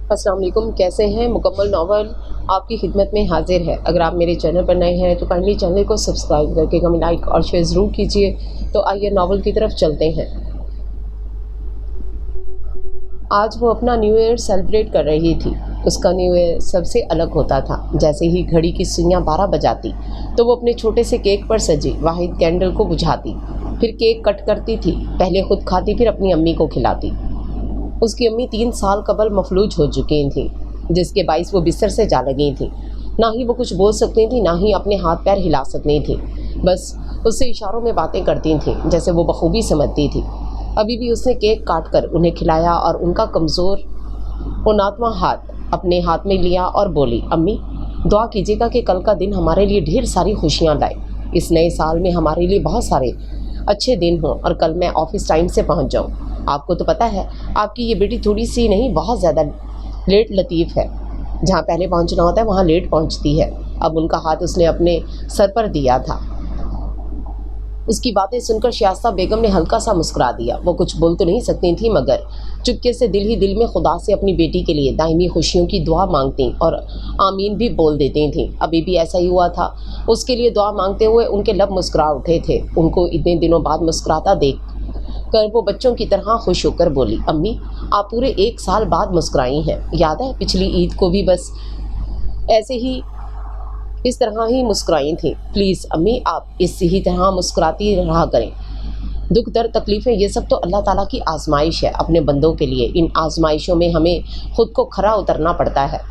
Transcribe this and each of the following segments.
अस्सलाम वालेकुम, कैसे हैं? मुकम्मल नावल आपकी खिदमत में हाजिर है। अगर आप मेरे चैनल पर नए हैं तो काइंडली चैनल को सब्सक्राइब करके कमेंट, लाइक और शेयर ज़रूर कीजिए। तो आइए नावल की तरफ चलते हैं। आज वो अपना न्यू ईयर सेलिब्रेट कर रही थी। उसका न्यू ईयर सबसे अलग होता था। जैसे ही घड़ी की सुइयां 12 बजाती तो वो अपने छोटे से केक पर सजी वाहिद कैंडल को बुझाती, फिर केक कट करती थी। पहले खुद खाती, फिर अपनी अम्मी को खिलाती। उसकी अम्मी 3 साल कबल मफलूज हो चुकी थीं, जिसके बाइस वो बिस्तर से जा लगी थीं। ना ही वो कुछ बोल सकती थी, ना ही अपने हाथ पैर हिला सकती थी। बस उससे इशारों में बातें करती थीं, जैसे वो बखूबी समझती थी। अभी भी उसने केक काट कर उन्हें खिलाया और उनका कमज़ोर उनात्मा हाथ अपने हाथ में लिया और बोली, अम्मी दुआ कीजिएगा कि कल का दिन हमारे लिए ढेर सारी खुशियाँ लाए। इस नए साल में हमारे लिए बहुत सारे अच्छे दिन हों और कल मैं ऑफिस टाइम से पहुंच जाऊं। आपको तो पता है आपकी ये बेटी थोड़ी सी नहीं, बहुत ज़्यादा लेट लतीफ़ है। जहाँ पहले पहुंचना होता है वहाँ लेट पहुंचती है। अब उनका हाथ उसने अपने सर पर दिया था। उसकी बातें सुनकर शाइस्ता बेगम ने हल्का सा मुस्कुरा दिया। वो कुछ बोल तो नहीं सकती थी, मगर चुपके से दिल ही दिल में खुदा से अपनी बेटी के लिए दायमी खुशियों की दुआ मांगती और आमीन भी बोल देती थी। अभी भी ऐसा ही हुआ था। उसके लिए दुआ मांगते हुए उनके लब मुस्कुरा उठे थे। उनको इतने दिनों बाद मुस्कुराता देख कर वो बच्चों की तरह खुश होकर बोली, अम्मी आप पूरे 1 साल बाद मुस्कुराई हैं। याद है पिछली ईद को भी बस ऐसे ही इस तरह ही मुस्कुराई थी। प्लीज़ अम्मी आप इसी ही तरह मुस्कुराती रहा करें। दुख दर्द तकलीफ़ें ये सब तो अल्लाह ताला की आजमाइश है अपने बंदों के लिए। इन आजमाइशों में हमें ख़ुद को खरा उतरना पड़ता है।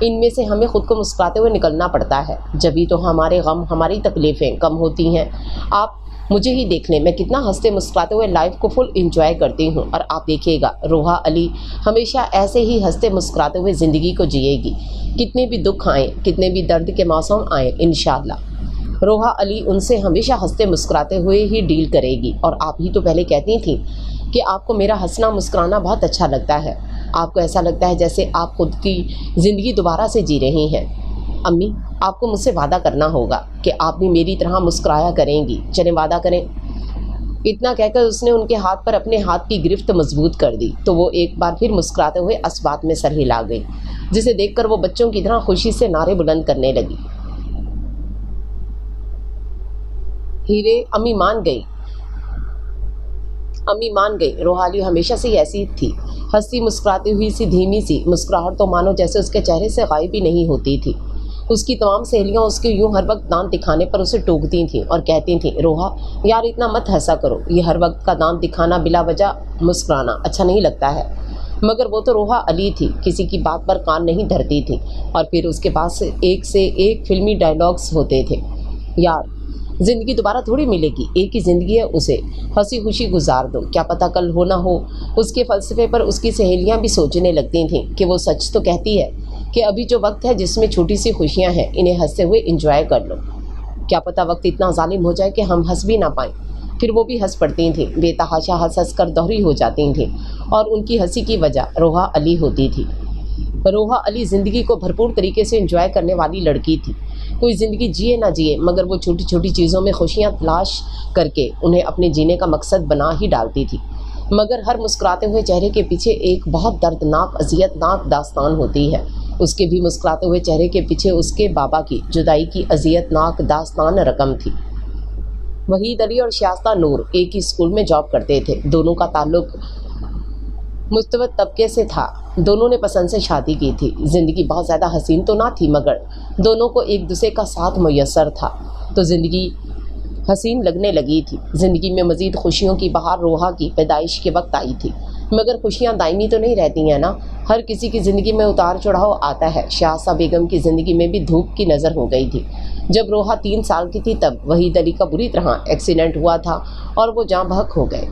इनमें से हमें ख़ुद को मुस्कुराते हुए निकलना पड़ता है। जभी तो हमारे गम, हमारी तकलीफ़ें कम होती हैं। आप मुझे ही देख लें, मैं कितना हंसते मुस्कुराते हुए लाइफ को फुल इंजॉय करती हूँ। और आप देखिएगा रोहा अली हमेशा ऐसे ही हंसते मुस्कुराते हुए ज़िंदगी को जिएगी। कितने भी दुख आएँ, कितने भी दर्द के मौसम आएँ, इंशाअल्लाह रोहा अली उनसे हमेशा हंसते मुस्कुराते हुए ही डील करेगी। और आप ही तो पहले कहती थी कि आपको मेरा हंसना मुस्कुराना बहुत अच्छा लगता है। आपको ऐसा लगता है जैसे आप खुद की ज़िंदगी दोबारा से जी रही हैं। अम्मी आपको मुझसे वादा करना होगा कि आप भी मेरी तरह मुस्कुराया करेंगी। चलें वादा करें। इतना कहकर उसने उनके हाथ पर अपने हाथ की गिरफ्त मजबूत कर दी तो वो एक बार फिर मुस्कुराते हुए असबात में सर हिला गई, जिसे देखकर वो बच्चों की तरह खुशी से नारे बुलंद करने लगी। हीरे अम्मी मान गई। अम्मी मान गई। रोहाली हमेशा से ही ऐसी थी, हंसती मुस्कुराती हुई सी धीमी सी मुस्कुराहट तो मानो जैसे उसके चेहरे से गायब ही नहीं होती थी। उसकी तमाम सहेलियां उसके यूं हर वक्त दांत दिखाने पर उसे टोकती थीं और कहती थीं, रोहा यार इतना मत हंसा करो, ये हर वक्त का दांत दिखाना, बिला वजह मुस्कुराना अच्छा नहीं लगता है। मगर वो तो रोहा अली थी, किसी की बात पर कान नहीं धरती थी। और फिर उसके पास एक से एक फिल्मी डायलॉग्स होते थे। यार ज़िंदगी दोबारा थोड़ी मिलेगी, एक ही ज़िंदगी है, उसे हंसी खुशी गुजार दो, क्या पता कल हो ना हो। उसके फ़लसफ़े पर उसकी सहेलियां भी सोचने लगती थीं कि वो सच तो कहती है कि अभी जो वक्त है जिसमें छोटी सी खुशियां हैं, इन्हें हंसते हुए इंजॉय कर लो। क्या पता वक्त इतना जालिम हो जाए कि हम हंस भी ना पाएँ। फिर वो भी हंस पड़ती थीं, बेतहाशा हंस हंस कर दोहरी हो जाती थीं। और उनकी हंसी की वजह रोहा अली होती थी। रोहा अली ज़िंदगी को भरपूर तरीके से एंजॉय करने वाली लड़की थी। कोई ज़िंदगी जिए ना जिए, मगर वो छोटी छोटी चीज़ों में खुशियाँ तलाश करके उन्हें अपने जीने का मकसद बना ही डालती थी। मगर हर मुस्कुराते हुए चेहरे के पीछे एक बहुत दर्दनाक, अजियतनाक दास्तान होती है। उसके भी मुस्कुराते हुए चेहरे के पीछे उसके बाबा की जुदाई की अजियतनाक दास्तान रकम थी। वहीद अली और शाइस्ता नूर एक ही स्कूल में जॉब करते थे। दोनों का ताल्लुक मुस्तवद तबके से था। दोनों ने पसंद से शादी की थी। ज़िंदगी बहुत ज़्यादा हसीन तो ना थी, मगर दोनों को एक दूसरे का साथ मुयस्सर था तो ज़िंदगी हसीन लगने लगी थी। ज़िंदगी में मज़ीद खुशियों की बहार रोहा की पैदाइश के वक्त आई थी। मगर खुशियाँ दायमी तो नहीं रहती हैं ना, हर किसी की ज़िंदगी में उतार चढ़ाव आता है। शाइस्ता बेगम की ज़िंदगी में भी धूप की नज़र हो गई थी। जब रोहा 3 साल की थी तब वहीद अली का बुरी तरह एक्सीडेंट हुआ था और वो जाँ बहक हो गए।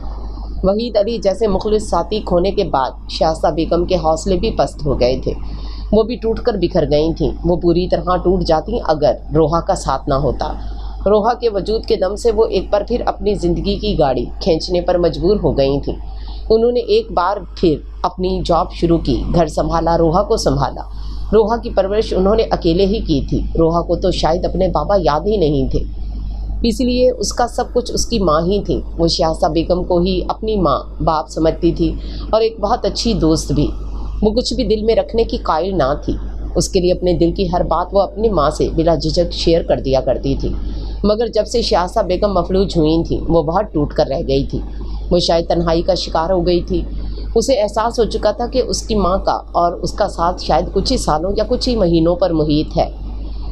वहीद अली जैसे मुखलिस साथी खोने के बाद शाइस्ता बेगम के हौसले भी पस्त हो गए थे। वो भी टूट कर बिखर गई थीं। वो पूरी तरह टूट जाती अगर रोहा का साथ ना होता। रोहा के वजूद के दम से वो एक बार फिर अपनी ज़िंदगी की गाड़ी खींचने पर मजबूर हो गई थीं। उन्होंने एक बार फिर अपनी जॉब शुरू की, घर संभाला, रोहा को संभाला। रोहा की परवरिश उन्होंने अकेले ही की थी। रोहा को तो शायद अपने बाबा याद ही नहीं थे, इसलिए उसका सब कुछ उसकी माँ ही थी। वो शाइस्ता बेगम को ही अपनी माँ बाप समझती थी और एक बहुत अच्छी दोस्त भी। वो कुछ भी दिल में रखने की कायल ना थी। उसके लिए अपने दिल की हर बात वो अपनी माँ से बिला झिझक शेयर कर दिया करती थी। मगर जब से शाहसा बेगम मफलूज हुई थी वो बहुत टूट कर रह गई थी। वो शायद तन्हाई का शिकार हो गई थी। उसे एहसास हो चुका था कि उसकी माँ का और उसका साथ शायद कुछ ही सालों या कुछ ही महीनों पर मुहित है।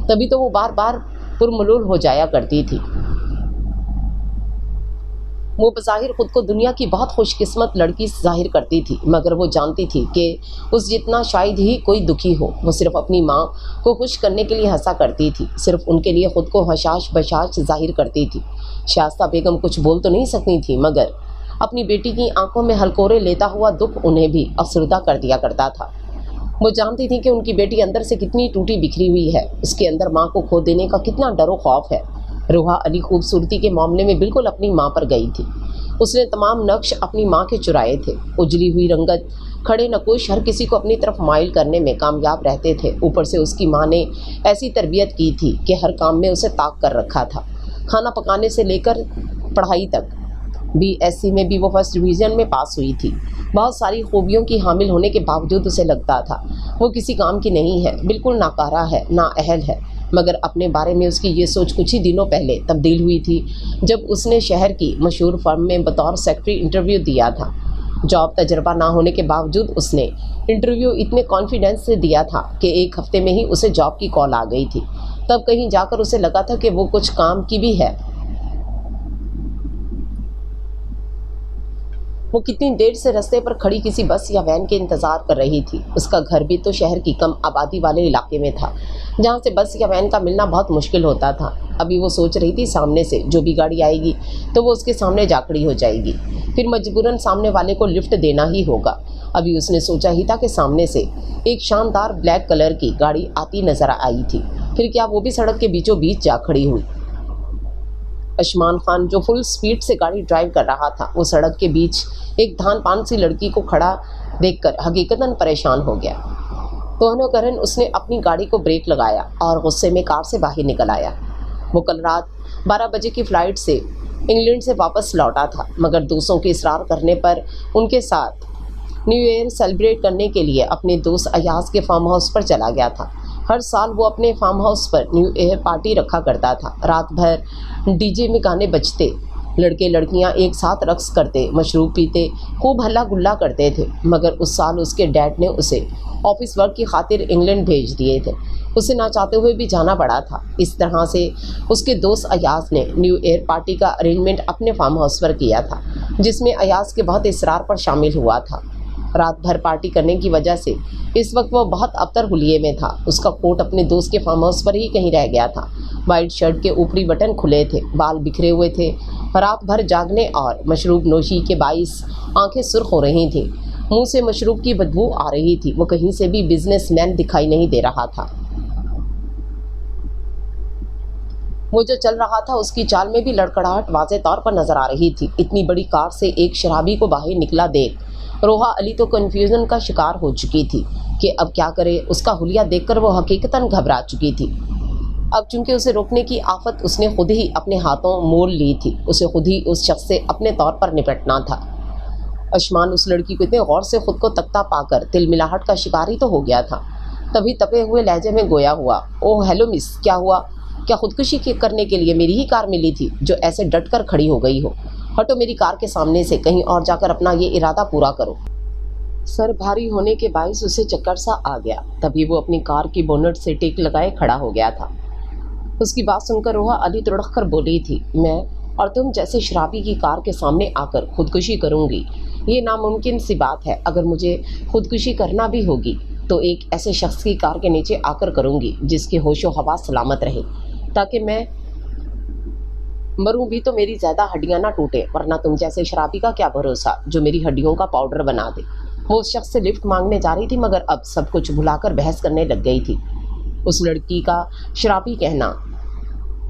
तभी तो वो बार बार पुरमलूल हो जाया करती थी। वो बज़ाहिर खुद को दुनिया की बहुत खुशकिस्मत लड़की जाहिर करती थी, मगर वो जानती थी कि उस जितना शायद ही कोई दुखी हो। वो सिर्फ अपनी माँ को खुश करने के लिए हंसा करती थी, सिर्फ उनके लिए खुद को हशाश बशाश जाहिर करती थी। शास्ता बेगम कुछ बोल तो नहीं सकती थी, मगर अपनी बेटी की आंखों में हलकोरे लेता हुआ दुख उन्हें भी अफसरदा कर दिया करता था। वो जानती थी कि उनकी बेटी अंदर से कितनी टूटी बिखरी हुई है, उसके अंदर माँ को खो देने का कितना डरो खौफ है। रोहा अली खूबसूरती के मामले में बिल्कुल अपनी माँ पर गई थी। उसने तमाम नक्श अपनी माँ के चुराए थे। उजली हुई रंगत, खड़े नकुश हर किसी को अपनी तरफ माइल करने में कामयाब रहते थे। ऊपर से उसकी माँ ने ऐसी तरबियत की थी कि हर काम में उसे ताक कर रखा था। खाना पकाने से लेकर पढ़ाई तक। BSc में भी वो फर्स्ट डिवीज़न में पास हुई थी। बहुत सारी खूबियों की हामिल होने के बावजूद उसे लगता था वो किसी काम की नहीं है, बिल्कुल नाकारा है, नाअहल है। मगर अपने बारे में उसकी ये सोच कुछ ही दिनों पहले तब्दील हुई थी, जब उसने शहर की मशहूर फर्म में बतौर सेक्रेटरी इंटरव्यू दिया था। जॉब तजर्बा ना होने के बावजूद उसने इंटरव्यू इतने कॉन्फिडेंस से दिया था कि 1 हफ्ते में ही उसे जॉब की कॉल आ गई थी। तब कहीं जाकर उसे लगा था कि वो कुछ काम की भी है। वो कितनी देर से रास्ते पर खड़ी किसी बस या वैन के इंतज़ार कर रही थी। उसका घर भी तो शहर की कम आबादी वाले इलाके में था, जहाँ से बस या वैन का मिलना बहुत मुश्किल होता था। अभी वो सोच रही थी सामने से जो भी गाड़ी आएगी तो वो उसके सामने जा खड़ी हो जाएगी, फिर मजबूरन सामने वाले को लिफ्ट देना ही होगा। अभी उसने सोचा ही था कि सामने से एक शानदार ब्लैक कलर की गाड़ी आती नजर आई थी। फिर क्या वो भी सड़क के बीचों बीच जा खड़ी हुई। अशमान खान जो फुल स्पीड से गाड़ी ड्राइव कर रहा था, वो सड़क के बीच एक धान पान सी लड़की को खड़ा देखकर हकीकतन परेशान हो गया। दोनों करन उसने अपनी गाड़ी को ब्रेक लगाया और गुस्से में कार से बाहर निकल आया। वो कल रात 12 बजे की फ़्लाइट से इंग्लैंड से वापस लौटा था, मगर दोस्तों के इसरार करने पर उनके साथ न्यू ईयर सेलिब्रेट करने के लिए अपने दोस्त अयाज के फार्म हाउस पर चला गया था। हर साल वो अपने फार्म हाउस पर न्यू ईयर पार्टी रखा करता था। रात भर डीजे में गाने बजते, लड़के लड़कियां एक साथ रक्स करते, मशरूब पीते, खूब हल्ला गुल्ला करते थे। मगर उस साल उसके डैड ने उसे ऑफिस वर्क की खातिर इंग्लैंड भेज दिए थे। उसे ना चाहते हुए भी जाना पड़ा था। इस तरह से उसके दोस्त अयाज ने न्यू ईयर पार्टी का अरेंजमेंट अपने फार्म हाउस पर किया था, जिसमें अयाज के बहुत इसरार पर शामिल हुआ था। रात भर पार्टी करने की वजह से इस वक्त वो बहुत अबतर हुलिये में था। उसका कोट अपने दोस्त के फार्म हाउस पर ही कहीं रह गया था। वाइट शर्ट के ऊपरी बटन खुले थे, बाल बिखरे हुए थे। रात भर जागने और मशरूब नोशी के बाइस आंखें सुर्ख हो रही थीं। मुंह से मशरूब की बदबू आ रही थी। वो कहीं से भी बिजनेसमैन दिखाई नहीं दे रहा था। वो जो चल रहा था उसकी चाल में भी लड़खड़ाहट वाज़े तौर पर नजर आ रही थी। इतनी बड़ी कार से एक शराबी को बाहर निकला देख रोहा अली तो कन्फ्यूजन का शिकार हो चुकी थी कि अब क्या करे। उसका हुलिया देखकर वो हकीकतन घबरा चुकी थी। अब चूंकि उसे रोकने की आफत उसने खुद ही अपने हाथों मोल ली थी। उसे खुद ही उस शख्स से अपने तौर पर निपटना था। अशमान उस लड़की को इतने गौर से खुद को तकता पाकर तिलमिलाहट का शिकार ही तो हो गया था। तभी तपे हुए लहजे में गोया हुआ, ओह हेलो मिस, क्या हुआ? क्या खुदकुशी करने के लिए मेरी ही कार मिली थी जो ऐसे डट कर खड़ी हो गई हो? हटो मेरी कार के सामने से, कहीं और जाकर अपना ये इरादा पूरा करो। सर भारी होने के बायस उसे चक्कर सा आ गया। तभी वो अपनी कार की बोनट से टेक लगाए खड़ा हो गया था। उसकी बात सुनकर रोहा अली तड़क कर बोली थी, मैं और तुम जैसे शराबी की कार के सामने आकर खुदकुशी करूंगी? ये नामुमकिन सी बात है। अगर मुझे खुदकुशी करना भी होगी तो एक ऐसे शख्स की कार के नीचे आकर करूंगी जिसके होशो हवास सलामत रहे, ताकि मैं मरूं भी तो मेरी ज़्यादा हड्डियां ना टूटे। वरना तुम जैसे शराबी का क्या भरोसा जो मेरी हड्डियों का पाउडर बना दे। वो उस शख्स से लिफ्ट मांगने जा रही थी, मगर अब सब कुछ भुलाकर बहस करने लग गई थी। उस लड़की का शराबी कहना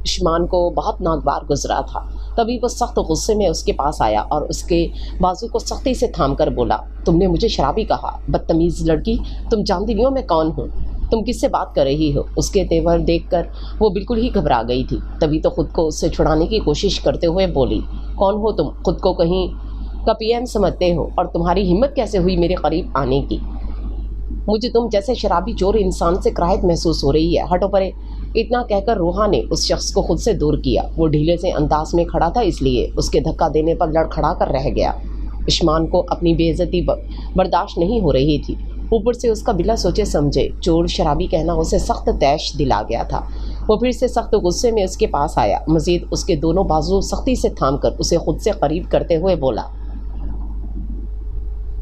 उस्मान को बहुत नागवार गुजरा था। तभी वो सख्त गुस्से में उसके पास आया और उसके बाजू को सख्ती से थाम कर बोला, तुमने मुझे शराबी कहा? बदतमीज़ लड़की, तुम जानती नहीं हो मैं कौन हूँ? तुम किससे बात कर रही हो? उसके तेवर देखकर वो बिल्कुल ही घबरा गई थी। तभी तो खुद को उससे छुड़ाने की कोशिश करते हुए बोली, कौन हो तुम? खुद को कहीं का PM समझते हो? और तुम्हारी हिम्मत कैसे हुई मेरे करीब आने की? मुझे तुम जैसे शराबी चोर इंसान से कराहत महसूस हो रही है, हटो परे। इतना कहकर रोहा ने उस शख्स को खुद से दूर किया। वो ढीले से अंदाज में खड़ा था, इसलिए उसके धक्का देने पर लड़खड़ा कर रह गया। उस्मान को अपनी बेइज्जती बर्दाश्त नहीं हो रही थी। ऊपर से उसका बिना सोचे समझे चोर शराबी कहना उसे सख्त तैश दिला गया था। वो फिर से सख्त गुस्से में उसके पास आया। मजीद उसके दोनों बाजू सख्ती से थाम कर उसे खुद से करीब करते हुए बोला,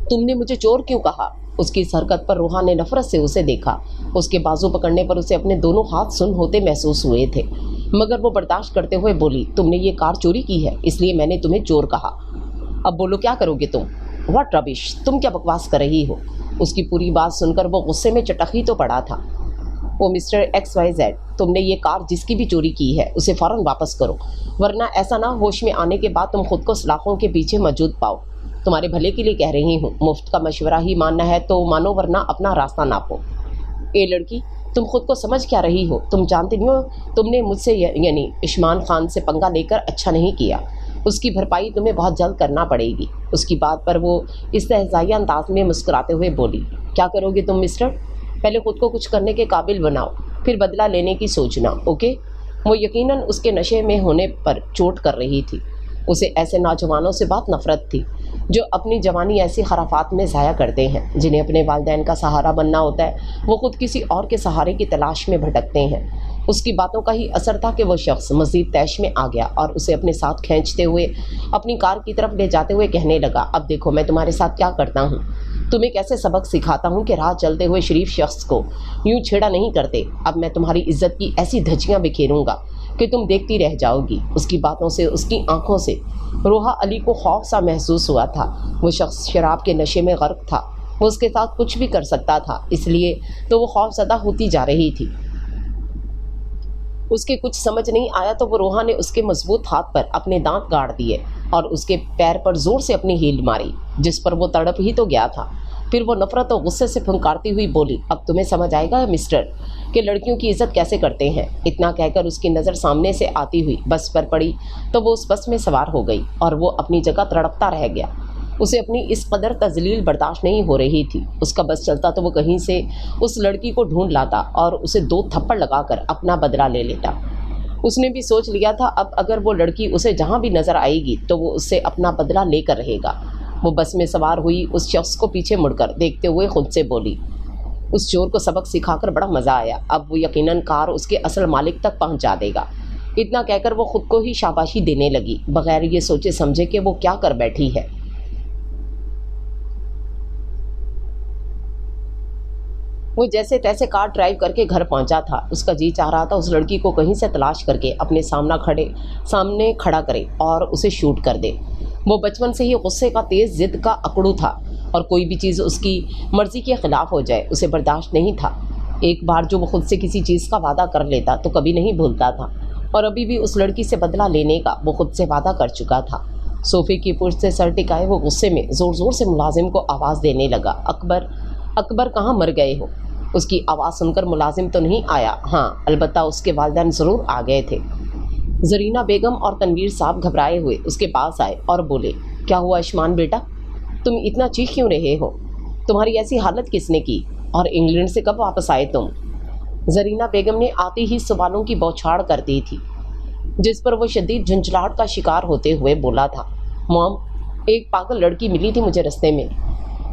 तुमने मुझे चोर क्यों कहा? उसकी इस हरकत पर रोहा ने नफरत से उसे देखा। उसके बाजू पकड़ने पर उसे अपने दोनों हाथ सुन्न होते महसूस हुए थे, मगर वो बर्दाश्त करते हुए बोली, तुमने ये कार चोरी की है, इसलिए मैंने तुम्हें चोर कहा। अब बोलो, क्या करोगे तुम? व्हाट रबिश, तुम क्या बकवास कर रही हो? उसकी पूरी बात सुनकर वो गुस्से में चटक ही तो पड़ा था। ओ मिस्टर XYZ, तुमने ये कार जिसकी भी चोरी की है उसे फ़ौरन वापस करो, वरना ऐसा ना होश में आने के बाद तुम खुद को सलाखों के पीछे मौजूद पाओ। तुम्हारे भले के लिए कह रही हूँ, मुफ्त का मशवरा ही मानना है तो मानो, वरना अपना रास्ता नापो। ए लड़की, तुम खुद को समझ क्या रही हो? तुम जानती नहीं हो तुमने मुझसे यानी उस्मान खान से पंगा लेकर अच्छा नहीं किया। उसकी भरपाई तुम्हें बहुत जल्द करना पड़ेगी। उसकी बात पर वो इस्तेहज़ाई अंदाज में मुस्कुराते हुए बोली, क्या करोगे तुम मिस्टर? पहले खुद को कुछ करने के काबिल बनाओ, फिर बदला लेने की सोचना, ओके? वो यकीनन उसके नशे में होने पर चोट कर रही थी। उसे ऐसे नौजवानों से बहुत नफरत थी जो अपनी जवानी ऐसी खराफात में ज़ाया करते हैं। जिन्हें अपने वालिदैन का सहारा बनना होता है, वो खुद किसी और के सहारे की तलाश में भटकते हैं। उसकी बातों का ही असर था कि वो शख्स मज़ीद तैश में आ गया और उसे अपने साथ खींचते हुए अपनी कार की तरफ ले जाते हुए कहने लगा, अब देखो मैं तुम्हारे साथ क्या करता हूँ, तुम्हें कैसे सबक सिखाता हूँ कि राह चलते हुए शरीफ शख्स को यूँ छेड़ा नहीं करते। अब मैं तुम्हारी इज्जत की ऐसी धज्जियाँ बिखेरूँगा कि तुम देखती रह जाओगी। उसकी बातों से, उसकी आंखों से रोहा अली को खौफ सा महसूस हुआ था। वो शख्स शराब के नशे में गर्क था, वो उसके साथ कुछ भी कर सकता था, इसलिए तो वो खौफज़दा होती जा रही थी। उसके कुछ समझ नहीं आया तो वो रोहा ने उसके मजबूत हाथ पर अपने दांत गाड़ दिए और उसके पैर पर जोर से अपनी हील मारी, जिस पर वो तड़प ही तो गया था। फिर वो नफरत और गुस्से से फुंकारती हुई बोली, अब तुम्हें समझ आएगा मिस्टर कि लड़कियों की इज्जत कैसे करते हैं। इतना कहकर उसकी नज़र सामने से आती हुई बस पर पड़ी तो वो उस बस में सवार हो गई और वो अपनी जगह तड़पता रह गया। उसे अपनी इस कदर तजलील बर्दाश्त नहीं हो रही थी। उसका बस चलता तो वो कहीं से उस लड़की को ढूंढ लाता और उसे 2 थप्पड़ लगाकर अपना बदला ले लेता। उसने भी सोच लिया था अब अगर वो लड़की उसे जहाँ भी नज़र आएगी तो वो उससे अपना बदला लेकर रहेगा। वो बस में सवार हुई उस शख्स को पीछे मुड़कर देखते हुए खुद से बोली, उस चोर को सबक सिखाकर बड़ा मज़ा आया, अब वो यकीनन कार उसके असल मालिक तक पहुंचा देगा। इतना कहकर वो खुद को ही शाबाशी देने लगी, बगैर ये सोचे समझे कि वो क्या कर बैठी है। वो जैसे तैसे कार ड्राइव करके घर पहुंचा था। उसका जी चाह रहा था उस लड़की को कहीं से तलाश करके अपने सामने खड़ा करे और उसे शूट कर दे। वो बचपन से ही गुस्से का तेज़ जिद का अकड़ू था और कोई भी चीज़ उसकी मर्ज़ी के ख़िलाफ़ हो जाए उसे बर्दाश्त नहीं था। एक बार जो वो खुद से किसी चीज़ का वादा कर लेता तो कभी नहीं भूलता था, और अभी भी उस लड़की से बदला लेने का वो खुद से वादा कर चुका था। सोफ़े की पुर्ज से सर टिकाए वो गुस्से में ज़ोर ज़ोर से मुलाजिम को आवाज़ देने लगा, अकबर, अकबर कहाँ मर गए हो? उसकी आवाज़ सुनकर मुलाजिम तो नहीं आया, हाँ अलबत्ता उसके वालिदैन ज़रूर आ गए थे। जरीना बेगम और तनवीर साहब घबराए हुए उसके पास आए और बोले, क्या हुआ उस्मान बेटा, तुम इतना चीख क्यों रहे हो? तुम्हारी ऐसी हालत किसने की और इंग्लैंड से कब वापस आए तुम? जरीना बेगम ने आते ही सवालों की बौछार कर दी थी, जिस पर वो शदीद झुंझलाहट का शिकार होते हुए बोला था, मॉम, एक पागल लड़की मिली थी मुझे रास्ते में,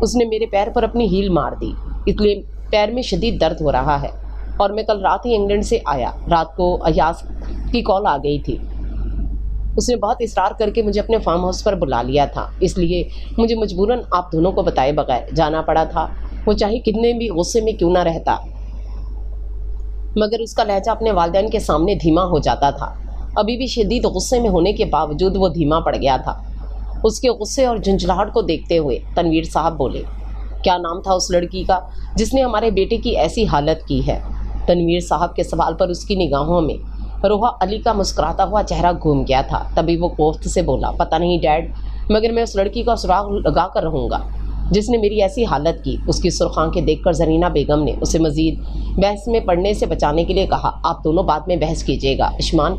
उसने मेरे पैर पर अपनी हील मार दी, इसलिए पैर में शदीद दर्द हो रहा है और मैं कल रात ही इंग्लैंड से आया। रात को अयाज की कॉल आ गई थी, उसने बहुत इसरार करके मुझे अपने फार्म हाउस पर बुला लिया था, इसलिए मुझे मजबूरन आप दोनों को बताए बगैर जाना पड़ा था। वो चाहे कितने भी गुस्से में क्यों ना रहता, मगर उसका लहजा अपने वालिदैन के सामने धीमा हो जाता था। अभी भी शदीद गुस्से में होने के बावजूद वो धीमा पड़ गया था। उसके गुस्से और झुंझलाहट को देखते हुए तनवीर साहब बोले, क्या नाम था उस लड़की का जिसने हमारे बेटे की ऐसी हालत की है? तनवीर साहब के सवाल पर उसकी निगाहों में रोहा अली का मुस्कुराता हुआ चेहरा घूम गया था। तभी वो कोफ्त से बोला, पता नहीं डैड, मगर मैं उस लड़की का सुराग लगा कर रहूँगा जिसने मेरी ऐसी हालत की। उसकी सुर्ख आंखें देखकर जरीना बेगम ने उसे मजीद बहस में पड़ने से बचाने के लिए कहा, आप दोनों बाद में बहस कीजिएगा, उस्मान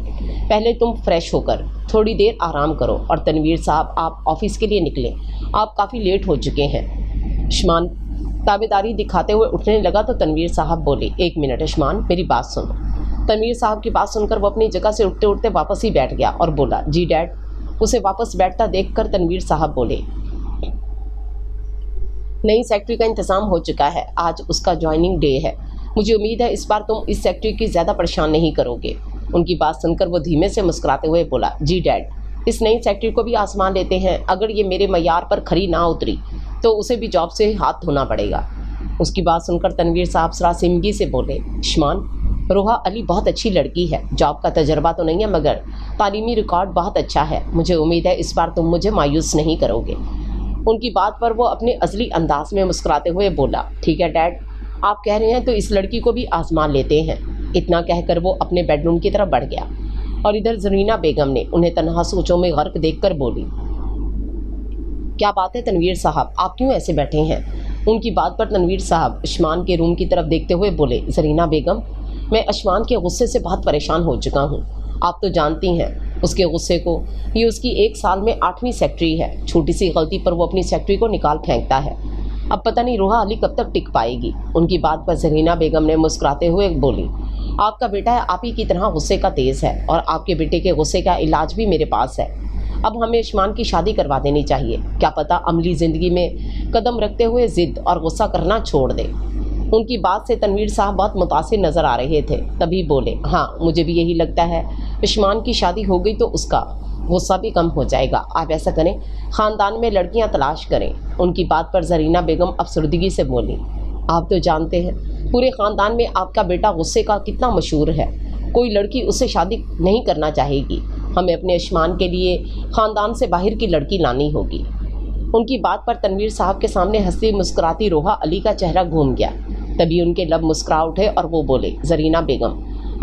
पहले तुम फ्रेश होकर थोड़ी देर आराम करो, और तनवीर साहब आप ऑफिस के लिए निकलें, आप काफ़ी लेट हो चुके हैं। उस्मान ताबेदारी दिखाते हुए उठने लगा तो तनवीर साहब बोले, 1 मिनट उस्मान, मेरी बात सुनो। तनवीर साहब की बात सुनकर वो अपनी जगह से उठते उठते वापस ही बैठ गया और बोला, जी डैड। उसे वापस बैठता देखकर तनवीर साहब बोले, नई सेक्रेटरी का इंतज़ाम हो चुका है, आज उसका ज्वाइनिंग डे है। मुझे उम्मीद है इस बार तुम इस सेक्रेटरी की ज़्यादा परेशान नहीं करोगे। उनकी बात सुनकर वो धीमे से मुस्कुराते हुए बोला, जी डैड, इस नई सेक्रेटरी को भी आजमा लेते हैं। अगर ये मेरे मयार पर खरी ना उतरी तो उसे भी जॉब से हाथ धोना पड़ेगा। उसकी बात सुनकर तनवीर साहब सरासिमगी से बोले, उस्मान, रोहा अली बहुत अच्छी लड़की है। जॉब का तजर्बा तो नहीं है मगर तालीमी रिकॉर्ड बहुत अच्छा है। मुझे उम्मीद है इस बार तुम मुझे मायूस नहीं करोगे। उनकी बात पर वो अपने असली अंदाज में मुस्कुराते हुए बोला, ठीक है डैड, आप कह रहे हैं तो इस लड़की को भी आजमा लेते हैं। इतना कहकर वो अपने बेडरूम की तरफ बढ़ गया और इधर ज़रीना बेगम ने उन्हें तन्हा सोचों में गर्क देखकर बोली, क्या बात है तनवीर साहब, आप क्यों ऐसे बैठे हैं? उनकी बात पर तनवीर साहब उस्मान के रूम की तरफ देखते हुए बोले, ज़रीना बेगम, मैं उस्मान के गुस्से से बहुत परेशान हो चुका हूँ। आप तो जानती हैं उसके गुस्से को। ये उसकी 1 साल में 8वीं सेक्रेटरी है। छोटी सी गलती पर वो अपनी सेक्रेटरी को निकाल फेंकता है। अब पता नहीं रोहा अली कब तक टिक पाएगी। उनकी बात पर ज़रीना बेगम ने मुस्कुराते हुए बोली, आपका बेटा आप ही की तरह गुस्से का तेज़ है और आपके बेटे के गुस्से का इलाज भी मेरे पास है। अब हमें उस्मान की शादी करवा देनी चाहिए। क्या पता अमली ज़िंदगी में कदम रखते हुए ज़िद और गुस्सा करना छोड़ दे। उनकी बात से तनवीर साहब बहुत मुतासिर नज़र आ रहे थे। तभी बोले, हाँ मुझे भी यही लगता है। उस्मान की शादी हो गई तो उसका गुस्सा भी कम हो जाएगा। आप ऐसा करें, ख़ानदान में लड़कियां तलाश करें। उनकी बात पर ज़रीना बेगम अफसरदगी से बोली, आप तो जानते हैं पूरे ख़ानदान में आपका बेटा गुस्से का कितना मशहूर है। कोई लड़की उससे शादी नहीं करना चाहेगी। हमें अपने उस्मान के लिए ख़ानदान से बाहर की लड़की लानी होगी। उनकी बात पर तनवीर साहब के सामने हंसती मुस्कुराती रोहा अली का चेहरा घूम गया। तभी उनके लब मुस्कुरा उठे और वो बोले, ज़रीना बेगम,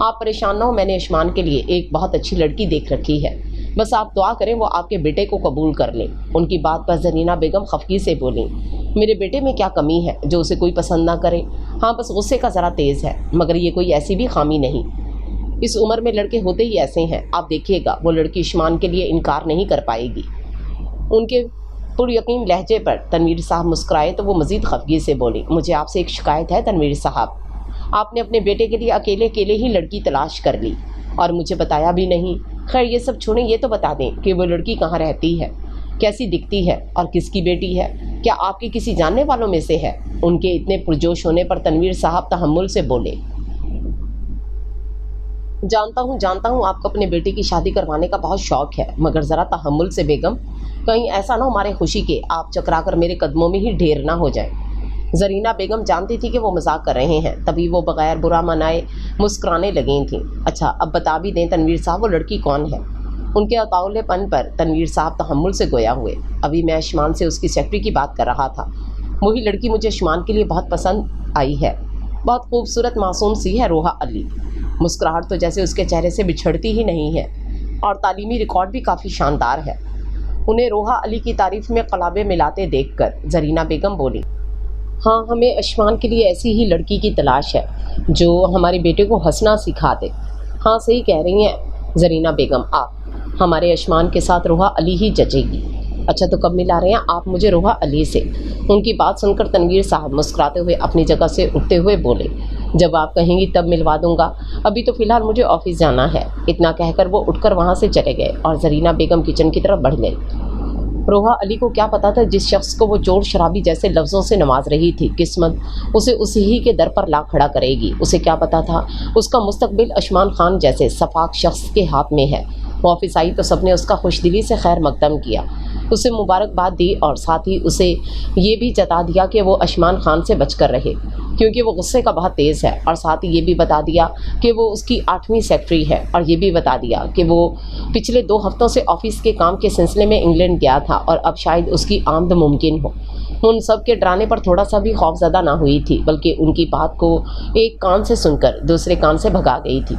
आप परेशान ना हो, मैंने उस्मान के लिए एक बहुत अच्छी लड़की देख रखी है। बस आप दुआ करें वो आपके बेटे को कबूल कर ले। उनकी बात पर ज़रीना बेगम खफगी से बोली, मेरे बेटे में क्या कमी है जो उसे कोई पसंद ना करे? हाँ बस गुस्से का ज़रा तेज़ है, मगर ये कोई ऐसी भी खामी नहीं। इस उम्र में लड़के होते ही ऐसे हैं। आप देखिएगा वो लड़की उस्मान के लिए इनकार नहीं कर पाएगी। उनके पुरयकीन लहजे पर तनवीर साहब मुस्कुराए तो वो मज़ीद खफगी से बोली, मुझे आपसे एक शिकायत है तनवीर साहब, आपने अपने बेटे के लिए अकेले अकेले ही लड़की तलाश कर ली और मुझे बताया भी नहीं। खैर ये सब छोड़ें, ये तो बता दें कि वो लड़की कहाँ रहती है, कैसी दिखती है और किसकी बेटी है? क्या आपके किसी जानने वालों में से है? उनके इतने पुरजोश होने पर तनवीर साहब तहम्मुल से बोले, जानता हूँ आपको अपने बेटे की शादी करवाने का बहुत शौक़ है, मगर ज़रा तहम्मुल से बेगम, कहीं ऐसा ना हो हमारे खुशी के आप चकरा कर मेरे कदमों में ही ढेर ना हो जाए। ज़रीना बेगम जानती थी कि वो मजाक कर रहे हैं। तभी वो बगैर बुरा मनाए मुस्कुराने लगी थी। अच्छा अब बता भी दें तनवीर साहब वो लड़की कौन है? उनके अताउलेपन पर तनवीर साहब तहम्मुल से गोया हुए। अभी मैं उस्मान से उसकी सेक्रेटरी की बात कर रहा था। वही लड़की मुझे उस्मान के लिए बहुत पसंद आई है। बहुत खूबसूरत मासूम सी है रोहा अली। मुस्कुराहट तो जैसे उसके चेहरे से बिछड़ती ही नहीं है और तालीमी रिकॉर्ड भी काफ़ी शानदार है। उन्हें रोहा अली की तारीफ़ में कलाबे मिलाते देखकर ज़रीना बेगम बोली, हाँ हमें उस्मान के लिए ऐसी ही लड़की की तलाश है जो हमारे बेटे को हंसना सिखा दे। हाँ सही कह रही हैं ज़रीना बेगम, आप हमारे उस्मान के साथ रोहा अली ही जचेगी। अच्छा तो कब मिला रहे हैं आप मुझे रोहा अली से? उनकी बात सुनकर तनवीर साहब मुस्कुराते हुए अपनी जगह से उठते हुए बोले, जब आप कहेंगी तब मिलवा दूंगा, अभी तो फ़िलहाल मुझे ऑफिस जाना है। इतना कहकर वो उठकर वहाँ से चले गए और ज़रीना बेगम किचन की तरफ बढ़ गई। रोहा अली को क्या पता था जिस शख्स को वो चोर शराबी जैसे लफ्ज़ों से नवाज रही थी, किस्मत उसे उसी ही के दर पर ला खड़ा करेगी। उसे क्या पता था उसका मुस्तकबिल उस्मान खान जैसे सफाक शख्स के हाथ में है। वो ऑफिस आई तो सबने उसका खुशदिली से खैर मकदम किया, उसे मुबारकबाद दी और साथ ही उसे ये भी जता दिया कि वो उस्मान खान से बचकर रहे क्योंकि वो गुस्से का बहुत तेज़ है, और साथ ही ये भी बता दिया कि वो उसकी 8वीं सेक्रेटरी है, और ये भी बता दिया कि वो पिछले 2 हफ्तों से ऑफिस के काम के सिलसिले में इंग्लैंड गया था और अब शायद उसकी आमद मुमकिन हो। उन सब के डराने पर थोड़ा सा भी खौफज़दा ना हुई थी, बल्कि उनकी बात को एक कान से सुनकर दूसरे कान से भगा गई थी,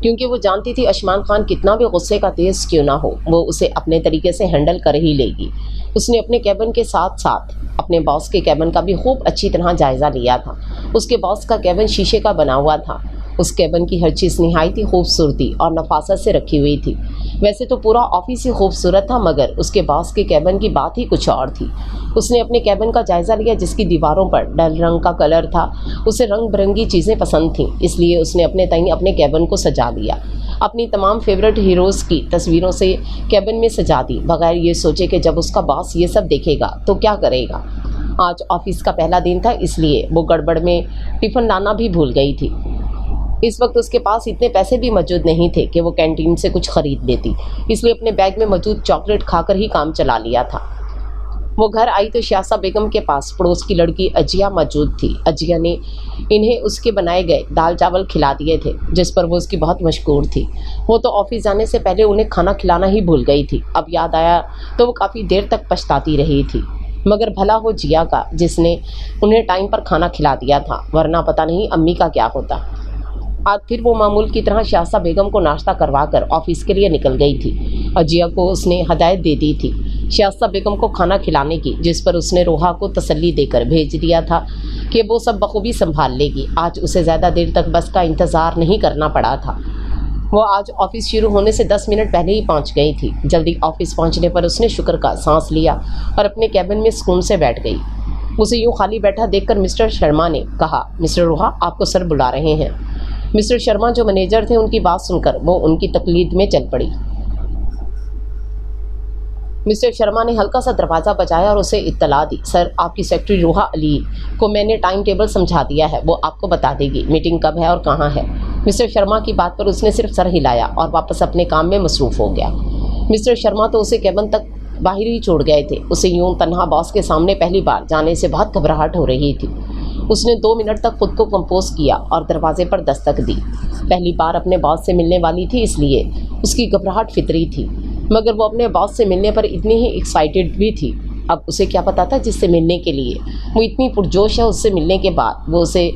क्योंकि वो जानती थी उस्मान खान कितना भी गुस्से का तेज़ क्यों ना हो, वो उसे अपने तरीके से हैंडल कर ही लेगी। उसने अपने कैबिन के साथ साथ अपने बॉस के कैबिन का भी खूब अच्छी तरह जायज़ा लिया था। उसके बॉस का कैबिन शीशे का बना हुआ था उस केबिन की हर चीज़ निहायत ही खूबसूरती और नफासत से रखी हुई थी। वैसे तो पूरा ऑफिस ही खूबसूरत था, मगर उसके बॉस के केबिन की बात ही कुछ और थी। उसने अपने केबिन का जायज़ा लिया, जिसकी दीवारों पर डल रंग का कलर था। उसे रंग बिरंगी चीज़ें पसंद थीं, इसलिए उसने अपने तय अपने केबिन को सजा लिया। अपनी तमाम फेवरेट हीरोज़ की तस्वीरों से केबिन में सजा दी, बगैर ये सोचे कि जब उसका बॉस ये सब देखेगा तो क्या करेगा। आज ऑफिस का पहला दिन था, इसलिए वो गड़बड़ में टिफ़िन लाना भी भूल गई थी। इस वक्त उसके पास इतने पैसे भी मौजूद नहीं थे कि वो कैंटीन से कुछ खरीद लेती, इसलिए अपने बैग में मौजूद चॉकलेट खाकर ही काम चला लिया था। वो घर आई तो शासा बेगम के पास पड़ोस की लड़की अजिया मौजूद थी। अजिया ने इन्हें उसके बनाए गए दाल चावल खिला दिए थे, जिस पर वो उसकी बहुत मशहूर थी। वो तो ऑफिस जाने से पहले उन्हें खाना खिलाना ही भूल गई थी। अब याद आया तो वो काफ़ी देर तक पछताती रही थी, मगर भला हो जिया का, जिसने उन्हें टाइम पर खाना खिला दिया था, वरना पता नहीं अम्मी का क्या होता। आज फिर वो मामूल की तरह शासा बेगम को नाश्ता करवाकर ऑफिस के लिए निकल गई थी। अजिया को उसने हदायत दे दी थी शासा बेगम को खाना खिलाने की, जिस पर उसने रोहा को तसल्ली देकर भेज दिया था कि वो सब बखूबी संभाल लेगी। आज उसे ज़्यादा देर तक बस का इंतज़ार नहीं करना पड़ा था। वो आज ऑफिस शुरू होने से 10 मिनट पहले ही पहुंच गई थी। जल्दी ऑफिस पहुंचने पर उसने शुक्र का सांस लिया और अपने कैबिन में सुकून से बैठ गई। उसे यूँ खाली बैठा देखकर मिस्टर शर्मा ने कहा, मिस्टर रोहा, आपको सर बुला रहे हैं। मिस्टर शर्मा जो मैनेजर थे, उनकी बात सुनकर वो उनकी तकलीद में चल पड़ी। मिस्टर शर्मा ने हल्का सा दरवाज़ा बजाया और उसे इत्तला दी, सर, आपकी सेक्रेटरी रोहा अली को मैंने टाइम टेबल समझा दिया है, वो आपको बता देगी मीटिंग कब है और कहाँ है। मिस्टर शर्मा की बात पर उसने सिर्फ सर हिलाया और वापस अपने काम में मसरूफ़ हो गया। मिस्टर शर्मा तो उसे केबिन तक बाहर ही छोड़ गए थे। उसे यूं तन्हा बॉस के सामने पहली बार जाने से बहुत घबराहट हो रही थी। उसने 2 मिनट तक खुद को कंपोज किया और दरवाजे पर दस्तक दी। पहली बार अपने बॉस से मिलने वाली थी, इसलिए उसकी घबराहट फितरी थी, मगर वो अपने बॉस से मिलने पर इतनी ही एक्साइटेड भी थी। अब उसे क्या पता था जिससे मिलने के लिए वो इतनी पुरजोश है, उससे मिलने के बाद वो उसे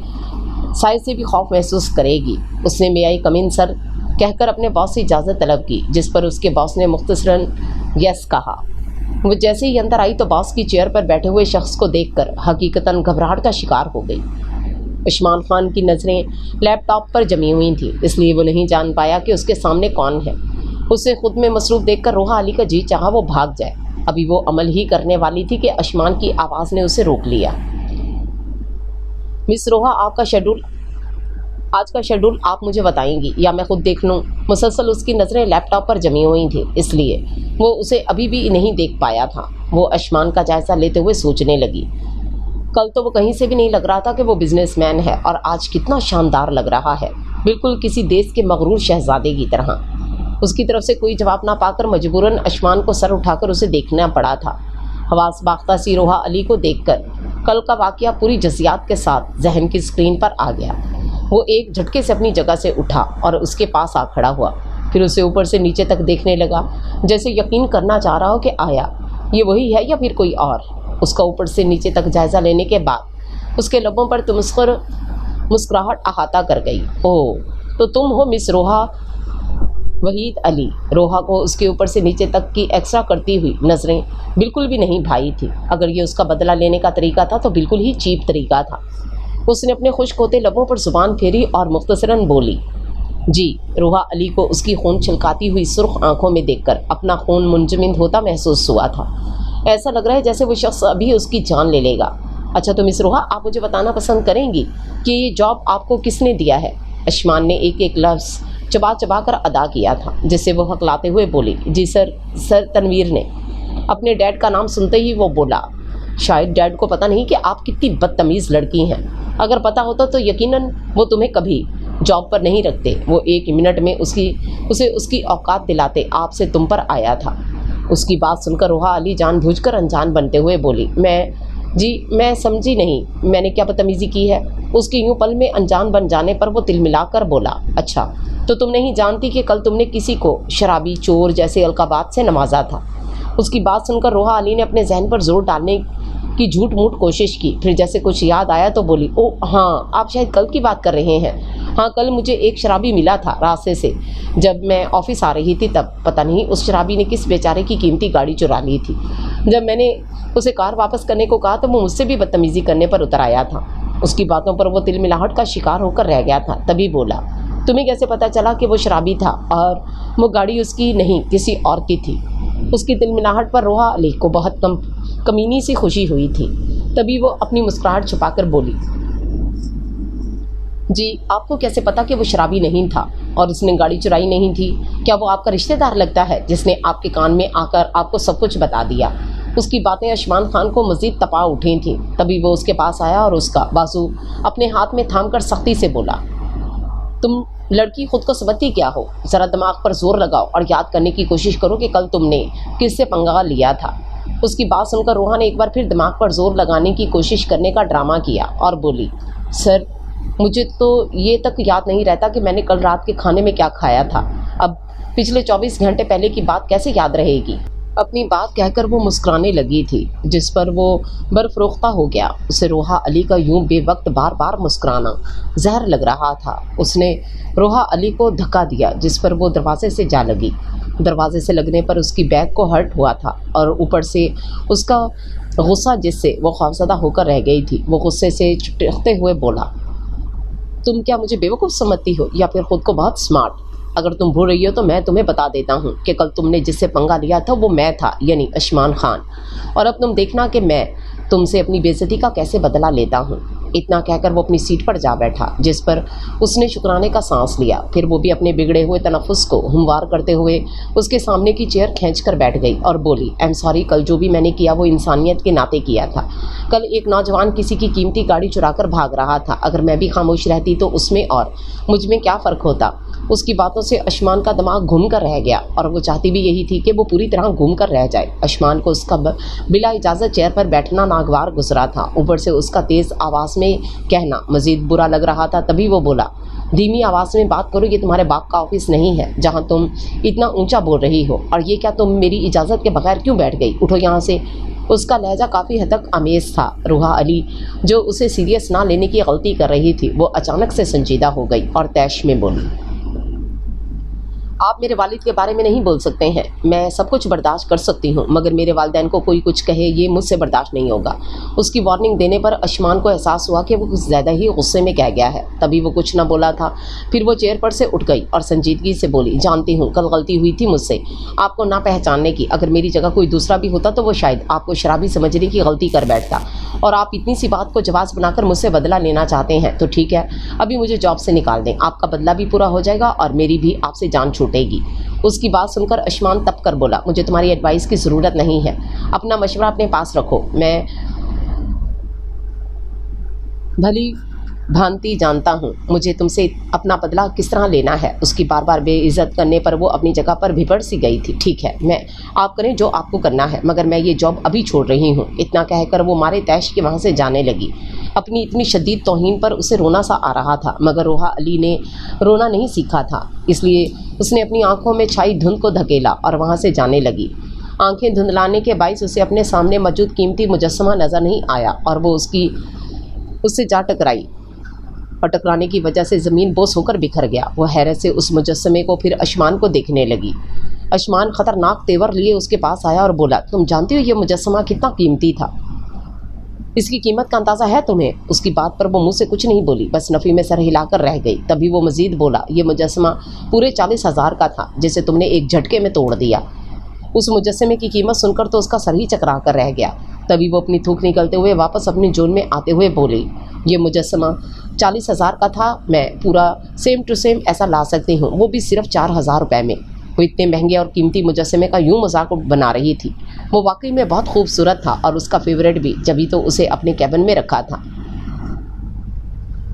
शायद से भी खौफ महसूस करेगी। उसने मे आई कम इन सर कहकर अपने बॉस से इजाज़त तलब की, जिस पर उसके बॉस ने मुख्तसरन यस कहा। वो जैसे ही अंदर आई तो बॉस की चेयर पर बैठे हुए शख्स को देखकर हकीकतन घबराहट का शिकार हो गई। उस्मान खान की नज़रें लैपटॉप पर जमी हुई थीं, इसलिए वो नहीं जान पाया कि उसके सामने कौन है। उसे खुद में मसरूफ़ देखकर रोहा अली का जी चाहा वो भाग जाए। अभी वो अमल ही करने वाली थी कि उस्मान की आवाज़ ने उसे रोक लिया। मिस रोहा, आज का शेड्यूल आप मुझे बताएंगी या मैं खुद देख लूँ? मुसलसल उसकी नज़रें लैपटॉप पर जमी हुई थी, इसलिए वो उसे अभी भी नहीं देख पाया था। वो उस्मान का जायज़ा लेते हुए सोचने लगी। कल तो वो कहीं से भी नहीं लग रहा था कि वो बिजनेसमैन है, और आज कितना शानदार लग रहा है, बिल्कुल किसी देश के मगरूर शहजादे की तरह। उसकी तरफ से कोई जवाब ना पाकर मजबूरन उस्मान को सर उठाकर उसे देखना पड़ा था। हवास बाख्ता सी रोहा अली को देखकर कल का वाक़या पूरी जज़ियात के साथ जहन की स्क्रीन पर आ गया। वो एक झटके से अपनी जगह से उठा और उसके पास आ खड़ा हुआ। फिर उसे ऊपर से नीचे तक देखने लगा, जैसे यकीन करना चाह रहा हो कि आया ये वही है या फिर कोई और। उसका ऊपर से नीचे तक जायज़ा लेने के बाद उसके लबों पर मुस्कुराहट अहाता कर गई। ओह, तो तुम हो मिस रोहा वहीद अली। रोहा को उसके ऊपर से नीचे तक की एक्स्ट्रा करती हुई नज़रें बिल्कुल भी नहीं भाई थी। अगर ये उसका बदला लेने का तरीका था तो बिल्कुल ही चीप तरीका था। उसने अपने खुश्क होते लबों पर ज़ुबान फेरी और मुख्तसरन बोली, जी। रोहा अली को उसकी खून छलकाती हुई सुर्ख आंखों में देखकर अपना खून मुंजमद होता महसूस हुआ था। ऐसा लग रहा है जैसे वो शख्स अभी उसकी जान ले लेगा। अच्छा, तो मिस रोहा, आप मुझे बताना पसंद करेंगी कि ये जॉब आपको किसने दिया है? उस्मान ने एक एक लफ्ज़ चबा चबा कर अदा किया था, जिससे वो हकलाते हुए बोली, जी सर तनवीर ने। अपने डैड का नाम सुनते ही वो बोला, शायद डैड को पता नहीं कि आप कितनी बदतमीज़ लड़की हैं। अगर पता होता तो यकीनन वो तुम्हें कभी जॉब पर नहीं रखते। वो 1 मिनट में उसे उसकी औकात दिलाते आपसे तुम पर आया था। उसकी बात सुनकर रोहा अली जानबूझकर अनजान बनते हुए बोली, मैं समझी नहीं, मैंने क्या बदतमीज़ी की है? उसकी यूं पल में अनजान बन जाने पर वो तिलमिलाकर बोला, अच्छा, तो तुम नहीं जानती कि कल तुमने किसी को शराबी, चोर जैसे अलकाबात से नवाजा था? उसकी बात सुनकर रोहा अली ने अपने जहन पर जोर डालने की झूठ मूठ कोशिश की। फिर जैसे कुछ याद आया तो बोली, ओह हाँ, आप शायद कल की बात कर रहे हैं। हाँ, कल मुझे एक शराबी मिला था रास्ते से, जब मैं ऑफिस आ रही थी तब। पता नहीं उस शराबी ने किस बेचारे की कीमती गाड़ी चुरा ली थी। जब मैंने उसे कार वापस करने को कहा तो वो मुझसे भी बदतमीज़ी करने पर उतर आया था। उसकी बातों पर वो तिलमिलाहट का शिकार होकर रह गया था। तभी बोला, तुम्हें कैसे पता चला कि वो शराबी था और वो गाड़ी उसकी नहीं किसी और की थी? उसकी तिलमिलाहट पर रोहा अली को बहुत कमीनी सी खुशी हुई थी। तभी वो अपनी मुस्कुराहट छुपाकर बोली, जी आपको कैसे पता कि वो शराबी नहीं था और उसने गाड़ी चुराई नहीं थी? क्या वो आपका रिश्तेदार लगता है जिसने आपके कान में आकर आपको सब कुछ बता दिया? उसकी बातें अशमान खान को मज़ीद तपा उठी थीं। तभी वो उसके पास आया और उसका बाजू अपने हाथ में थामकर सख्ती से बोला, तुम लड़की खुद को समझती क्या हो? ज़रा दिमाग पर जोर लगाओ और याद करने की कोशिश करो कि कल तुमने किससे पंगा लिया था। उसकी बात सुनकर रोहा ने एक बार फिर दिमाग पर जोर लगाने की कोशिश करने का ड्रामा किया और बोली, सर मुझे तो ये तक याद नहीं रहता कि मैंने कल रात के खाने में क्या खाया था। अब पिछले 24 घंटे पहले की बात कैसे याद रहेगी? अपनी बात कहकर वो मुस्कुराने लगी थी, जिस पर वो बर्फरोख्ता हो गया। उसे रोहा अली का यूं बेवक्त बार बार मुस्कुराना जहर लग रहा था। उसने रोहा अली को धक्का दिया, जिस पर वो दरवाजे से जा लगी। दरवाजे से लगने पर उसकी बैग को हर्ट हुआ था और ऊपर से उसका गुस्सा, जिससे वो खौफजदा होकर रह गई थी। वो गुस्से से चिढ़ते हुए बोला, तुम क्या मुझे बेवकूफ़ समझती हो या फिर खुद को बहुत स्मार्ट? अगर तुम भूल रही हो तो मैं तुम्हें बता देता हूँ कि कल तुमने जिससे पंगा लिया था वो मैं था, यानी अशमान खान। और अब तुम देखना कि मैं तुमसे अपनी बेइज्जती का कैसे बदला लेता हूँ। इतना कहकर वो अपनी सीट पर जा बैठा, जिस पर उसने शुक्राने का सांस लिया। फिर वो भी अपने बिगड़े हुए तनफ़ुस को हमवार करते हुए उसके सामने की चेयर खींच कर बैठ गई और बोली, आई एम सॉरी, कल जो भी मैंने किया वो इंसानियत के नाते किया था। कल एक नौजवान किसी की कीमती गाड़ी चुराकर भाग रहा था। अगर मैं भी खामोश रहती तो उसमें और मुझ में क्या फ़र्क होता? उसकी बातों से अशमान का दिमाग घूम कर रह गया और वो चाहती भी यही थी कि वो पूरी तरह घूम कर रह जाए। अशमान को उसका बिला इजाज़त चेयर पर बैठना नागवार गुजरा था। ऊपर से उसका तेज़ आवाज़ में कहना मज़ीद बुरा लग रहा था। तभी वो बोला, धीमी आवाज़ में बात करो, ये तुम्हारे बाप का ऑफिस नहीं है जहाँ तुम इतना ऊंचा बोल रही हो। और ये क्या तुम मेरी इजाज़त के बगैर क्यों बैठ गई? उठो यहाँ से। उसका लहजा काफ़ी हद तक आमेज था। रोहा अली, जो उसे सीरियस ना लेने की गलती कर रही थी, वो अचानक से संजीदा हो गई और तैश में बोली, आप मेरे वालिद के बारे में नहीं बोल सकते हैं। मैं सब कुछ बर्दाश्त कर सकती हूँ, मगर मेरे वालिदैन को कोई कुछ कहे ये मुझसे बर्दाश्त नहीं होगा। उसकी वार्निंग देने पर अशमान को एहसास हुआ कि वो कुछ ज़्यादा ही गुस्से में कह गया है। तभी वो कुछ ना बोला था। फिर वो चेयर पर से उठ गई और संजीदगी से बोली, जानती हूँ कल गलती हुई थी मुझसे आपको ना पहचानने की। अगर मेरी जगह कोई दूसरा भी होता तो वो शायद आपको शराबी समझने की गलती कर बैठता। और आप इतनी सी बात को जवाब बनाकर मुझसे बदला लेना चाहते हैं तो ठीक है, अभी मुझे जॉब से निकाल दें, आपका बदला भी पूरा हो जाएगा और मेरी भी आपसे जान छूटेगी। उसकी बात सुनकर अशमान तप कर बोला, मुझे तुम्हारी एडवाइस की ज़रूरत नहीं है, अपना मशवरा अपने पास रखो। मैं भली भांति जानता हूँ मुझे तुमसे अपना बदला किस तरह लेना है। उसकी बार बार बेइज्जत करने पर वो अपनी जगह पर भिपड़ सी गई थी। ठीक है, मैं आप करें जो आपको करना है, मगर मैं ये जॉब अभी छोड़ रही हूँ। इतना कहकर वो मारे तैश के वहाँ से जाने लगी। अपनी इतनी शदीद तौहीन पर उसे रोना सा आ रहा था, मगर रोहा अली ने रोना नहीं सीखा था, इसलिए उसने अपनी आंखों में छाई धुंध को धकेला और वहाँ से जाने लगी। आंखें धुंधलाने के बायस उसे अपने सामने मौजूद कीमती मुजस्समा नज़र नहीं आया और वो उससे जा टकराई और टकराने की वजह से ज़मीन बोस होकर बिखर गया। वह हैरत से उस मुजस्समे को फिर अशमान को देखने लगी। अशमान ख़तरनाक तेवर लिए उसके पास आया और बोला, तुम जानती हो ये मुजस्समा कितना कीमती था? इसकी कीमत का अंदाज़ा है तुम्हें? उसकी बात पर वो मुँह से कुछ नहीं बोली, बस नफ़ी में सर हिलाकर रह गई। तभी वो मज़ीद बोला, ये मुजस्समा पूरे 40,000 का था, जिसे तुमने एक झटके में तोड़ दिया। उस मुजस्समे की कीमत सुनकर तो उसका सर ही चकरा कर रह गया। तभी वो अपनी थूक निकलते हुए वापस अपनी जोन में आते हुए बोली, ये मुजस्समा 40,000 का था, मैं पूरा सेम टू सेम ऐसा ला सकती हूँ, वो भी सिर्फ 4,000 रुपये में। वो इतने महंगे और कीमती मुजस्समे का यूँ मजाक बना रही थी। वो वाकई में बहुत खूबसूरत था और उसका फेवरेट भी, जभी तो उसे अपने कैबिन में रखा था।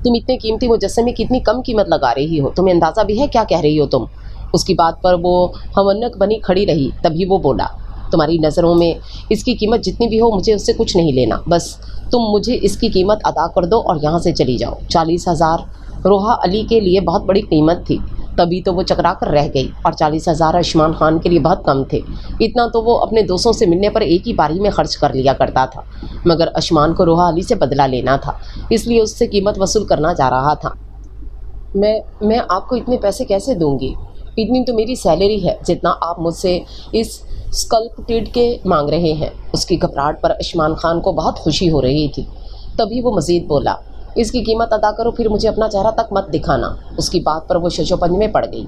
तुम इतने कीमती मुजस्समे की इतनी कम कीमत लगा रही हो, तुम्हें अंदाज़ा भी है क्या कह रही हो तुम? उसकी बात पर वो हमन्नक बनी खड़ी रही। तभी वो बोला, तुम्हारी नज़रों में इसकी कीमत जितनी भी हो मुझे उससे कुछ नहीं लेना, बस तुम मुझे इसकी कीमत अदा कर दो और यहाँ से चली जाओ। 40,000 रोहा अली के लिए बहुत बड़ी कीमत थी, तभी तो वो चकरा कर रह गई और 40,000 अशमान खान के लिए बहुत कम थे। इतना तो वो अपने दोस्तों से मिलने पर एक ही बारी में खर्च कर लिया करता था, मगर अशमान को रोहा अली से बदला लेना था, इसलिए उससे कीमत वसूल करना जा रहा था। मैं आपको इतने पैसे कैसे दूंगी? इतनी तो मेरी सैलरी है जितना आप मुझसे इस स्कल्पटेड के मांग रहे हैं। उसकी घबराहट पर अशमान खान को बहुत खुशी हो रही थी। तभी वो मज़ीद बोला, इसकी कीमत अदा करो, फिर मुझे अपना चेहरा तक मत दिखाना। उसकी बात पर वो शशोपंज में पड़ गई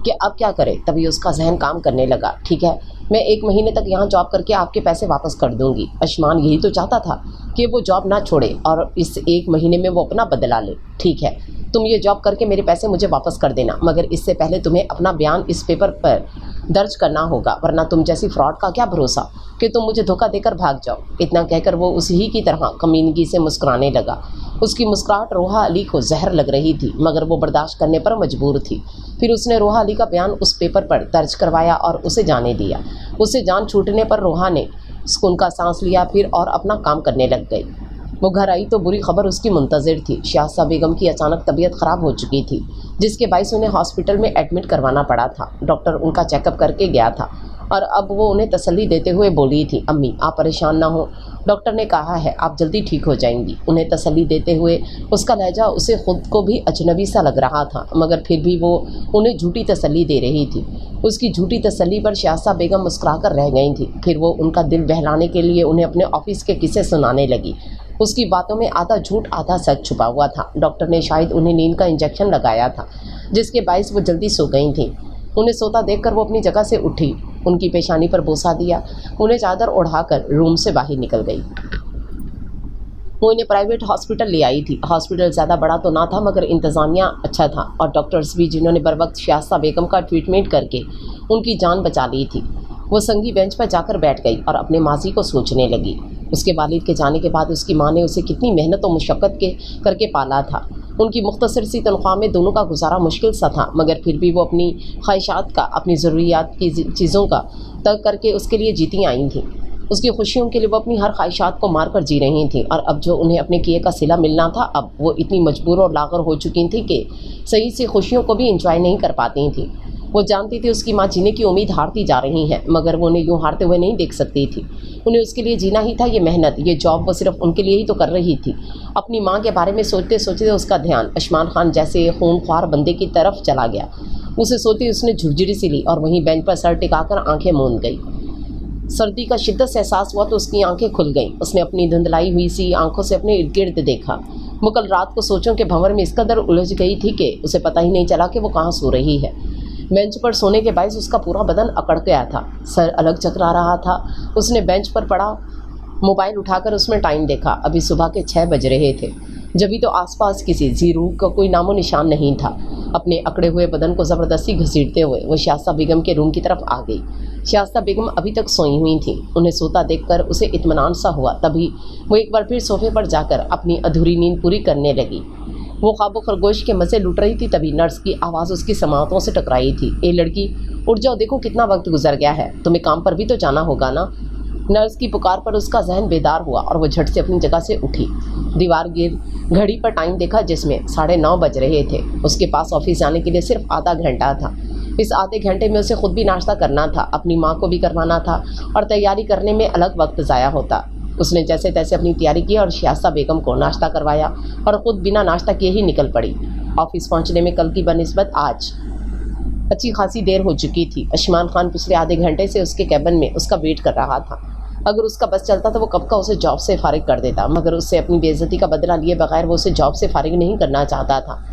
कि अब क्या करे। तभी उसका जहन काम करने लगा। ठीक है, मैं 1 महीने तक यहाँ जॉब करके आपके पैसे वापस कर दूंगी। आयुष्मान यही तो चाहता था कि वो जॉब ना छोड़े और इस 1 महीने में वो अपना बदला ले। ठीक है, तुम ये जॉब करके मेरे पैसे मुझे वापस कर देना, मगर इससे पहले तुम्हें अपना बयान इस पेपर पर दर्ज करना होगा, वरना तुम जैसी फ्रॉड का क्या भरोसा कि तुम मुझे धोखा देकर भाग जाओ। इतना कहकर वो उसी की तरह कमीनगी से मुस्कुराने लगा। उसकी मुस्कुराहट रोहा अली को जहर लग रही थी, मगर वो बर्दाश्त करने पर मजबूर थी। फिर उसने रोहा अली का बयान उस पेपर पर दर्ज करवाया और उसे जाने दिया। उसे जान छूटने पर रोहा ने सुकून का सांस लिया फिर और अपना काम करने लग गई। वो घर आई तो बुरी खबर उसकी मुंतज़िर थी। शाहसा बेगम की अचानक तबीयत ख़राब हो चुकी थी, जिसके बायस उन्हें हॉस्पिटल में एडमिट करवाना पड़ा था। डॉक्टर उनका चेकअप करके गया था और अब वो उन्हें तसल्ली देते हुए बोली थी, अम्मी आप परेशान ना हो, डॉक्टर ने कहा है आप जल्दी ठीक हो जाएंगी। उन्हें तसल्ली देते हुए उसका लहजा उसे खुद को भी अजनबी सा लग रहा था, मगर फिर भी वो उन्हें झूठी तसल्ली दे रही थी। उसकी झूठी तसल्ली पर शाहसा बेगम मुस्कुराकर रह गई थी। फिर वो उनका दिल बहलाने के लिए उन्हें अपने ऑफिस के किस्से सुनाने लगी। उसकी बातों में आधा झूठ आधा सच छुपा हुआ था। डॉक्टर ने शायद उन्हें नींद का इंजेक्शन लगाया था, जिसके बायस वो जल्दी सो गई थी। उन्हें सोता देखकर वो अपनी जगह से उठी, उनकी पेशानी पर बोसा दिया, उन्हें चादर ओढ़ाकर रूम से बाहर निकल गई। वो इन्हें प्राइवेट हॉस्पिटल ले आई थी। हॉस्पिटल ज़्यादा बड़ा तो ना था, मगर इंतज़ामिया अच्छा था और डॉक्टर्स भी, जिन्होंने बर वक्त शाहसा बेगम का ट्रीटमेंट करके उनकी जान बचा ली थी। वो संगी बेंच पर जाकर बैठ गई और अपने माजी को सोचने लगी। उसके वालिद के जाने के बाद उसकी माँ ने उसे कितनी मेहनत और मुशक्क़त करके पाला था। उनकी मुख्तसर सी तनख्वाह में दोनों का गुजारा मुश्किल सा था, मगर फिर भी वो अपनी ख्वाहिशात का, अपनी ज़रूरियात की चीज़ों का तर्क करके उसके लिए जीती आई थी। उसकी खुशियों के लिए वो अपनी हर ख्वाहिशात को मार कर जी रही थी और अब जो उन्हें अपने किए का सिला मिलना था, अब वो इतनी मजबूर और लागर हो चुकी थी कि सही से खुशियों को भी इंजॉय नहीं कर पाती थी। वो जानती थी उसकी माँ जीने की उम्मीद हारती जा रही है, मगर वो उन्हें यूँ हारते हुए नहीं देख सकती थी। उन्हें उसके लिए जीना ही था। ये मेहनत, ये जॉब वो सिर्फ उनके लिए ही तो कर रही थी। अपनी माँ के बारे में सोचते सोचते उसका ध्यान आयुष्मान खान जैसे खूनख्वार बंदे की तरफ चला गया। उसे सोते उसने झुरझुरी सी ली और वहीं बेंच पर सर टिकाकर आंखें मूंद गई। सर्दी का शिद्दत से एहसास हुआ तो उसकी आंखें खुल गईं। उसने अपनी धुंधलाई हुई सी आंखों से अपने इर्द गिर्द देखा। वो कल रात को सोचों के भंवर में इस कदर उलझ गई थी कि उसे पता ही नहीं चला कि वो कहाँ सो रही है। बेंच पर सोने के बायस उसका पूरा बदन अकड़ गया था, सर अलग चकरा रहा था। उसने बेंच पर पड़ा मोबाइल उठाकर उसमें टाइम देखा। अभी सुबह के 6 बज रहे थे। जभी तो आसपास किसी जीरू का कोई नामो निशान नहीं था। अपने अकड़े हुए बदन को ज़बरदस्ती घसीटते हुए वो शाहसा बेगम के रूम की तरफ आ गई। शाहसा बेगम अभी तक सोई हुई थी। उन्हें सोता देखकर उसे इत्मीनान सा हुआ। तभी वो एक बार फिर सोफे पर जाकर अपनी अधूरी नींद पूरी करने लगी। वो ख्वाबो खरगोश के मज़े लूट रही थी, तभी नर्स की आवाज़ उसकी समातों से टकराई थी। ए लड़की, उठ जाओ, देखो कितना वक्त गुजर गया है, तुम्हें काम पर भी तो जाना होगा ना। नर्स की पुकार पर उसका जहन बेदार हुआ और वो झट से अपनी जगह से उठी। दीवार गिर घड़ी पर टाइम देखा, जिसमें 9:30 बज रहे थे। उसके पास ऑफिस जाने के लिए सिर्फ आधा घंटा था। इस आधे घंटे में उसे खुद भी नाश्ता करना था, अपनी माँ को भी करवाना था और तैयारी करने में अलग वक्त ज़ाया होता। उसने जैसे तैसे अपनी तैयारी की और शाहसा बेगम को नाश्ता करवाया और ख़ुद बिना नाश्ता किए ही निकल पड़ी। ऑफिस पहुंचने में कल की बनिस्बत आज अच्छी खासी देर हो चुकी थी। आयुष्मान खान पिछले आधे घंटे से उसके कैबिन में उसका वेट कर रहा था। अगर उसका बस चलता तो वो कब का उसे जॉब से फारिग कर देता, मगर उससे अपनी बेइज्जती का बदला लिए बगैर वो उसे जॉब से फारिग नहीं करना चाहता था।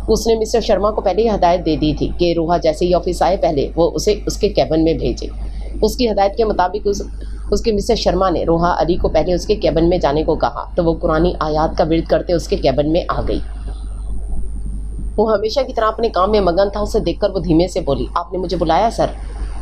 उसने मिस्टर शर्मा को पहले ही हदायत दे दी थी कि रोहा जैसे ही ऑफिस आए पहले वो उसे उसके कैबिन में भेजे। उसकी हदायत के मुताबिक उसके मिस्टर शर्मा ने रोहा अली को पहले उसके कैबिन में जाने को कहा तो वो कुरानी आयात का विर्द करते उसके कैबिन में आ गई। वो हमेशा की तरह अपने काम में मगन था। उसे देखकर वो धीमे से बोली, आपने मुझे बुलाया सर?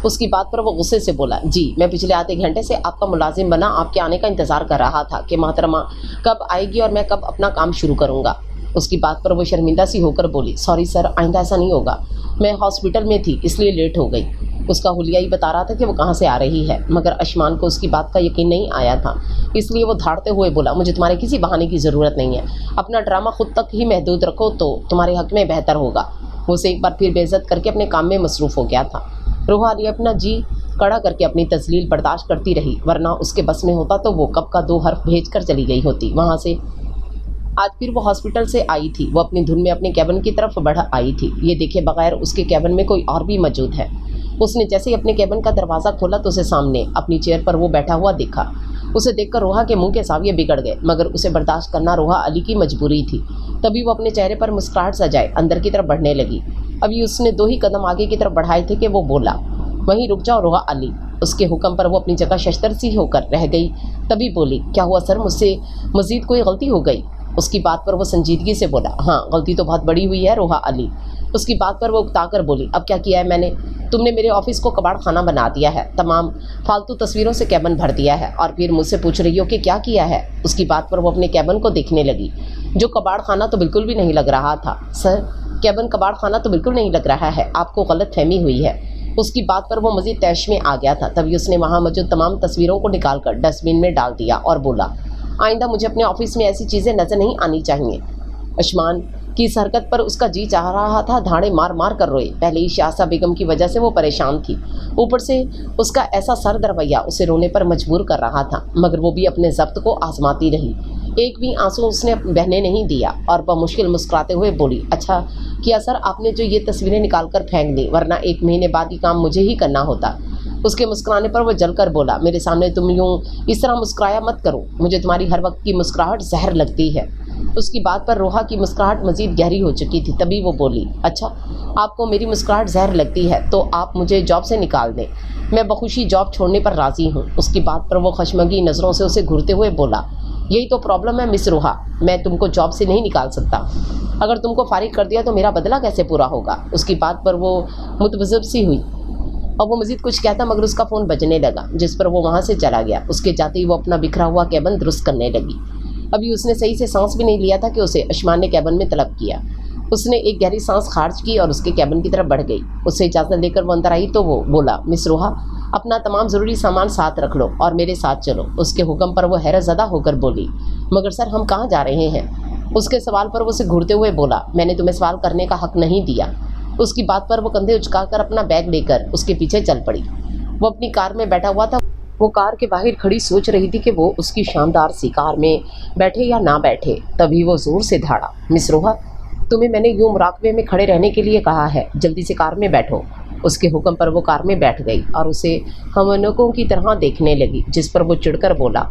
उसकी बात पर वो गुस्से से बोला, जी, मैं पिछले आधे घंटे से आपका मुलाजिम बना आपके आने का इंतज़ार कर रहा था कि मोहतरमा कब आएगी और मैं कब अपना काम शुरू करूँगा। उसकी बात पर वो शर्मिंदा सी होकर बोली, सॉरी सर, आइंदा ऐसा नहीं होगा, मैं हॉस्पिटल में थी इसलिए लेट हो गई। उसका हुलिया ही बता रहा था कि वो कहाँ से आ रही है, मगर आयुष्मान को उसकी बात का यकीन नहीं आया था, इसलिए वो धाड़ते हुए बोला, मुझे तुम्हारे किसी बहाने की ज़रूरत नहीं है, अपना ड्रामा खुद तक ही महदूद रखो तो तुम्हारे हक़ में बेहतर होगा। वो उसे एक बार फिर बेइज्जत करके अपने काम में मसरूफ़ हो गया था। रोहा अली अपना जी कड़ा करके अपनी तजलील बर्दाश्त करती रही, वरना उसके बस में होता तो वो कब का 2 हर्फ भेज कर चली गई होती वहाँ से। आज फिर वो हॉस्पिटल से आई थी। वो अपनी धुन में अपने कैबिन की तरफ बढ़ आई थी। ये देखे बगैर उसके कैबिन में कोई और भी मौजूद है। उसने जैसे ही अपने कैबिन का दरवाज़ा खोला तो उसे सामने अपनी चेयर पर वो बैठा हुआ देखा। उसे देखकर रोहा के मुंह के साविये बिगड़ गए, मगर उसे बर्दाश्त करना रोहा अली की मजबूरी थी। तभी वो अपने चेहरे पर मुस्कुराहट सजाए अंदर की तरफ बढ़ने लगी। अभी उसने 2 ही कदम आगे की तरफ बढ़ाए थे कि वो बोला, वहीं रुक जाओ रोहा अली। उसके हुक्म पर वो अपनी जगह शस्त्र सी होकर रह गई। तभी बोली, क्या हुआ सर, मुझसे मजीद कोई गलती हो गई? उसकी बात पर वो संजीदगी से बोला, हाँ गलती तो बहुत बड़ी हुई है रोहा अली। उसकी बात पर वो उकताकर बोली, अब क्या किया है मैंने? तुमने मेरे ऑफिस को कबाड़ खाना बना दिया है, तमाम फालतू तस्वीरों से कैबिन भर दिया है, और फिर मुझसे पूछ रही हो कि क्या किया है। उसकी बात पर वो अपने कैबिन को देखने लगी, जो कबाड़ खाना तो बिल्कुल भी नहीं लग रहा था। सर, कैबिन कबाड़ खाना तो बिल्कुल नहीं लग रहा है, आपको गलत फहमी हुई है। उसकी बात पर वो मजीद तैश में आ गया था। तभी उसने वहाँ मौजूद तमाम तस्वीरों को निकालकर डस्टबिन में डाल दिया और बोला, आइंदा मुझे अपने ऑफिस में ऐसी चीज़ें नज़र नहीं आनी चाहिए। अशमान की इस हरकत पर उसका जी चाह रहा था धाड़े मार मार कर रोए। पहले ही शाहसा बेगम की वजह से वो परेशान थी, ऊपर से उसका ऐसा सरद रवैया उसे रोने पर मजबूर कर रहा था, मगर वो भी अपने ज़ब्त को आजमाती रही। एक भी आंसू उसने बहने नहीं दिया और बमुश्किल मुस्कुराते हुए बोली, अच्छा किया सर आपने जो ये तस्वीरें निकाल कर फेंक दी, वरना 1 महीने बाद ये काम मुझे ही करना होता। उसके मुस्कुराने पर वो जलकर बोला, मेरे सामने तुम यूँ इस तरह मुस्कुराया मत करो, मुझे तुम्हारी हर वक्त की मुस्कुराहट जहर लगती है। उसकी बात पर रोहा की मुस्कुराहट मजीद गहरी हो चुकी थी। तभी वो बोली, अच्छा आपको मेरी मुस्कुराहट जहर लगती है तो आप मुझे जॉब से निकाल दें, मैं बखुशी जॉब छोड़ने पर राज़ी हूँ। उसकी बात पर वो खशमगी नज़रों से उसे घूरते हुए बोला, यही तो प्रॉब्लम है मिस रोहा, मैं तुमको जॉब से नहीं निकाल सकता। अगर तुमको फारिग कर दिया तो मेरा बदला कैसे पूरा होगा? उसकी बात पर वो मुतवज़्ज़ब सी हुई और वो मज़ीद कुछ कहता, मगर उसका फ़ोन बजने लगा, जिस पर वो वहाँ से चला गया। उसके जाते ही वो अपना बिखरा हुआ कैबिन दुरुस्त करने लगी। अभी उसने सही से सांस भी नहीं लिया था कि उसे अशमान ने कैबिन में तलब किया। उसने एक गहरी सांस खारिज की और उसके कैबिन की तरफ बढ़ गई। उससे इजाज़त लेकर वो अंदर आई तो वो बोला, मिस रोहा अपना तमाम ज़रूरी सामान साथ रख लो और मेरे साथ चलो। उसके हुक्म पर वो हैरत ज़दा होकर बोली, मगर सर हम कहाँ जा रहे हैं? उसके सवाल पर वो उसे घूरते हुए बोला, मैंने तुम्हें सवाल करने का हक़ नहीं दिया। उसकी बात पर वो कंधे उचकाकर अपना बैग लेकर उसके पीछे चल पड़ी। वो अपनी कार में बैठा हुआ था। वो कार के बाहर खड़ी सोच रही थी कि वो उसकी शानदार सी कार में बैठे या ना बैठे। तभी वो ज़ोर से धाड़ा, मिस रोहा तुम्हें मैंने यूँ मुराकबे में खड़े रहने के लिए कहा है, जल्दी से कार में बैठो। उसके हुक्म पर वो कार में बैठ गई और उसे हमनकों की तरह देखने लगी, जिस पर वो चिढ़कर बोला,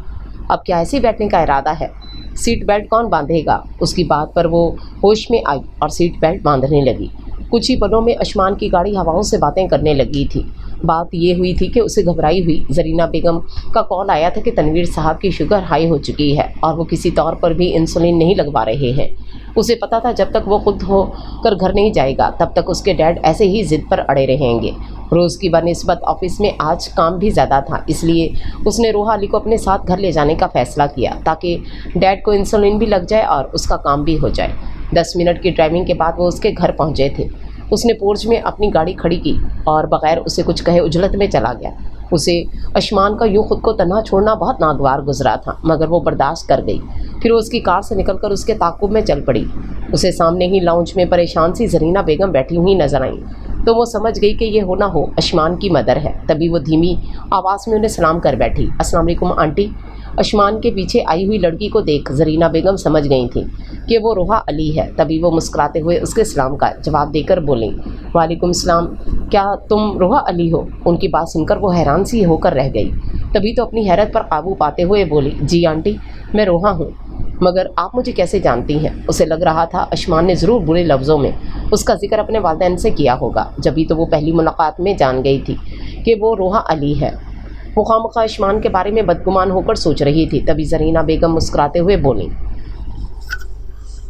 अब क्या ऐसे बैठने का इरादा है? सीट बेल्ट कौन बांधेगा? उसकी बात पर वो होश में आई और सीट बेल्ट बांधने लगी। कुछ ही पलों में अशमान की गाड़ी हवाओं से बातें करने लगी थी। बात ये हुई थी कि उसे घबराई हुई जरीना बेगम का कॉल आया था कि तनवीर साहब की शुगर हाई हो चुकी है और वो किसी तौर पर भी इंसुलिन नहीं लगवा रहे हैं। उसे पता था जब तक वो खुद होकर घर नहीं जाएगा तब तक उसके डैड ऐसे ही ज़िद पर अड़े रहेंगे। रोज़ की बनिस्बत ऑफिस में आज काम भी ज़्यादा था, इसलिए उसने रोहा अली को अपने साथ घर ले जाने का फ़ैसला किया ताकि डैड को इंसुलिन भी लग जाए और उसका काम भी हो जाए। 10 मिनट की ड्राइविंग के बाद वो उसके घर पहुँचे थे। उसने पोर्च में अपनी गाड़ी खड़ी की और बग़ैर उसे कुछ कहे उजलत में चला गया। उसे अशमान का यूँ खुद को तन्हा छोड़ना बहुत नागवार गुजरा था, मगर वो बर्दाश्त कर गई। फिर वो उसकी कार से निकलकर उसके ताक़ुब में चल पड़ी। उसे सामने ही लाउंज में परेशान सी जरीना बेगम बैठी हुई नजर आई तो वो समझ गई कि ये हो ना हो अशमान की मदर है। तभी वो धीमी आवाज़ में उन्हें सलाम कर बैठी, अस्सलाम वालेकुम आंटी। अशमान के पीछे आई हुई लड़की को देख जरीना बेगम समझ गई थी कि वो रोहा अली है। तभी वो मुस्कुराते हुए उसके सलाम का जवाब देकर बोली, वालेकुम सलाम, क्या तुम रोहा अली हो? उनकी बात सुनकर वो हैरान सी होकर रह गई। तभी तो अपनी हैरत पर काबू पाते हुए बोली, जी आंटी मैं रोहा हूँ, मगर आप मुझे कैसे जानती हैं? उसे लग रहा था अशमान ने ज़रूर बुरे लफ्ज़ों में उसका जिक्र अपने वालिदैन से किया होगा, जभी तो वो पहली मुलाकात में जान गई थी कि वो रोहा अली है। वो खामखा अशमान के बारे में बदगुमान होकर सोच रही थी। तभी जरीना बेगम मुस्कुराते हुए बोली,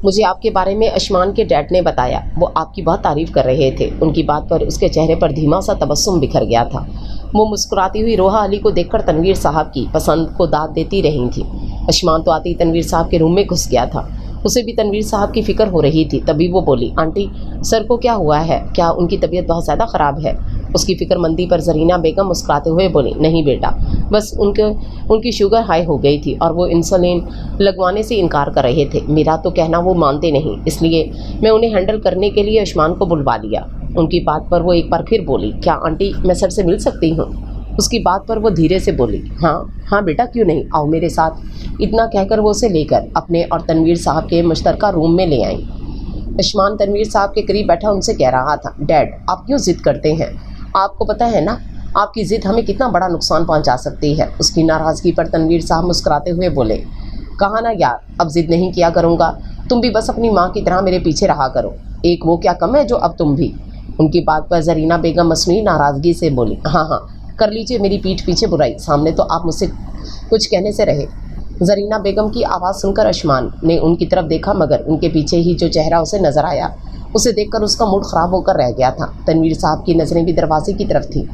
मुझे आपके बारे में अशमान के डैड ने बताया, वो आपकी बहुत तारीफ़ कर रहे थे। उनकी बात पर उसके चेहरे पर धीमा सा तबस्सुम बिखर गया था। वो मुस्कुराती हुई रोहा अली को देखकर तनवीर साहब की पसंद को दाद देती रही थी। अशमान तो आते ही तनवीर साहब के रूम में घुस गया था। उसे भी तनवीर साहब की फ़िक्र हो रही थी। तभी वो बोली, आंटी सर को क्या हुआ है? क्या उनकी तबीयत बहुत ज़्यादा ख़राब है? उसकी फ़िक्रमंदी पर जरीना बेगम मुस्कुराते हुए बोली, नहीं बेटा, बस उनकी शुगर हाई हो गई थी और वो इंसुलिन लगवाने से इनकार कर रहे थे। मेरा तो कहना वो मानते नहीं, इसलिए मैं उन्हें हैंडल करने के लिए अशमान को बुलवा लिया। उनकी बात पर वो एक बार फिर बोली, क्या आंटी मैं सर से मिल सकती हूँ? उसकी बात पर वो धीरे से बोली, हाँ बेटा क्यों नहीं, आओ मेरे साथ। इतना कहकर वो उसे लेकर अपने और तनवीर साहब के मुश्तरका रूम में ले आई। अशमान तनवीर साहब के करीब बैठा उनसे कह रहा था, डैड आप क्यों ज़िद करते हैं? आपको पता है ना आपकी ज़िद हमें कितना बड़ा नुकसान पहुंचा सकती है। उसकी नाराज़गी पर तनवीर साहब मुस्कुराते हुए बोले, कहा ना यार, अब ज़िद नहीं किया करूँगा, तुम भी बस अपनी माँ की तरह मेरे पीछे रहा करो। एक वो क्या कम है जो अब तुम भी। उनकी बात पर जरीना बेगम मसनूई नाराज़गी से बोली, हाँ हाँ, कर लीजिए मेरी पीठ पीछे बुराई, सामने तो आप मुझसे कुछ कहने से रहे। जरीना बेगम की आवाज़ सुनकर अशमान ने उनकी तरफ देखा, मगर उनके पीछे ही जो चेहरा उसे नज़र आया, उसे देखकर उसका मूड ख़राब होकर रह गया था। तनवीर साहब की नज़रें भी दरवाजे की तरफ थी,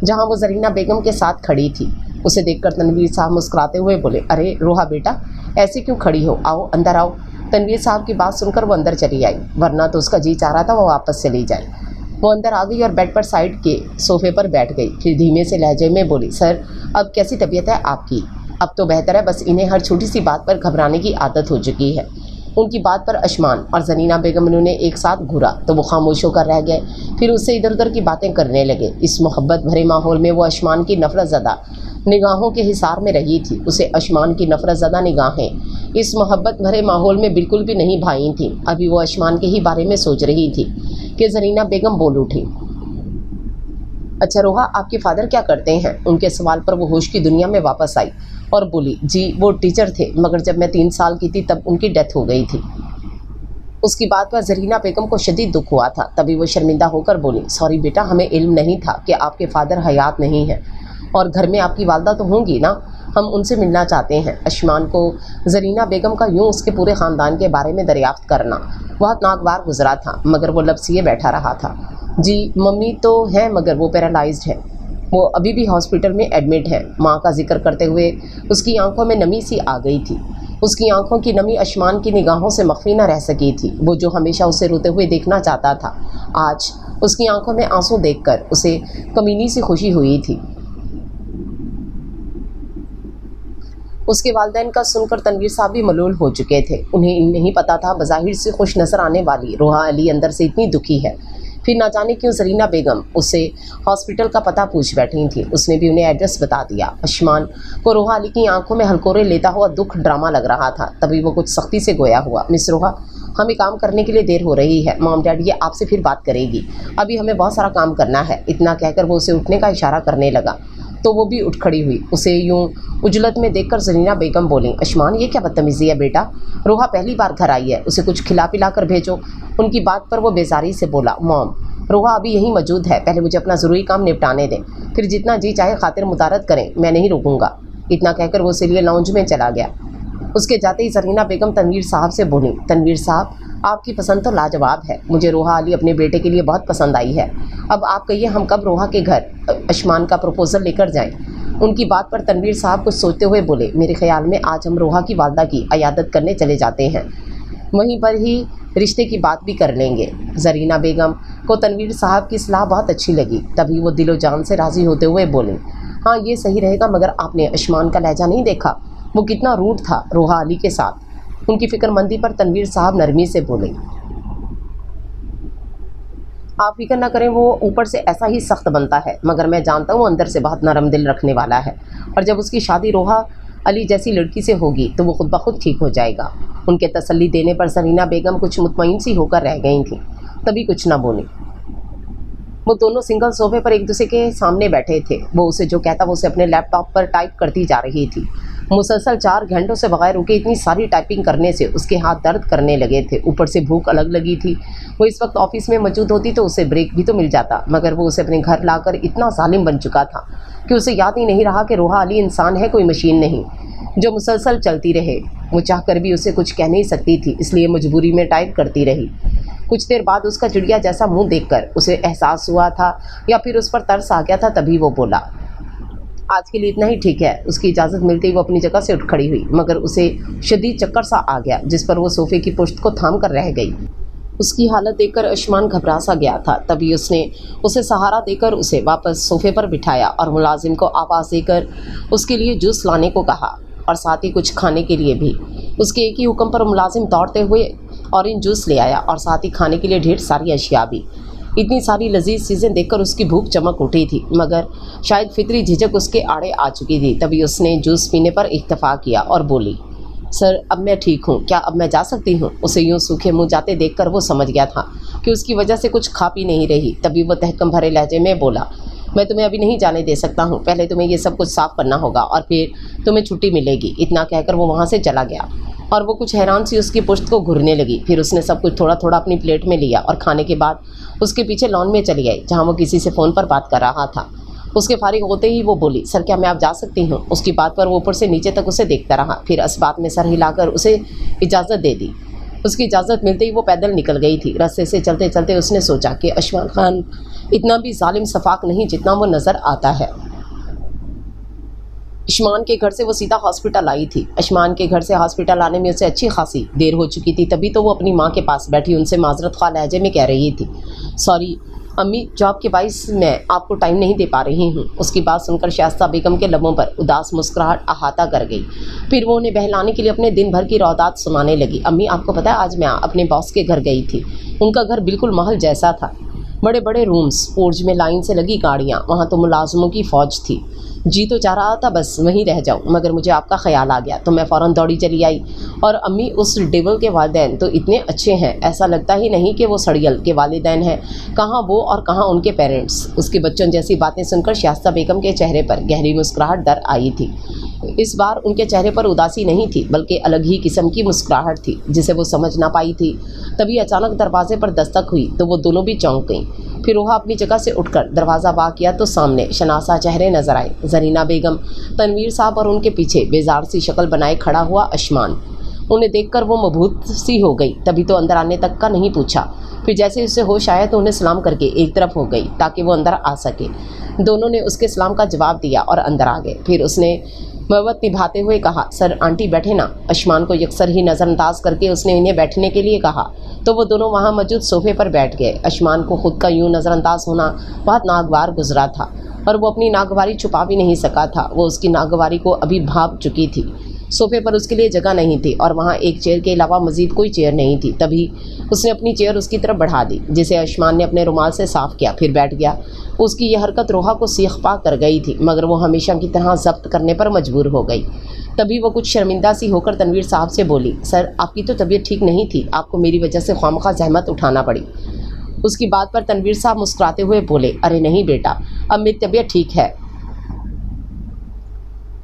जहाँ वो जरीना बेगम के साथ खड़ी थी। उसे देखकर तनवीर साहब मुस्कुराते हुए बोले, अरे रोहा बेटा, ऐसे क्यों खड़ी हो, आओ अंदर आओ। तनवीर साहब की बात सुनकर वो अंदर चली आई, वरना तो उसका जी चाह रहा था वो वापस चली जाए। वो अंदर आ गई और बेड पर साइड के सोफे पर बैठ गई। फिर धीमे से लहजे में बोली, सर अब कैसी तबीयत है आपकी? अब तो बेहतर है, बस इन्हें हर छोटी सी बात पर घबराने की आदत हो चुकी है। उनकी बात पर अशमान और जरीना बेगम ने एक साथ घूरा तो वो खामोश होकर रह गए। फिर उससे इधर उधर की बातें करने लगे। इस मोहब्बत भरे माहौल में वो अशमान की नफरत ज़दा निगाहों के हिसार में रही थी। उसे अशमान की नफरत ज़दा निगाहें इस मोहब्बत भरे माहौल में बिल्कुल भी नहीं भाई थी। अभी वो अशमान के ही बारे में सोच रही थी कि जरीना बेगम बोल उठी, अच्छा रोहा, आपके फादर क्या करते हैं? उनके सवाल पर वो होश की दुनिया में वापस आई और बोली, जी वो टीचर थे, मगर जब मैं 3 साल की थी तब उनकी डेथ हो गई थी। उसकी बात पर जरीना बेगम को शदीद दुख हुआ था। तभी वो शर्मिंदा होकर बोली, सॉरी बेटा, हमें इल्म नहीं था कि आपके फादर हयात नहीं हैं, और घर में आपकी वालदा तो होंगी ना, हम उनसे मिलना चाहते हैं। अशमान को जरीना बेगम का यूँ उसके पूरे ख़ानदान के बारे में दरियाफ्त करना बहुत नागवार गुजरा था, मगर वो लफ्ज़िए बैठा रहा था। जी मम्मी तो हैं, मगर वो पैरालाइज्ड है, वो अभी भी हॉस्पिटल में एडमिट है। माँ का जिक्र करते हुए उसकी आंखों में नमी सी आ गई थी। उसकी आंखों की नमी अशमान की निगाहों से मख्फी न रह सकी थी। वो जो हमेशा उसे रोते हुए देखना चाहता था, आज उसकी आंखों में आंसू देखकर उसे कमीनी सी खुशी हुई थी। उसके वालिदैन का सुनकर तनवीर साहब भी मलूल हो चुके थे। उन्हें नहीं पता था बज़ाहिर से खुश नज़र आने वाली रोहा अली अंदर से इतनी दुखी है। फिर ना जाने क्यों जरीना बेगम उससे हॉस्पिटल का पता पूछ बैठी थी। उसने भी उन्हें एड्रेस बता दिया। अशमान को रोहा अली की आंखों में हलकोरे लेता हुआ दुख ड्रामा लग रहा था। तभी वो कुछ सख्ती से गोया हुआ, मिस रोहा, हमें काम करने के लिए देर हो रही है, मॉम डैडी ये आपसे फिर बात करेगी, अभी हमें बहुत सारा काम करना है। इतना कहकर वो उसे उठने का इशारा करने लगा तो वो भी उठ खड़ी हुई। उसे यूं उजलत में देखकर जरीना बेगम बोली, अशमान ये क्या बदतमीज़ी है बेटा, रोहा पहली बार घर आई है, उसे कुछ खिला पिला कर भेजो। उनकी बात पर वो बेजारी से बोला, मॉम रोहा अभी यहीं मौजूद है, पहले मुझे अपना ज़रूरी काम निपटाने दें, फिर जितना जी चाहे खातिर मुतारत करें, मैं नहीं रुकूंगा। इतना कहकर वो उसे लिए लाउंज में चला गया। उसके जाते ही जरीना बेगम तनवीर साहब से बोली, तनवीर साहब आपकी पसंद तो लाजवाब है, मुझे रोहा अली अपने बेटे के लिए बहुत पसंद आई है। अब आप कहिए हम कब रोहा के घर अशमान का प्रपोज़ल लेकर जाएं? उनकी बात पर तनवीर साहब कुछ सोचते हुए बोले, मेरे ख्याल में आज हम रोहा की वालदा की अयादत करने चले जाते हैं, वहीं पर ही रिश्ते की बात भी कर लेंगे। जरीना बेगम को तनवीर साहब की सलाह बहुत अच्छी लगी। तभी वो दिलो जान से राज़ी होते हुए बोले, हाँ ये सही रहेगा, मगर आपने अशमान का लहजा नहीं देखा, वो कितना रूड था रोहा अली के साथ। उनकी फिक्रमंदी पर तनवीर साहब नरमी से बोले, आप फिक्र ना करें, वो ऊपर से ऐसा ही सख्त बनता है, मगर मैं जानता हूँ अंदर से बहुत नरम दिल रखने वाला है, और जब उसकी शादी रोहा अली जैसी लड़की से होगी तो वो खुद ब खुद ठीक हो जाएगा। उनके तसल्ली देने पर जरीना बेगम कुछ मुतमईन सी होकर रह गई थी। तभी कुछ ना बोली। वो दोनों सिंगल सोफे पर एक दूसरे के सामने बैठे थे। वो उसे जो कहता वो उसे अपने लैपटॉप पर टाइप करती जा रही थी। मुसलसल 4 घंटों से बगैर रुके इतनी सारी टाइपिंग करने से उसके हाथ दर्द करने लगे थे। ऊपर से भूख अलग लगी थी। वो इस वक्त ऑफिस में मौजूद होती तो उसे ब्रेक भी तो मिल जाता, मगर वो उसे अपने घर लाकर इतना जालिम बन चुका था कि उसे याद ही नहीं रहा कि रोहा अली इंसान है, कोई मशीन नहीं जो मुसलसल चलती रहे। वो चाहकर भी उसे कुछ कह नहीं सकती थी, इसलिए मजबूरी में टाइप करती रही। कुछ देर बाद उसका चिड़िया जैसा मुंह देखकर उसे एहसास हुआ था या फिर उस पर तरस आ गया था। तभी वो बोला, आज के लिए इतना ही ठीक है। उसकी इजाज़त मिलते ही वो अपनी जगह से उठ खड़ी हुई, मगर उसे शदीद चक्कर सा आ गया, जिस पर वो सोफे की पुश्त को थाम कर रह गई। उसकी हालत देखकर अशमान घबरा सा गया था। तभी उसने उसे सहारा देकर उसे वापस सोफे पर बिठाया और मुलाजिम को आवाज़ देकर उसके लिए जूस लाने को कहा, और साथ ही कुछ खाने के लिए भी। उसके एक ही हुक्म पर मुलाजिम दौड़ते हुए ऑरेंज जूस ले आया और साथ ही खाने के लिए ढेर सारी अशिया भी। इतनी सारी लजीज चीज़ें देखकर उसकी भूख चमक उठी थी, मगर शायद फितरी झिझक उसके आड़े आ चुकी थी। तभी उसने जूस पीने पर इत्तफाक किया और बोली, सर अब मैं ठीक हूँ, क्या अब मैं जा सकती हूँ? उसे यूँ सूखे मुँह जाते देखकर वो समझ गया था कि उसकी वजह से कुछ खा पी नहीं रही। तभी वो तहकम भरे लहजे में बोला, मैं तुम्हें अभी नहीं जाने दे सकता हूँ, पहले तुम्हें ये सब कुछ साफ करना होगा और फिर तुम्हें छुट्टी मिलेगी। इतना कहकर वो वहाँ से चला गया और वो कुछ हैरान सी उसकी पुश्त को घूरने लगी। फिर उसने सब कुछ थोड़ा थोड़ा अपनी प्लेट में लिया और खाने के बाद उसके पीछे लॉन में चली गई, जहाँ वो किसी से फ़ोन पर बात कर रहा था। उसके फारिग होते ही वो बोली, सर क्या मैं आप जा सकती हूँ? उसकी बात पर वो ऊपर से नीचे तक उसे देखता रहा, फिर इस बात में सर हिलाकर उसे इजाज़त दे दी। उसकी इजाज़त मिलते ही वो पैदल निकल गई थी। रास्ते से चलते चलते उसने सोचा कि अशमान खान इतना भी जालिम सफाक नहीं जितना वो नज़र आता है। अशमान के घर से वो सीधा हॉस्पिटल आई थी। अशमान के घर से हॉस्पिटल आने में उसे अच्छी खासी देर हो चुकी थी। तभी तो वो अपनी माँ के पास बैठी उनसे माजरत ख्वाह लहजे में कह रही थी, सॉरी अम्मी, जॉब के बाइस मैं आपको टाइम नहीं दे पा रही हूँ। उसकी बात सुनकर शाइस्ता बेगम के लबों पर उदास मुस्कुराहट अहाता कर गई। फिर वो उन्हें बहलाने के लिए अपने दिन भर की रौदात सुनाने लगी। अम्मी आपको पता है, आज मैं अपने बॉस के घर गई थी। उनका घर बिल्कुल महल जैसा था, बड़े बड़े रूम्स, पोर्च में लाइन से लगी गाड़ियाँ, वहाँ तो मुलाजमों की फ़ौज थी। जी तो चाह रहा था बस वहीं रह जाऊँ, मगर मुझे आपका ख्याल आ गया तो मैं फ़ौरन दौड़ी चली आई। और अम्मी, उस डेवल के वालिदैन तो इतने अच्छे हैं, ऐसा लगता ही नहीं कि वो सड़ियल के वालिदैन हैं। कहाँ वो और कहाँ उनके पेरेंट्स। उसके बच्चों जैसी बातें सुनकर शाइस्ता बेगम के चेहरे पर गहरी मुस्कुराहट दर आई थी। इस बार उनके चेहरे पर उदासी नहीं थी, बल्कि अलग ही किस्म की मुस्कुराहट थी जिसे वो समझ ना पाई थी। तभी अचानक दरवाजे पर दस्तक हुई तो वो दोनों भी चौंक गईं। फिर रोहा अपनी जगह से उठकर दरवाज़ा बा किया तो सामने शनासा चेहरे नजर आए। जरीना बेगम, तनवीर साहब और उनके पीछे बेजार सी शक्ल बनाए खड़ा हुआ अशमान। उन्हें देखकर वो मबहूत सी हो गई। तभी तो अंदर आने तक का नहीं पूछा। फिर जैसे उससे होश आया तो उन्हें सलाम करके एक तरफ हो गई ताकि वो अंदर आ सके। दोनों ने उसके सलाम का जवाब दिया और अंदर आ गए। फिर उसने मोहब्बत निभाते हुए कहा, सर आंटी बैठे ना। अशमान को यकसर ही नज़रअंदाज करके उसने इन्हें बैठने के लिए कहा तो वो दोनों वहाँ मौजूद सोफे पर बैठ गए। अशमान को खुद का यूँ नज़रअंदाज होना बहुत नागवार गुजरा था और वो अपनी नागवारी छुपा भी नहीं सका था। वो उसकी नागवारी को अभी भाप चुकी थी। सोफे पर उसके लिए जगह नहीं थी और वहाँ एक चेयर के अलावा मज़ीद कोई चेयर नहीं थी। तभी उसने अपनी चेयर उसकी तरफ बढ़ा दी, जिसे अशमान ने अपने रुमाल से साफ़ किया, फिर बैठ गया। उसकी यह हरकत रोहा को सीख पा कर गई थी, मगर वो हमेशा की तरह ज़ब्त करने पर मजबूर हो गई। तभी वो कुछ शर्मिंदा सी होकर तनवीर साहब से बोली, सर आपकी तो तबीयत ठीक नहीं थी, आपको मेरी वजह से ख्वामखा ज़हमत उठाना पड़ी। उसकी बात पर तनवीर साहब मुस्कुराते हुए बोले, अरे नहीं बेटा, अब मेरी तबीयत ठीक है।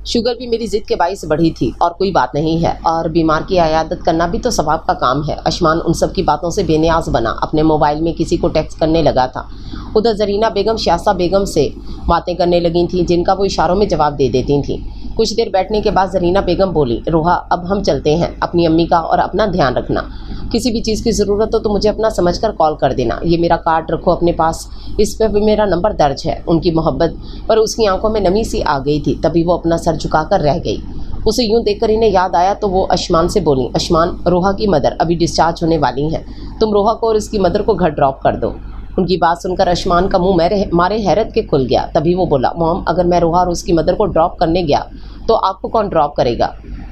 शुगर भी मेरी ज़िद के बाइस बढ़ी थी और कोई बात नहीं है, और बीमार की अयादत करना भी तो सवाब का काम है। अशमान उन सब की बातों से बेनियाज बना अपने मोबाइल में किसी को टेक्स्ट करने लगा था। उधर जरीना बेगम शाइस्ता बेगम से बातें करने लगी थीं, जिनका वो इशारों में जवाब दे देती थीं। कुछ देर बैठने के बाद जरीना बेगम बोली, रोहा अब हम चलते हैं, अपनी अम्मी का और अपना ध्यान रखना। किसी भी चीज़ की ज़रूरत हो तो मुझे अपना समझकर कॉल कर देना। ये मेरा कार्ड रखो अपने पास, इस पर भी मेरा नंबर दर्ज है। उनकी मोहब्बत पर उसकी आंखों में नमी सी आ गई थी। तभी वो अपना सर झुकाकर रह गई। उसे यूं देखकर इन्हें याद आया तो वो अशमान से बोली, अशमान, रोहा की मदर अभी डिस्चार्ज होने वाली हैं, तुम रोहा को और इसकी मदर को घर ड्रॉप कर दो। उनकी बात सुनकर अशमान का मुंह मारे हैरत के खुल गया। तभी वो बोला, मॉम, अगर मैं रोहा और उसकी मदर को ड्रॉप करने गया तो आपको कौन ड्रॉप करेगा?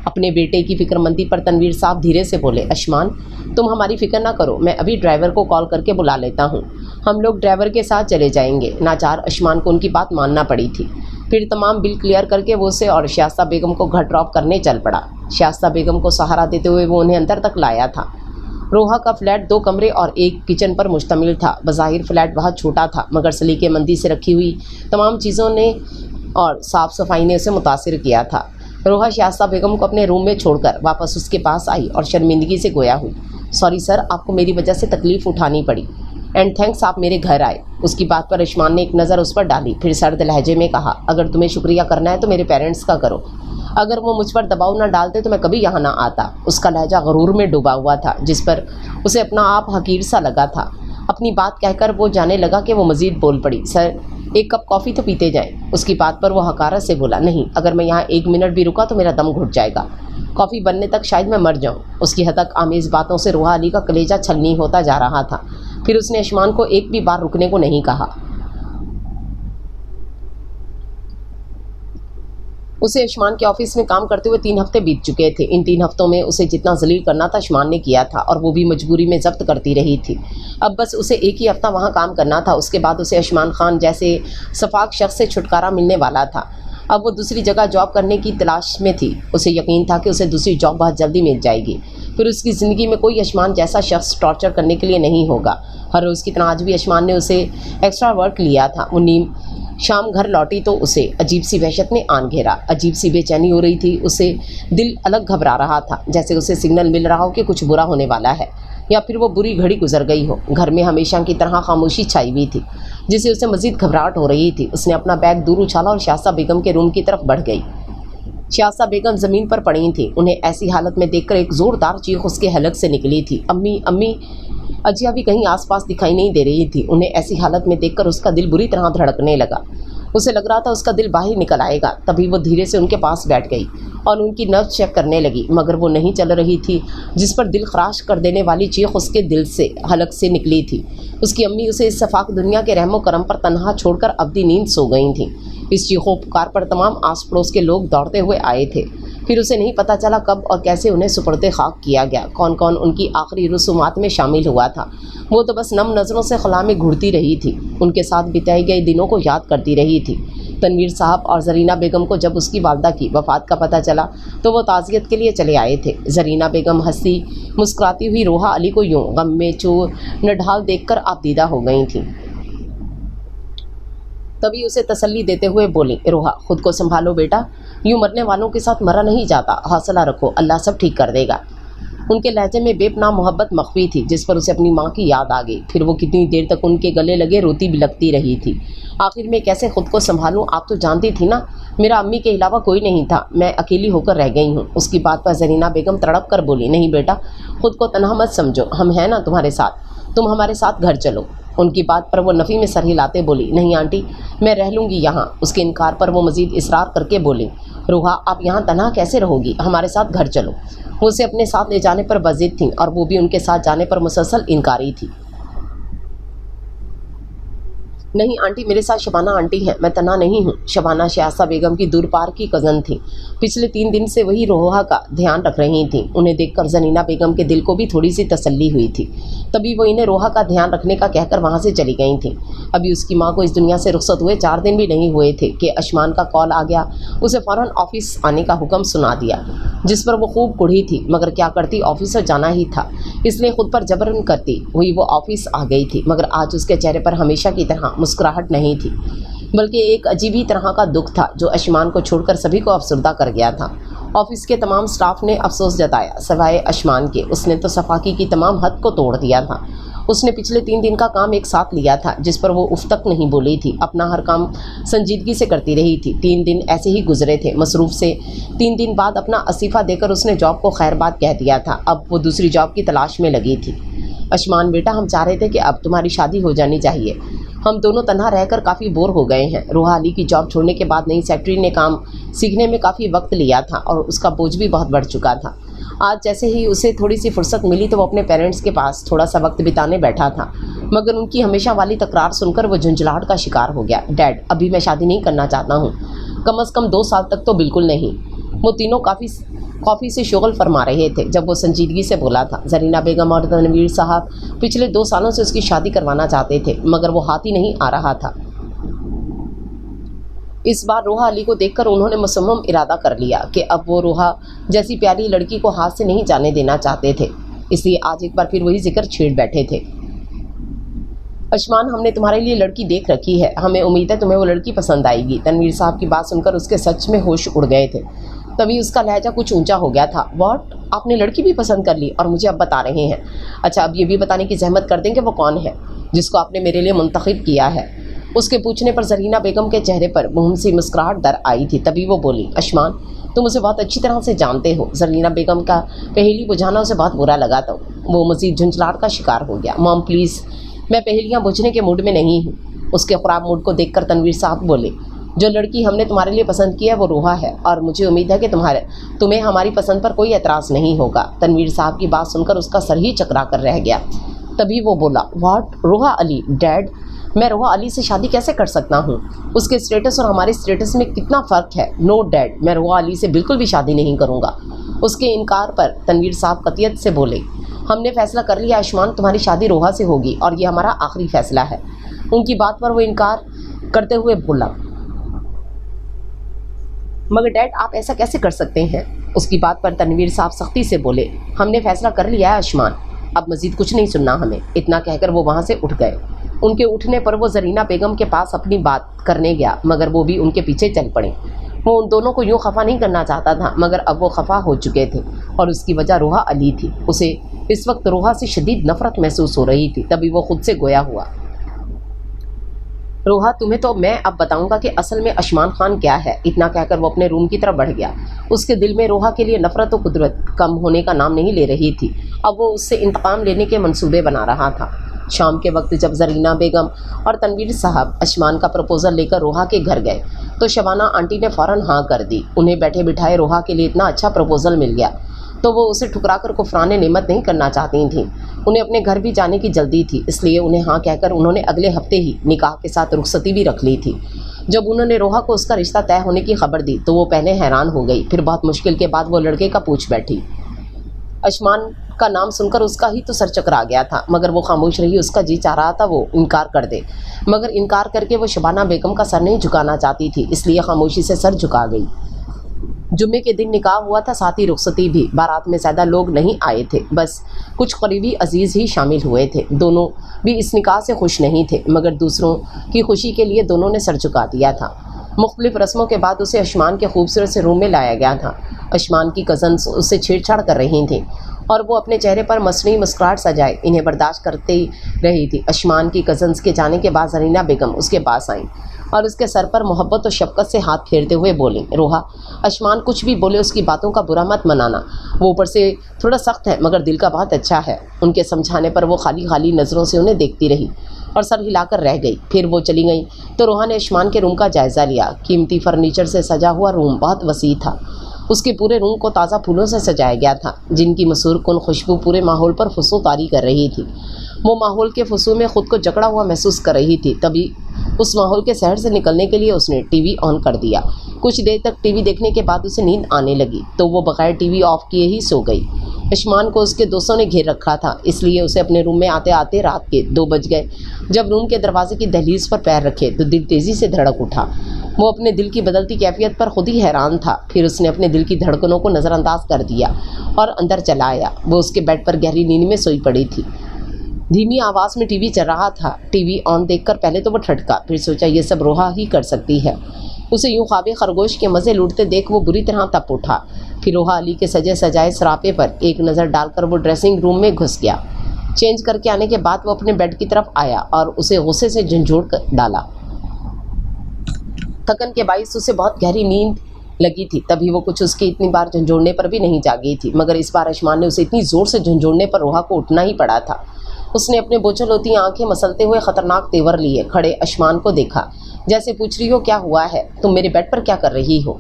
अपने बेटे की फिक्रमंदी पर तनवीर साहब धीरे से बोले, अशमान, तुम हमारी फ़िक्र ना करो, मैं अभी ड्राइवर को कॉल करके बुला लेता हूँ, हम लोग ड्राइवर के साथ चले जाएंगे। नाचार अशमान को उनकी बात मानना पड़ी थी। फिर तमाम बिल क्लियर करके वो उसे और शाइस्ता बेगम को घर ड्रॉप करने चल पड़ा। शाइस्ता बेगम को सहारा देते हुए वो उन्हें अंदर तक लाया था। रोहा का फ्लैट 2 कमरे और एक किचन पर मुश्तमिल था। बज़ाहिर फ्लैट बहुत छोटा था, मगर सलीकेमंदी से रखी हुई तमाम चीज़ों ने और साफ़ सफाई ने उसे मुतासिर किया था। रोहा शाइस्ता बेगम को अपने रूम में छोड़कर वापस उसके पास आई और शर्मिंदगी से गोया हुई, सॉरी सर, आपको मेरी वजह से तकलीफ़ उठानी पड़ी, एंड थैंक्स आप मेरे घर आए। उसकी बात पर अशमान ने एक नज़र उस पर डाली, फिर सर्द लहजे में कहा, अगर तुम्हें शुक्रिया करना है तो मेरे पेरेंट्स का करो, अगर वो मुझ पर दबाव ना डालते तो मैं कभी यहाँ ना आता। उसका लहजा गरूर में डूबा हुआ था, जिस पर उसे अपना आप हकीर सा लगा था। अपनी बात कहकर वो जाने लगा कि वो मज़ीद बोल पड़ी, सर एक कप कॉफ़ी तो पीते जाएं। उसकी बात पर वो हकारत से बोला, नहीं, अगर मैं यहाँ 1 मिनट भी रुका तो मेरा दम घुट जाएगा, कॉफ़ी बनने तक शायद मैं मर जाऊँ। उसकी हतक आमेज़ बातों से रोहा अली का कलेजा छलनी होता जा रहा था। फिर उसने अशमान को एक भी बार रुकने को नहीं कहा। उसे अशमान के ऑफिस में काम करते हुए 3 हफ्ते बीत चुके थे। इन 3 हफ्तों में उसे जितना जलील करना था अशमान ने किया था, और वो भी मजबूरी में जब्त करती रही थी। अब बस उसे एक ही हफ्ता वहाँ काम करना था, उसके बाद उसे अशमान खान जैसे सफाक शख्स से छुटकारा मिलने वाला था। अब वो दूसरी जगह जॉब करने की तलाश में थी। उसे यकीन था कि उसे दूसरी जॉब बहुत जल्दी मिल जाएगी। फिर उसकी ज़िंदगी में कोई अशमान जैसा शख्स टॉर्चर करने के लिए नहीं होगा। हर रोज़ की तरह आज भी अशमान ने उसे एक्स्ट्रा वर्क लिया था। वो शाम घर लौटी तो उसे अजीब सी वहशत ने आन घेरा। अजीब सी बेचैनी हो रही थी। उसे दिल अलग घबरा रहा था, जैसे उसे सिग्नल मिल रहा हो कि कुछ बुरा होने वाला है या फिर वो बुरी घड़ी गुजर गई हो। घर में हमेशा की तरह खामोशी छाई हुई थी, जिससे उसे मजीद घबराहट हो रही थी। उसने अपना बैग दूर उछाला और शास्ता बेगम के रूम की तरफ बढ़ गई। शास्ता बेगम ज़मीन पर पड़ी थी। उन्हें ऐसी हालत में देखकर एक ज़ोरदार चीख उसके हलक से निकली थी। अम्मी अम्मी। अजिया भी कहीं आसपास दिखाई नहीं दे रही थी। उन्हें ऐसी हालत में देखकर उसका दिल बुरी तरह धड़कने लगा। उसे लग रहा था उसका दिल बाहर निकल आएगा। तभी वो धीरे से उनके पास बैठ गई और उनकी नब्ज चेक करने लगी, मगर वो नहीं चल रही थी। जिस पर दिल खराश कर देने वाली चीख उसके दिल से हलक से निकली थी। उसकी अम्मी उसे इस सफाक दुनिया के रहमो करम पर तन्हा छोड़कर अवधि नींद सो गई थी। इस चीखों पुकार पर तमाम आस पड़ोस के लोग दौड़ते हुए आए थे। फिर उसे नहीं पता चला कब और कैसे उन्हें सुपर्दे खाक किया गया, कौन कौन उनकी आखिरी रसूमात में शामिल हुआ था। वो तो बस नम नज़रों से खला में घुड़ती रही थी, उनके साथ बिताए गए दिनों को याद करती रही थी। तनवीर साहब और जरीना बेगम को जब उसकी वालदा की वफ़ात का पता चला तो वो ताज़ियत के लिए चले आए थे। जरीना बेगम हंसी मुस्कुराती हुई रोहा अली को यूं गम में चूर नढाल देखकर आपदीदा हो गई थी। तभी उसे तसल्ली देते हुए बोली, रोहा खुद को संभालो बेटा, यूं मरने वालों के साथ मरा नहीं जाता, हौसला रखो, अल्लाह सब ठीक कर देगा। उनके लहजे में बेपनाह मोहब्बत मख्फी थी, जिस पर उसे अपनी माँ की याद आ गई। फिर वो कितनी देर तक उनके गले लगे रोती बिलखती रही थी। आखिर में कैसे खुद को संभालूं, आप तो जानती थी ना, मेरा अम्मी के अलावा कोई नहीं था, मैं अकेली होकर रह गई हूँ। उसकी बात पर जरीना बेगम तड़प कर बोली, नहीं बेटा, खुद को तन्हा मत समझो, हम हैं ना तुम्हारे साथ, तुम हमारे साथ घर चलो। उनकी बात पर वो नफ़ी में सर हिलाते बोली, नहीं आंटी, मैं रह लूँगी यहाँ। उसके इनकार पर वो मज़ीद इसरार करके बोली, रोहा आप यहाँ तन्हा कैसे रहोगी, हमारे साथ घर चलो। वो उसे अपने साथ ले जाने पर बज़िद थी और वो भी उनके साथ जाने पर मुसलसल इनकारी थी। नहीं आंटी, मेरे साथ शबाना आंटी हैं, मैं तन्हा नहीं हूँ। शबाना शास्ता बेगम की दूर पार की कज़न थी। पिछले 3 दिन से वही रोहा का ध्यान रख रही थी। उन्हें देखकर जनीना बेगम के दिल को भी थोड़ी सी तसल्ली हुई थी। तभी वो इन्हें रोहा का ध्यान रखने का कहकर वहाँ से चली गई थी। अभी उसकी माँ को इस दुनिया से रुखसत हुए 4 दिन भी नहीं हुए थे कि अशमान का कॉल आ गया। उसे फ़ौरन ऑफिस आने का हुक्म सुना दिया, जिस पर वो खूब कुढ़ी थी, मगर क्या करती, ऑफिस जाना ही था, इसलिए खुद पर जबरन करती हुई वो ऑफिस आ गई थी। मगर आज उसके चेहरे पर हमेशा की तरह मुस्कुराहट नहीं थी, बल्कि एक अजीब ही तरह का दुख था जो अशमान को छोड़कर सभी को अफसरदा कर गया था। ऑफिस के तमाम स्टाफ ने अफसोस जताया, सिवाय अशमान के। उसने तो सफाकी की तमाम हद को तोड़ दिया था। उसने पिछले 3 दिन का काम एक साथ लिया था, जिस पर वो उफ तक नहीं बोली थी। अपना हर काम संजीदगी से करती रही थी। 3 दिन ऐसे ही गुजरे थे मसरूफ़ से। 3 दिन बाद अपना इस्तीफ़ा देकर उसने जॉब को खैरबाद कह दिया था। अब वो दूसरी जॉब की तलाश में लगी थी। अशमान बेटा, हम चाह रहे थे कि अब तुम्हारी शादी हो जानी चाहिए। हम दोनों तन्हा रहकर काफ़ी बोर हो गए हैं। रोहा अली की जॉब छोड़ने के बाद नई सेक्रेटरी ने काम सीखने में काफ़ी वक्त लिया था और उसका बोझ भी बहुत बढ़ चुका था। आज जैसे ही उसे थोड़ी सी फुर्सत मिली तो वो अपने पेरेंट्स के पास थोड़ा सा वक्त बिताने बैठा था, मगर उनकी हमेशा वाली तकरार सुनकर वो झुंझलाहट का शिकार हो गया। डैड, अभी मैं शादी नहीं करना चाहता हूँ, कम अज़ कम 2 साल तक तो बिल्कुल नहीं। वो तीनों कॉफ़ी से शुगल फरमा रहे थे जब वो संजीदगी से बोला था। जरीना बेगम और तनवीर साहब पिछले 2 सालों से उसकी शादी करवाना चाहते थे, मगर वो हाथ ही नहीं आ रहा था। इस बार रोहा अली को देखकर उन्होंने मुसम्मम इरादा कर लिया कि अब वो रोहा जैसी प्यारी लड़की को हाथ से नहीं जाने देना चाहते थे। इसलिए आज एक बार फिर वही जिक्र छेड़ बैठे थे। अशमान, हमने तुम्हारे लिए लड़की देख रखी है, हमें उम्मीद है तुम्हें वो लड़की पसंद आएगी। तनवीर साहब की बात सुनकर उसके सच में होश उड़ गए थे। तभी उसका लहजा कुछ ऊंचा हो गया था। व्हाट, आपने लड़की भी पसंद कर ली और मुझे अब बता रहे हैं? अच्छा, अब ये भी बताने की जहमत कर दें कि वो कौन है जिसको आपने मेरे लिए मुंतखब किया है। उसके पूछने पर जरीना बेगम के चेहरे पर मुंह से मुस्कुराहट दर आई थी। तभी वो बोली, अशमान, तुम उसे बहुत अच्छी तरह से जानते हो। जरीना बेगम का पहेली बुझाना उसे बहुत बुरा लगा तो वो मज़ीद झुंझलाहट का शिकार हो गया। मॉम प्लीज़, मैं पहेलियाँ बुझने के मूड में नहीं हूँ। उसके ख़राब मूड को देखकर तनवीर साहब बोले, जो लड़की हमने तुम्हारे लिए पसंद की है वो रोहा है और मुझे उम्मीद है कि तुम्हें हमारी पसंद पर कोई एतराज़ नहीं होगा। तनवीर साहब की बात सुनकर उसका सर ही चकरा कर रह गया। तभी वो बोला, व्हाट, रोहा अली? डैड, मैं रोहा अली से शादी कैसे कर सकता हूँ? उसके स्टेटस और हमारे स्टेटस में कितना फ़र्क है। नो डैड, मैं रोहा अली से बिल्कुल भी शादी नहीं करूँगा। उसके इनकार पर तनवीर साहब कतियत से बोले, हमने फ़ैसला कर लिया आयुष्मान, तुम्हारी शादी रोहा से होगी और ये हमारा आखिरी फ़ैसला है। उनकी बात पर वो इनकार करते हुए बोला, मगर डैड, आप ऐसा कैसे कर सकते हैं? उसकी बात पर तनवीर साहब सख्ती से बोले, हमने फ़ैसला कर लिया है आयुष्मान, अब मज़ीद कुछ नहीं सुनना हमें। इतना कहकर वो वहाँ से उठ गए। उनके उठने पर वो जरीना बेगम के पास अपनी बात करने गया, मगर वो भी उनके पीछे चल पड़े। वो उन दोनों को यूँ खफा नहीं करना चाहता था, मगर अब वो खफा हो चुके थे और उसकी वजह रोहा अली थी। उसे इस वक्त रोहा से शदीद नफरत महसूस हो रही थी। तभी वो खुद से गोया हुआ, रोहा तुम्हें तो मैं अब बताऊंगा कि असल में अशमान खान क्या है। इतना कहकर वो अपने रूम की तरफ बढ़ गया। उसके दिल में रोहा के लिए नफरत और कुदरत कम होने का नाम नहीं ले रही थी। अब वो उससे इंतकाम लेने के मंसूबे बना रहा था। शाम के वक्त जब जरीना बेगम और तनवीर साहब अशमान का प्रपोज़ल लेकर रोहा के घर गए तो शबाना आंटी ने फ़ौरन हाँ कर दी। उन्हें बैठे बिठाए रोहा के लिए इतना अच्छा प्रपोज़ल मिल गया तो वो उसे ठुकराकर कुफराने नेमत नहीं करना चाहती थीं। उन्हें अपने घर भी जाने की जल्दी थी, इसलिए उन्हें हाँ कहकर उन्होंने अगले हफ्ते ही निकाह के साथ रुखसती भी रख ली थी। जब उन्होंने रोहा को उसका रिश्ता तय होने की खबर दी तो वो पहले हैरान हो गई, फिर बहुत मुश्किल के बाद वो लड़के का पूछ बैठी। अशमान का नाम सुनकर उसका ही तो सर चकरा गया था, मगर वो खामोश रही। उसका जी चाह रहा था वो इनकार कर दे, मगर इनकार करके वो शबाना बेगम का सर नहीं झुकाना चाहती थी, इसलिए खामोशी से सर झुका गई। जुम्मे के दिन निकाह हुआ था, साथ ही रुखसती भी। बारात में ज़्यादा लोग नहीं आए थे, बस कुछ करीबी अजीज़ ही शामिल हुए थे। दोनों भी इस निकाह से खुश नहीं थे, मगर दूसरों की खुशी के लिए दोनों ने सर झुका दिया था। मुख्तलिफ रस्मों के बाद उसे अशमान के खूबसूरत से रूम में लाया गया था। अशमान की कज़न्स उससे छेड़छाड़ कर रही थी और वो अपने चेहरे पर मसनूई मुस्कुराहट सजाए इन्हें बर्दाश्त करते ही रही थी। अशमान की कज़न्स के जाने के बाद जरीना बेगम उसके पास आईं और उसके सर पर मोहब्बत और शफ़क़त से हाथ फेरते हुए बोली, रोहा अशमान कुछ भी बोले उसकी बातों का बुरा मत मनाना। वो ऊपर से थोड़ा सख्त है मगर दिल का बहुत अच्छा है। उनके समझाने पर वो खाली खाली नज़रों से उन्हें देखती रही और सर हिलाकर रह गई। फिर वो चली गई तो रोहा ने अशमान के रूम का जायज़ा लिया। कीमती फर्नीचर से सजा हुआ रूम बहुत वसी था। उसके पूरे रूम को ताज़ा फूलों से सजाया गया था, जिनकी मसूर कुन खुशबू पूरे माहौल पर फुसू तारी कर रही थी। वो माहौल के फुसू में ख़ुद को जकड़ा हुआ महसूस कर रही थी। तभी उस माहौल के शहर से निकलने के लिए उसने टीवी ऑन कर दिया। कुछ देर तक टीवी देखने के बाद उसे नींद आने लगी तो वो बगैर टीवी ऑफ किए ही सो गई। अशमान को उसके दोस्तों ने घेर रखा था, इसलिए उसे अपने रूम में आते आते रात के 2 बज गए। जब रूम के दरवाजे की दहलीज पर पैर रखे तो दिल तेज़ी से धड़क उठा। वो अपने दिल की बदलती कैफियत पर खुद ही हैरान था। फिर उसने अपने दिल की धड़कनों को नज़रअंदाज कर दिया और अंदर चला आया। वो उसके बेड पर गहरी नींद में सोई पड़ी थी। धीमी आवाज़ में टीवी चल रहा था। टीवी ऑन देखकर पहले तो वो ठटका, फिर सोचा ये सब रोहा ही कर सकती है। उसे यूँ ख्वाबे खरगोश के मज़े लूटते देख वो बुरी तरह तप उठा। फिर रोहा अली के सजे सजाए सरापे पर एक नज़र डालकर वो ड्रेसिंग रूम में घुस गया। चेंज करके आने के बाद वो अपने बेड की तरफ आया और उसे गुस्से से झंझोड़ कर डाला। थकन के बाइस उसे बहुत गहरी नींद लगी थी। तभी वो कुछ उसकी इतनी बार झंझोड़ने पर भी नहीं जागी थी, मगर इस बार अशमान ने उसे इतनी ज़ोर से झंझोड़ने पर रोहा को उठना ही पड़ा था। उसने अपने बोझल होती आंखें मसलते हुए ख़तरनाक तेवर लिए खड़े अशमान को देखा, जैसे पूछ रही हो क्या हुआ है, तुम मेरे बेड पर क्या कर रही हो।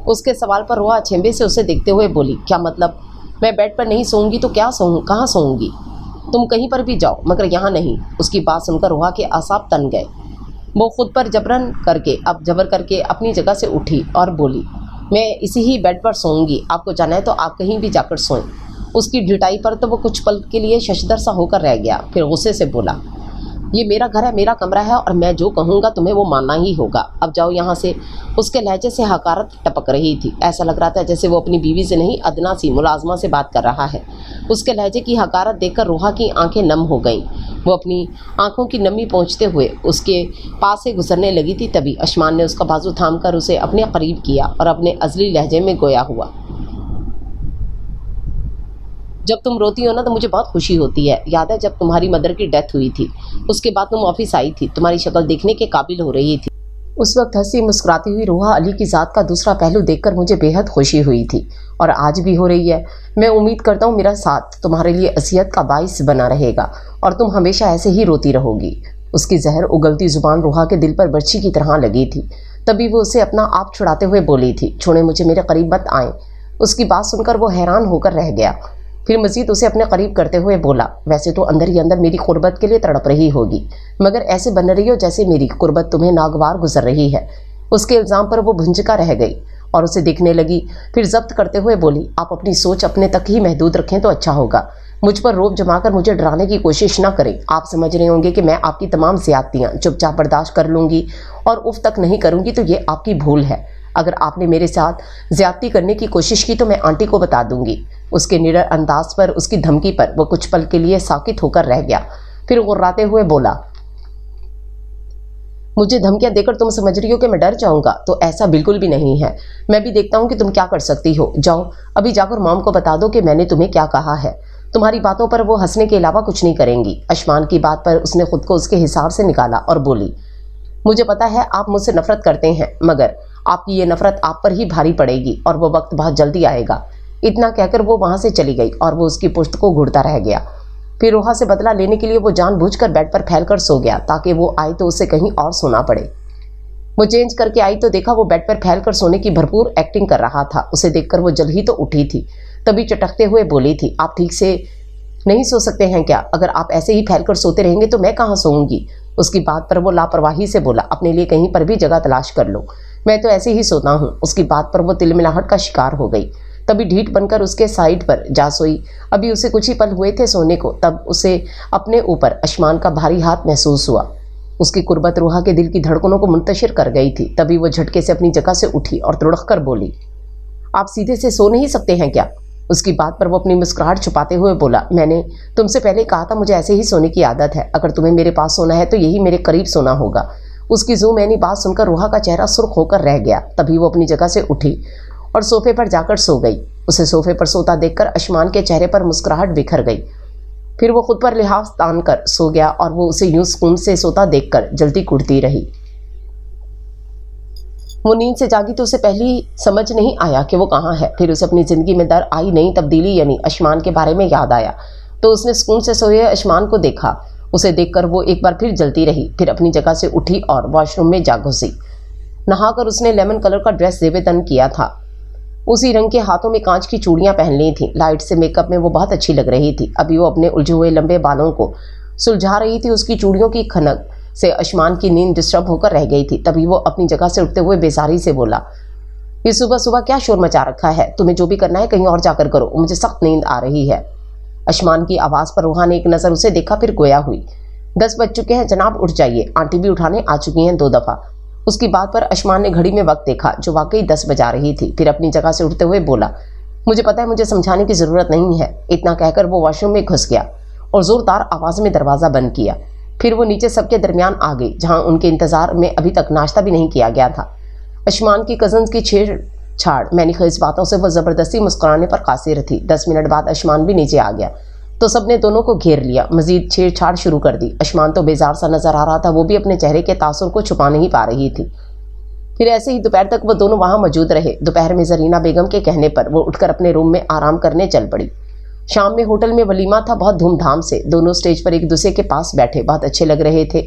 उसके सवाल पर रोहा अचंभे से उसे देखते हुए बोली, क्या मतलब, मैं बेड पर नहीं सोऊंगी तो क्या सोऊं, कहाँ सोऊंगी, तुम कहीं पर भी जाओ मगर यहाँ नहीं। उसकी बात सुनकर रोहा के आसाब तन गए। वो खुद पर जबर करके अपनी जगह से उठी और बोली, मैं इसी ही बेड पर सोऊंगी, आपको जाना है तो आप कहीं भी जाकर सोएं। उसकी ढिठाई पर तो वो कुछ पल के लिए शशदर सा होकर रह गया, फिर गुस्से से बोला, ये मेरा घर है, मेरा कमरा है और मैं जो कहूँगा तुम्हें वो मानना ही होगा, अब जाओ यहाँ से। उसके लहजे से हकारत टपक रही थी। ऐसा लग रहा था जैसे वो अपनी बीवी से नहीं अदना सी मुलाजमा से बात कर रहा है। उसके लहजे की हकारत देखकर रोहा की आंखें नम हो गईं। वो अपनी आंखों की नमी पहुँचते हुए उसके पास से गुजरने लगी थी। तभी अशमान ने उसका बाजू थाम कर उसे अपने करीब किया और अपने अजली लहजे में गोया हुआ, जब तुम रोती हो ना तो मुझे बहुत खुशी होती है। याद है जब तुम्हारी मदर की डेथ हुई थी, उसके बाद तुम ऑफिस आई थी, तुम्हारी शक्ल देखने के काबिल हो रही थी। उस वक्त हंसी मुस्कुराती हुई रोहा अली की ज़ात का दूसरा पहलू देखकर मुझे बेहद खुशी हुई थी और आज भी हो रही है। मैं उम्मीद करता हूँ मेरा साथ तुम्हारे लिए असियत का बाइस बना रहेगा और तुम हमेशा ऐसे ही रोती रहोगी। उसकी जहर उगलती ज़ुबान रोहा के दिल पर बर्छी की तरह लगी थी। तभी वो उसे अपना आप छुड़ाते हुए बोली थी, छोड़े मुझे, मेरे करीब मत आए। उसकी बात सुनकर वो हैरान होकर रह गया। फिर मजीद उसे अपने करीब करते हुए बोला, वैसे तो अंदर ही अंदर मेरी कुर्बत के लिए तड़प रही होगी, मगर ऐसे बन रही हो जैसे मेरी कुर्बत तुम्हें नागवार गुजर रही है। उसके इल्ज़ाम पर वो भुंजका रह गई और उसे देखने लगी। फिर जब्त करते हुए बोली, आप अपनी सोच अपने तक ही महदूद रखें तो अच्छा होगा। मुझ पर रोब जमाकर मुझे डराने की कोशिश ना करें। आप समझ रहे होंगे कि मैं आपकी तमाम ज़्यादतियाँ चुपचाप बर्दाश्त कर लूँगी और उफ तक नहीं करूँगी, तो ये आपकी भूल है। अगर आपने मेरे साथ ज़्यादती करने की कोशिश की तो मैं आंटी को बता दूंगी। उसके निडर अंदाज पर, उसकी धमकी पर वो कुछ पल के लिए साकित होकर रह गया। फिर गुर्राते हुए बोला, मुझे धमकियां देकर तुम समझ रही हो कि मैं डर जाऊंगा, तो ऐसा बिल्कुल भी नहीं है। मैं भी देखता हूँ कि तुम क्या कर सकती हो। जाओ अभी जाकर मॉम को बता दो कि मैंने तुम्हें क्या कहा है। तुम्हारी बातों पर वो हंसने के अलावा कुछ नहीं करेंगी। आयुष्मान की बात पर उसने खुद को उसके हिसाब से निकाला और बोली, मुझे पता है आप मुझसे नफरत करते हैं, मगर आपकी ये नफरत आप पर ही भारी पड़ेगी और वो वक्त बहुत जल्दी आएगा। इतना कहकर वो वहां से चली गई और वो उसकी पुश्त को घूरता रह गया। फिर रोहा से बदला लेने के लिए वो जानबूझकर बेड पर फैलकर सो गया ताकि वो आए तो उसे कहीं और सोना पड़े। वो चेंज करके आई तो देखा वो बेड पर फैलकर सोने की भरपूर एक्टिंग कर रहा था। उसे देखकर वो जल्द ही तो उठी थी, तभी चटकते हुए बोली थी, आप ठीक से नहीं सो सकते हैं क्या? अगर आप ऐसे ही फैलकर सोते रहेंगे तो मैं कहाँ सोऊंगी? उसकी बात पर वो लापरवाही से बोला, अपने लिए कहीं पर भी जगह तलाश कर लो, मैं तो ऐसे ही सोता हूँ। उसकी बात पर वो तिलमिलाहट का शिकार हो गई, तभी ढीठ बनकर उसके साइड पर जा सोई। अभी उसे कुछ ही पल हुए थे सोने को, तब उसे अपने ऊपर आयुष्मान का भारी हाथ महसूस हुआ। उसकी कुर्बत रूहा के दिल की धड़कनों को मुंतशिर कर गई थी। तभी वो झटके से अपनी जगह से उठी और तड़क कर बोली, आप सीधे से सो नहीं सकते हैं क्या? उसकी बात पर वो अपनी मुस्कुराहट छुपाते हुए बोला, मैंने तुमसे पहले कहा था मुझे ऐसे ही सोने की आदत है। अगर तुम्हें मेरे पास सोना है तो यही मेरे करीब सोना होगा। उसकी मैंने बात सुनकर रूहा का चेहरा सुर्ख होकर रह गया। तभी वो अपनी जगह से उठी और सोफे पर जाकर सो गई। उसे सोफे पर सोता देखकर आयुष्मान के चेहरे पर मुस्कुराहट बिखर गई। फिर वो खुद पर लिहाज तान कर सो गया और वो उसे यूं सुकून से सोता देखकर जल्दी कुड़ती रही। वो नींद से जागी तो उसे पहली समझ नहीं आया कि वो कहाँ है। फिर उसे अपनी ज़िंदगी में दर आई नई तब्दीली यानी आयुष्मान के बारे में याद आया, तो उसने सुकून से सोए आयुष्मान को देखा। उसे देखकर वो एक बार फिर जलती रही। फिर अपनी जगह से उठी और वॉशरूम में जा घुसी। नहाकर उसने लेमन कलर का ड्रेस जेबे तन किया था। उसी रंग के हाथों में कांच की चूड़ियाँ पहन ली थी। लाइट से मेकअप में वो बहुत अच्छी लग रही थी। अभी वो अपने उलझे हुए लंबे बालों को सुलझा रही थी। उसकी चूड़ियों की खनक से आयुष्मान की नींद डिस्टर्ब होकर रह गई थी। तभी वो अपनी जगह से उठते हुए बेजारी से बोला, ये सुबह सुबह क्या शोर मचा रखा है? तुम्हें जो भी करना है कहीं और जाकर करो, मुझे सख्त नींद आ रही है। आयुष्मान की आवाज़ पर रूहा ने एक नज़र उसे देखा, फिर गोया हुई। 10 बज चुके हैं जनाब, उठ जाइए, आंटी भी उठाने आ चुकी हैं 2 दफ़ा। उसकी बात पर आयुष्मान ने घड़ी में वक्त देखा जो वाकई 10 बजा रही थी। फिर अपनी जगह से उठते हुए बोला, मुझे पता है मुझे समझाने की ज़रूरत नहीं है। इतना कहकर वो वॉशरूम में घुस गया और ज़ोरदार आवाज़ में दरवाज़ा बंद किया। फिर वो नीचे सबके दरमियान आ गई जहाँ उनके इंतज़ार में अभी तक नाश्ता भी नहीं किया गया था। आयुष्मान की कज़न्स की छेड़छाड़ मैंने खीस बातों से वो ज़बरदस्ती मुस्कुराने पर कासिर थी। 10 मिनट बाद आयुष्मान भी नीचे आ गया तो सबने दोनों को घेर लिया, मजीद छेड़छाड़ शुरू कर दी। आयुष्मान तो बेजार सा नजर आ रहा था, वो भी अपने चेहरे के तासुर को छुपा नहीं पा रही थी। फिर ऐसे ही दोपहर तक वो दोनों वहाँ मौजूद रहे। दोपहर में जरीना बेगम के कहने पर वो उठकर अपने रूम में आराम करने चल पड़ी। शाम में होटल में वलीमा था, बहुत धूमधाम से। दोनों स्टेज पर एक दूसरे के पास बैठे बहुत अच्छे लग रहे थे।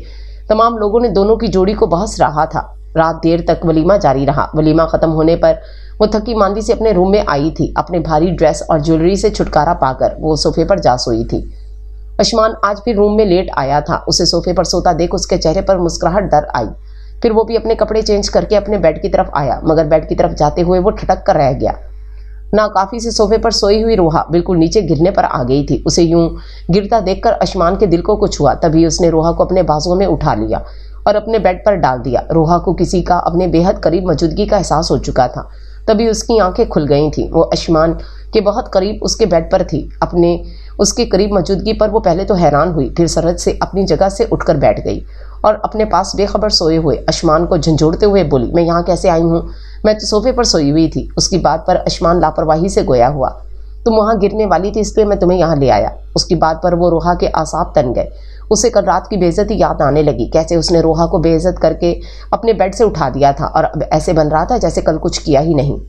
तमाम लोगों ने दोनों की जोड़ी को बहुत सराहा था। रात देर तक वलीमा जारी रहा। वलीमा ख़त्म होने पर वो थकी मांदी से अपने रूम में आई थी। अपने भारी ड्रेस और ज्वेलरी से छुटकारा पाकर वो सोफे पर जा सोई थी। आयुष्मान आज फिर रूम में लेट आया था। उसे सोफे पर सोता देख उसके चेहरे पर मुस्कुराहट दर आई। फिर वो भी अपने कपड़े चेंज करके अपने बेड की तरफ आया, मगर बेड की तरफ जाते हुए वो ठटक कर रह गया। नाकाफी से सोफे पर सोई हुई रूहा बिल्कुल नीचे गिरने पर आ गई थी। उसे यूं गिरता देखकर आयुष्मान के दिल को कुछ हुआ। तभी उसने रूहा को अपने बाजुओं में उठा लिया और अपने बेड पर डाल दिया। रूहा को किसी का अपने बेहद करीब मौजूदगी का एहसास हो चुका था। तभी उसकी आंखें खुल गई थीं। वो आयुष्मान के बहुत करीब उसके बेड पर थी। अपने उसके करीब मौजूदगी पर वो पहले तो हैरान हुई, फिर सरहद से अपनी जगह से उठकर बैठ गई और अपने पास बेखबर सोए हुए आयुष्मान को झंझोड़ते हुए बोली, मैं यहाँ कैसे आई हूँ? मैं तो सोफे पर सोई हुई थी। उसकी बात पर आयुष्मान लापरवाही से गोया हुआ, तुम वहाँ गिरने वाली थी इसलिए मैं तुम्हें यहाँ ले आया। उसकी बात पर वो रूहा के आसाब तन गए। उसे कल रात की बेइज्जती याद आने लगी, कैसे उसने रूहा को बेइज्जत करके अपने बेड से उठा दिया था और अब ऐसे बन रहा था जैसे कल कुछ किया ही नहीं।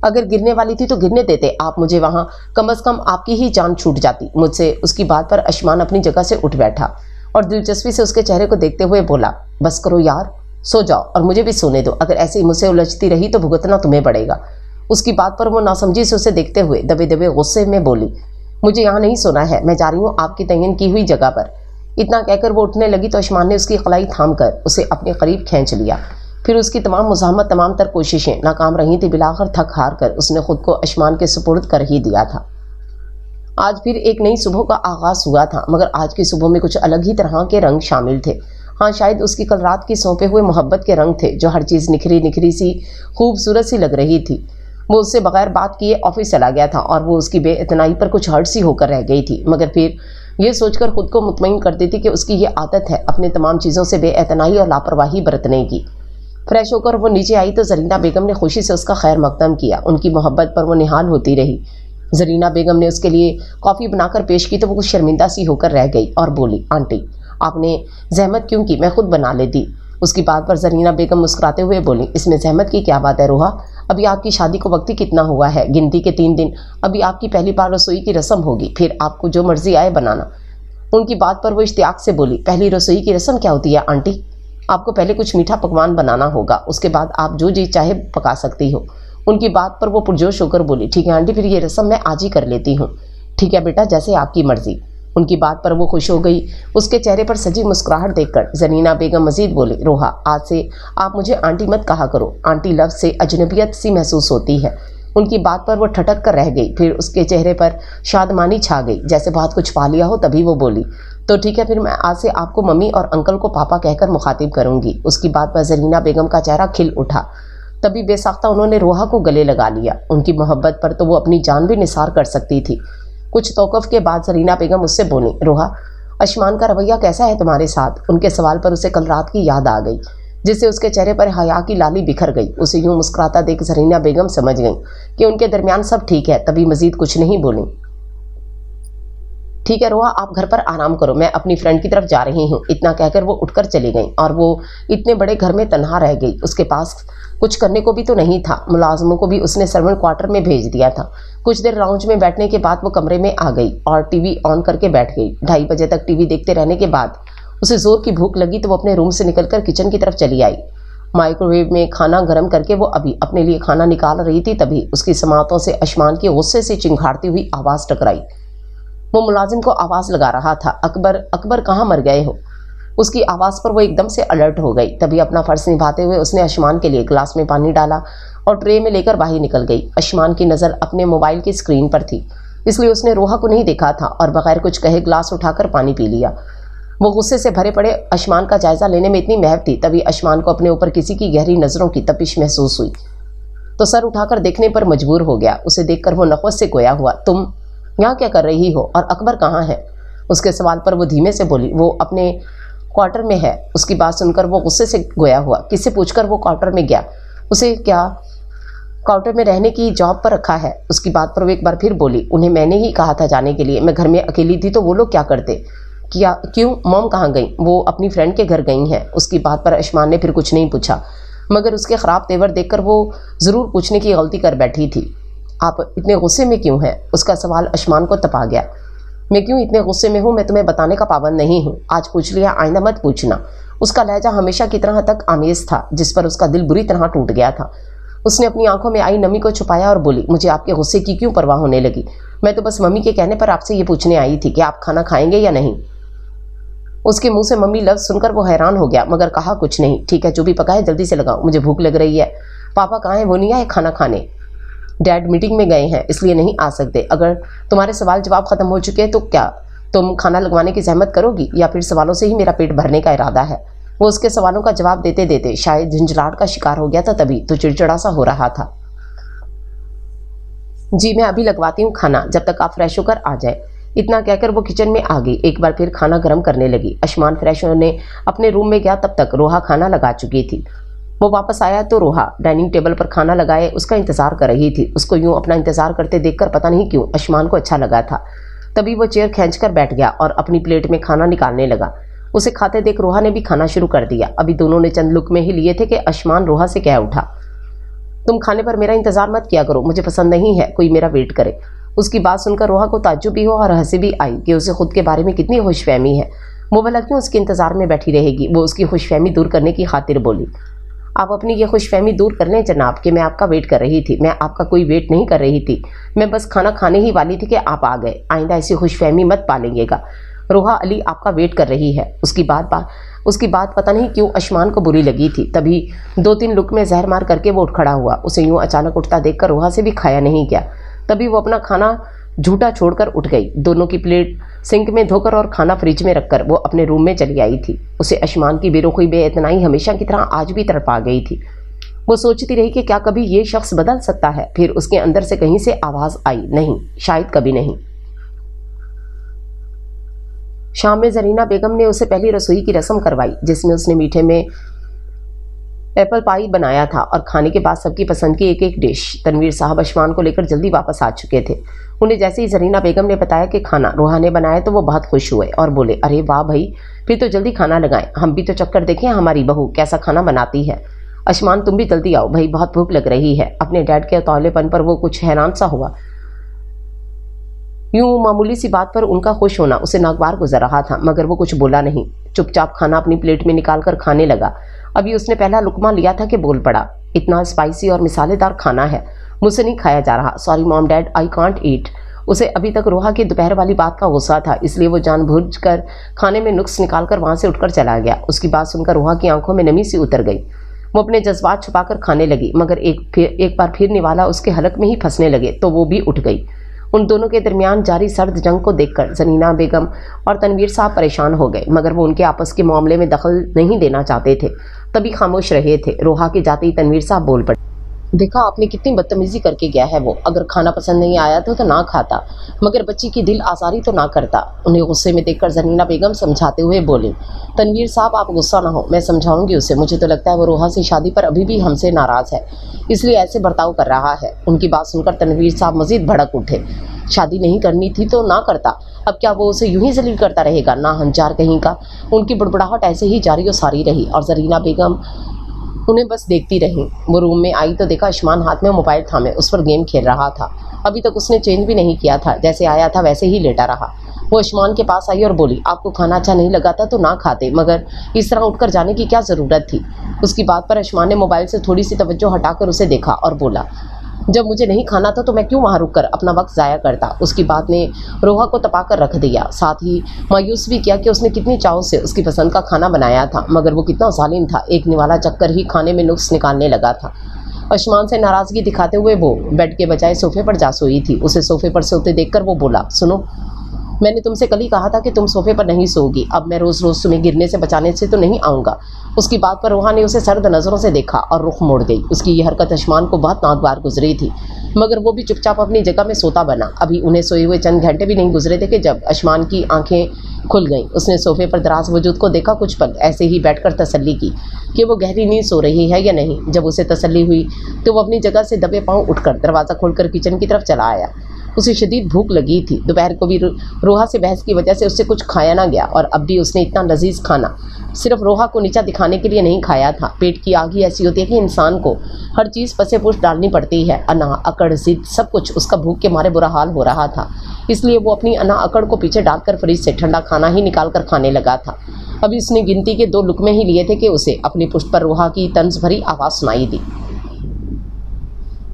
अगर गिरने वाली थी तो गिरने देते आप मुझे, वहाँ कम से कम आपकी ही जान छूट जाती मुझसे। उसकी बात पर आयुष्मान अपनी जगह से उठ बैठा और दिलचस्पी से उसके चेहरे को देखते हुए बोला, बस करो यार, सो जाओ और मुझे भी सोने दो। अगर ऐसे ही मुझसे उलझती रही तो भुगतना तुम्हें पड़ेगा। उसकी बात पर वो नासमझी से उसे देखते हुए दबे दबे गुस्से में बोली, मुझे यहाँ नहीं सोना है, मैं जा रही हूँ आपकी तयन की हुई जगह पर। इतना कहकर वो उठने लगी तो आयुष्मान ने उसकी कलाई थाम कर उसे अपने करीब खींच लिया। फिर उसकी तमाम मुज़ाहमत, तमाम तर कोशिशें नाकाम रही थी। बिलाखिर थक हार कर उसने खुद को आयुष्मान के सुपुर्द कर ही दिया था। आज फिर एक नई सुबह का आगाज़ हुआ था, मगर आज की सुबह में कुछ अलग ही तरह के रंग शामिल थे। हाँ, शायद उसकी कल रात की सौंपे हुए मोहब्बत के रंग थे, जो हर चीज़ निखरी निखरी सी खूबसूरत सी लग रही थी। वो उससे बगैर बात किए ऑफिस चला गया था और वो उसकी बेइतनाई पर कुछ हर्ट सी होकर रह गई थी, मगर फिर ये सोचकर खुद को मुतमईन करती थी कि उसकी ये आदत है अपने तमाम चीज़ों से बेएतनाई और लापरवाही बरतने की। फ्रेश होकर वो नीचे आई तो जरीना बेगम ने खुशी से उसका खैर मकदम किया। उनकी मोहब्बत पर वो निहाल होती रही। जरीना बेगम ने उसके लिए कॉफ़ी बनाकर पेश की तो वो कुछ शर्मिंदा सी होकर रह गई और बोली, आंटी आपने जहमत क्यों की, मैं खुद बना लेती। उसकी बात पर जरीना बेगम मुस्कुराते हुए बोली, इसमें जहमत की क्या बात है रोहा, अभी आपकी शादी को वक्त ही कितना हुआ है, गिनती के 3 दिन। अभी आपकी पहली बार रसोई की रस्म होगी, फिर आपको जो मर्जी आए बनाना। उनकी बात पर वो इश्तियाक से बोली, पहली रसोई की रस्म क्या होती है आंटी? आपको पहले कुछ मीठा पकवान बनाना होगा, उसके बाद आप जो जी चाहे पका सकती हो। उनकी बात पर वो पुरजोश होकर बोली, ठीक है आंटी, फिर ये रस्म मैं आज ही कर लेती हूँ। ठीक है बेटा, जैसे आपकी मर्जी। उनकी बात पर वो खुश हो गई। उसके चेहरे पर सजी मुस्कुराहट देखकर जरीना बेगम मजीद बोली, रोहा आज से आप मुझे आंटी मत कहा करो, आंटी लफ्ज़ से अजनबियत सी महसूस होती है। उनकी बात पर वो ठटक कर रह गई, फिर उसके चेहरे पर शादमानी छा गई, जैसे बहुत कुछ पा लिया हो। तभी वो बोली, तो ठीक है, फिर मैं आज से आपको मम्मी और अंकल को पापा कहकर मुखातिब करूँगी। उसकी बात पर जरीना बेगम का चेहरा खिल उठा। तभी बेसाख्ता उन्होंने रोहा को गले लगा लिया। उनकी मोहब्बत पर तो वो अपनी जान भी निसार कर सकती थी। कुछ तौक़ुफ़ के बाद जरीना बेगम उससे बोली, रोहा अशमान का रवैया कैसा है तुम्हारे साथ? उनके सवाल पर उसे कल रात की याद आ गई, जिससे उसके चेहरे पर हया की लाली बिखर गई। उसे यूं मुस्कुराता देख जरीना बेगम समझ गई कि उनके दरमियान सब ठीक है। तभी मजीद कुछ नहीं बोली। ठीक है रोहा, आप घर पर आराम करो, मैं अपनी फ्रेंड की तरफ जा रही हूँ। इतना कहकर वो उठकर चली गई और वो इतने बड़े घर में तन्हा रह गई। उसके पास कुछ करने को भी तो नहीं था। मुलाजमों को भी उसने सर्वेंट क्वार्टर में भेज दिया था। कुछ देर लाउंज में बैठने के बाद वो कमरे में आ गई और टीवी ऑन करके बैठ गई। 2:30 बजे तक टीवी देखते रहने के बाद उसे ज़ोर की भूख लगी तो वो अपने रूम से निकलकर किचन की तरफ चली आई। माइक्रोवेव में खाना गर्म करके वो अभी अपने लिए खाना निकाल रही थी, तभी उसकी समातों से अशमान की गुस्से से चिंघाड़ती हुई आवाज़ टकराई। वो मुलाजिम को आवाज़ लगा रहा था, अकबर अकबर कहाँ मर गए हो? उसकी आवाज़ पर वो एकदम से अलर्ट हो गई। तभी अपना फ़र्ज़ निभाते हुए उसने अशमान के लिए गिलास में पानी डाला और ट्रे में लेकर बाहर निकल गई। अशमान की नज़र अपने मोबाइल की स्क्रीन पर थी, इसलिए उसने रोहा को नहीं देखा था और बगैर कुछ कहे गिलास उठाकर पानी पी लिया। वो गुस्से से भरे पड़े अशमान का जायज़ा लेने में इतनी महव थी, तभी अशमान को अपने ऊपर किसी की गहरी नज़रों की तपिश महसूस हुई तो सर उठाकर देखने पर मजबूर हो गया। उसे देखकर वो नफ़्स से गोया हुआ, तुम यहाँ क्या कर रही हो और अकबर कहाँ है? उसके सवाल पर वो धीमे से बोली, वो अपने क्वार्टर में है। उसकी बात सुनकर वो गुस्से से गोया हुआ। किससे पूछकर वो क्वार्टर में गया? उसे क्या क्वार्टर में रहने की जॉब पर रखा है? उसकी बात पर वो एक बार फिर बोली, उन्हें मैंने ही कहा था जाने के लिए, मैं घर में अकेली थी तो वो लोग क्या करते? क्या क्यों मॉम कहाँ गई? वो अपनी फ्रेंड के घर गई हैं। उसकी बात पर अशमान ने फिर कुछ नहीं पूछा, मगर उसके ख़राब तेवर देखकर वो ज़रूर पूछने की गलती कर बैठी थी। आप इतने गुस्से में क्यों हैं? उसका सवाल अशमान को तपा गया। मैं क्यों इतने गुस्से में हूँ मैं तुम्हें बताने का पाबंद नहीं हूँ। आज पूछ लिया, आइंदा मत पूछना। उसका लहजा हमेशा की तरह तक आमेज था, जिस पर उसका दिल बुरी तरह टूट गया था। उसने अपनी आंखों में आई नमी को छुपाया और बोली, मुझे आपके गुस्से की क्यों परवाह होने लगी? मैं तो बस मम्मी के कहने पर आपसे ये पूछने आई थी कि आप खाना खाएंगे या नहीं। उसके मुंह से मम्मी लफ्ज़ सुनकर वो हैरान हो गया, मगर कहा कुछ नहीं। ठीक है, जो भी पका है जल्दी से लगाओ, मुझे भूख लग रही है। पापा कहाँ हैं? वो नहीं आए खाना खाने? डैड मीटिंग में गए हैं, इसलिए नहीं आ सकते। अगर तुम्हारे सवाल जवाब ख़त्म हो चुके हैं तो क्या तुम खाना लगवाने की जहमत करोगी, या फिर सवालों से ही मेरा पेट भरने का इरादा है? वो उसके सवालों का जवाब देते देते शायद झंझलाहट का शिकार हो गया था, तभी तो चिड़चिड़ा सा हो रहा था। जी मैं अभी लगवाती हूँ खाना, जब तक आप फ्रेश होकर आ जाए। इतना कहकर वो किचन में आ गई। एक बार फिर खाना गर्म करने लगी। अशमान फ्रेश होने अपने रूम में गया, तब तक रोहा खाना लगा चुकी थी। वो वापस आया तो रोहा डाइनिंग टेबल पर खाना लगाए उसका इंतज़ार कर रही थी। उसको यूं अपना इंतज़ार करते देखकर पता नहीं क्यों अशमान को अच्छा लगा था। तभी वो चेयर खींचकर बैठ गया और अपनी प्लेट में खाना निकालने लगा। उसे खाते देख रोहा ने भी खाना शुरू कर दिया। अभी दोनों ने चंद लुक में ही लिए थे कि अशमान रोहा से कह उठा, तुम खाने पर मेरा इंतज़ार मत किया करो, मुझे पसंद नहीं है कोई मेरा वेट करे। उसकी बात सुनकर रोहा को ताज्जुब भी हुआ और हंसी भी आई कि उसे खुद के बारे में कितनी खुशफहमी है। वो भला क्यों उसके इंतज़ार में बैठी रहेगी। वो उसकी खुशफहमी दूर करने की खातिर बोली, आप अपनी ये खुशफहमी दूर कर लें जनाब कि मैं आपका वेट कर रही थी। मैं आपका कोई वेट नहीं कर रही थी, मैं बस खाना खाने ही वाली थी कि आप आ गए। आइंदा ऐसी खुशफहमी मत पालेंगेगा। रोहा अली आपका वेट कर रही है। उसकी बात पता नहीं क्यों अशमान को बुरी लगी थी। तभी 2-3 लुक में जहर मार करके वो उठ खड़ा हुआ। उसे यूँ अचानक उठता देखकर रोहा से भी खाया नहीं गया। तभी वो अपना खाना झूठा छोड़कर उठ गई। दोनों की प्लेट सिंक में धोकर और खाना फ्रिज में रखकर वो अपने रूम में चली आई थी। उसे अशमान की बेरुखी बेइतनाई हमेशा की तरह आज भी तड़पा गई थी। वो सोचती रही कि क्या कभी ये शख्स बदल सकता है। फिर उसके अंदर से कहीं से आवाज़ आई, नहीं, शायद कभी नहीं। शाम में जरीना बेगम ने उसे पहली रसोई की रस्म करवाई, जिसमें उसने मीठे में एप्पल पाई बनाया था और खाने के बाद सबकी पसंद की एक एक डिश। तनवीर साहब अशमान को लेकर जल्दी वापस आ चुके थे। उन्हें जैसे ही जरीना बेगम ने बताया कि खाना रोहा ने बनाया तो वो बहुत खुश हुए और बोले, अरे वाह भाई, फिर तो जल्दी खाना लगाएं, हम भी तो चक्कर देखें हमारी बहू कैसा खाना बनाती है। अशमान तुम भी जल्दी आओ भाई, बहुत भूख लग रही है। अपने डैड के तौलेपन पर वो कुछ हैरान सा हुआ। यूं मामूली सी बात पर उनका खुश होना उसे नागवार गुजर रहा था, मगर वो कुछ बोला नहीं। चुपचाप खाना अपनी प्लेट में निकाल कर खाने लगा। अभी उसने पहला लुकमा लिया था कि बोल पड़ा, इतना स्पाइसी और मिसालेदार खाना है, मुझसे नहीं खाया जा रहा। Sorry mom dad, I can't eat. उसे अभी तक रोहा की दोपहर वाली बात का गुस्सा था, इसलिए वो जानबूझकर खाने में नुक्स निकालकर वहां से उठकर चला गया। उसकी बात सुनकर रोहा की आंखों में नमी सी उतर गई। वो अपने जज्बात छुपाकर खाने लगी, मगर एक बार फिर निवाला उसके हलक में ही फंसने लगे तो वो भी उठ गई। उन दोनों के दरमियान जारी सर्द जंग को देखकर जरीना बेगम और तनवीर साहब परेशान हो गए, मगर वो उनके आपस के मामले में दखल नहीं देना चाहते थे, तभी खामोश रहे थे। रोहा के जाते ही तनवीर साहब बोल पड़े, देखा आपने कितनी बदतमीजी करके गया है। वो अगर खाना पसंद नहीं आया तो ना खाता, मगर बच्ची की दिल आजारी तो ना करता। उन्हें गुस्से में देखकर जरीना बेगम समझाते हुए बोली, तनवीर साहब आप गुस्सा ना हो, मैं समझाऊंगी उसे। मुझे तो लगता है वो रोहा से शादी पर अभी भी हमसे नाराज़ है, इसलिए ऐसे बर्ताव कर रहा है। उनकी बात सुनकर तनवीर साहब मजीद भड़क उठे। शादी नहीं करनी थी तो ना करता, अब क्या वो उसे यूं ही जलील करता रहेगा, ना हंजार कहीं का। उनकी बुड़बुड़ाहट ऐसे ही जारी और सारी रही और जरीना बेगम उन्हें बस देखती रही। वो रूम में आई तो देखा अशमान हाथ में मोबाइल थामे उस पर गेम खेल रहा था। अभी तक उसने चेंज भी नहीं किया था, जैसे आया था वैसे ही लेटा रहा। वो अशमान के पास आई और बोली, आपको खाना अच्छा नहीं लगा था तो ना खाते, मगर इस तरह उठकर जाने की क्या ज़रूरत थी। उसकी बात पर अशमान ने मोबाइल से थोड़ी सी तवज्जो हटाकर उसे देखा और बोला, जब मुझे नहीं खाना था तो मैं क्यों वहाँ रुककर अपना वक्त ज़ाया करता। उसकी बात ने रोहा को तपा कर रख दिया, साथ ही मायूस भी किया कि उसने कितनी चाव से उसकी पसंद का खाना बनाया था, मगर वो कितना जालिम था, एक निवाला चक्कर ही खाने में नुक्स निकालने लगा था। अशमान से नाराज़गी दिखाते हुए वो बेड के बजाय सोफे पर जा सोई थी। उसे सोफे पर सोते देखकर वो बोला, सुनो, मैंने तुमसे कल ही कहा था कि तुम सोफे पर नहीं सोओगी, अब मैं रोज़ रोज़ तुम्हें गिरने से बचाने से तो नहीं आऊँगा। उसकी बात पर रोहा ने उसे सर्द नज़रों से देखा और रुख मोड़ गई। उसकी यह हरकत अशमान को बहुत नागवार गुजरी थी, मगर वो भी चुपचाप अपनी जगह में सोता बना। अभी उन्हें सोए हुए चंद घंटे भी नहीं गुजरे थे कि जब अशमान की आंखें खुल गईं। उसने सोफे पर दराज वजूद को देखा, कुछ पल ऐसे ही बैठकर तसल्ली की कि वो गहरी नींद सो रही है या नहीं। जब उसे तसल्ली हुई तो वो अपनी जगह से दबे पाँव उठकर दरवाज़ा खोलकर किचन की तरफ चला आया। उसे शदीद भूख लगी थी। दोपहर को भी रोहा से बहस की वजह से उससे कुछ खाया ना गया, और अब भी उसने इतना लजीज खाना सिर्फ रोहा को नीचा दिखाने के लिए नहीं खाया था। पेट की आग ही ऐसी होती है कि इंसान को हर चीज़ पसे पुश डालनी पड़ती है। अना अकड़ जिद सब कुछ उसका भूख के मारे बुरा हाल हो रहा था, इसलिए वो अपनी अना अकड़ को पीछे डालकर फ्रिज से ठंडा खाना ही निकाल कर खाने लगा था। अभी उसने गिनती के 2 लुकमे ही लिए थे कि उसे अपनी पुष्ट पर रोहा की तंज भरी आवाज़ सुनाई दी,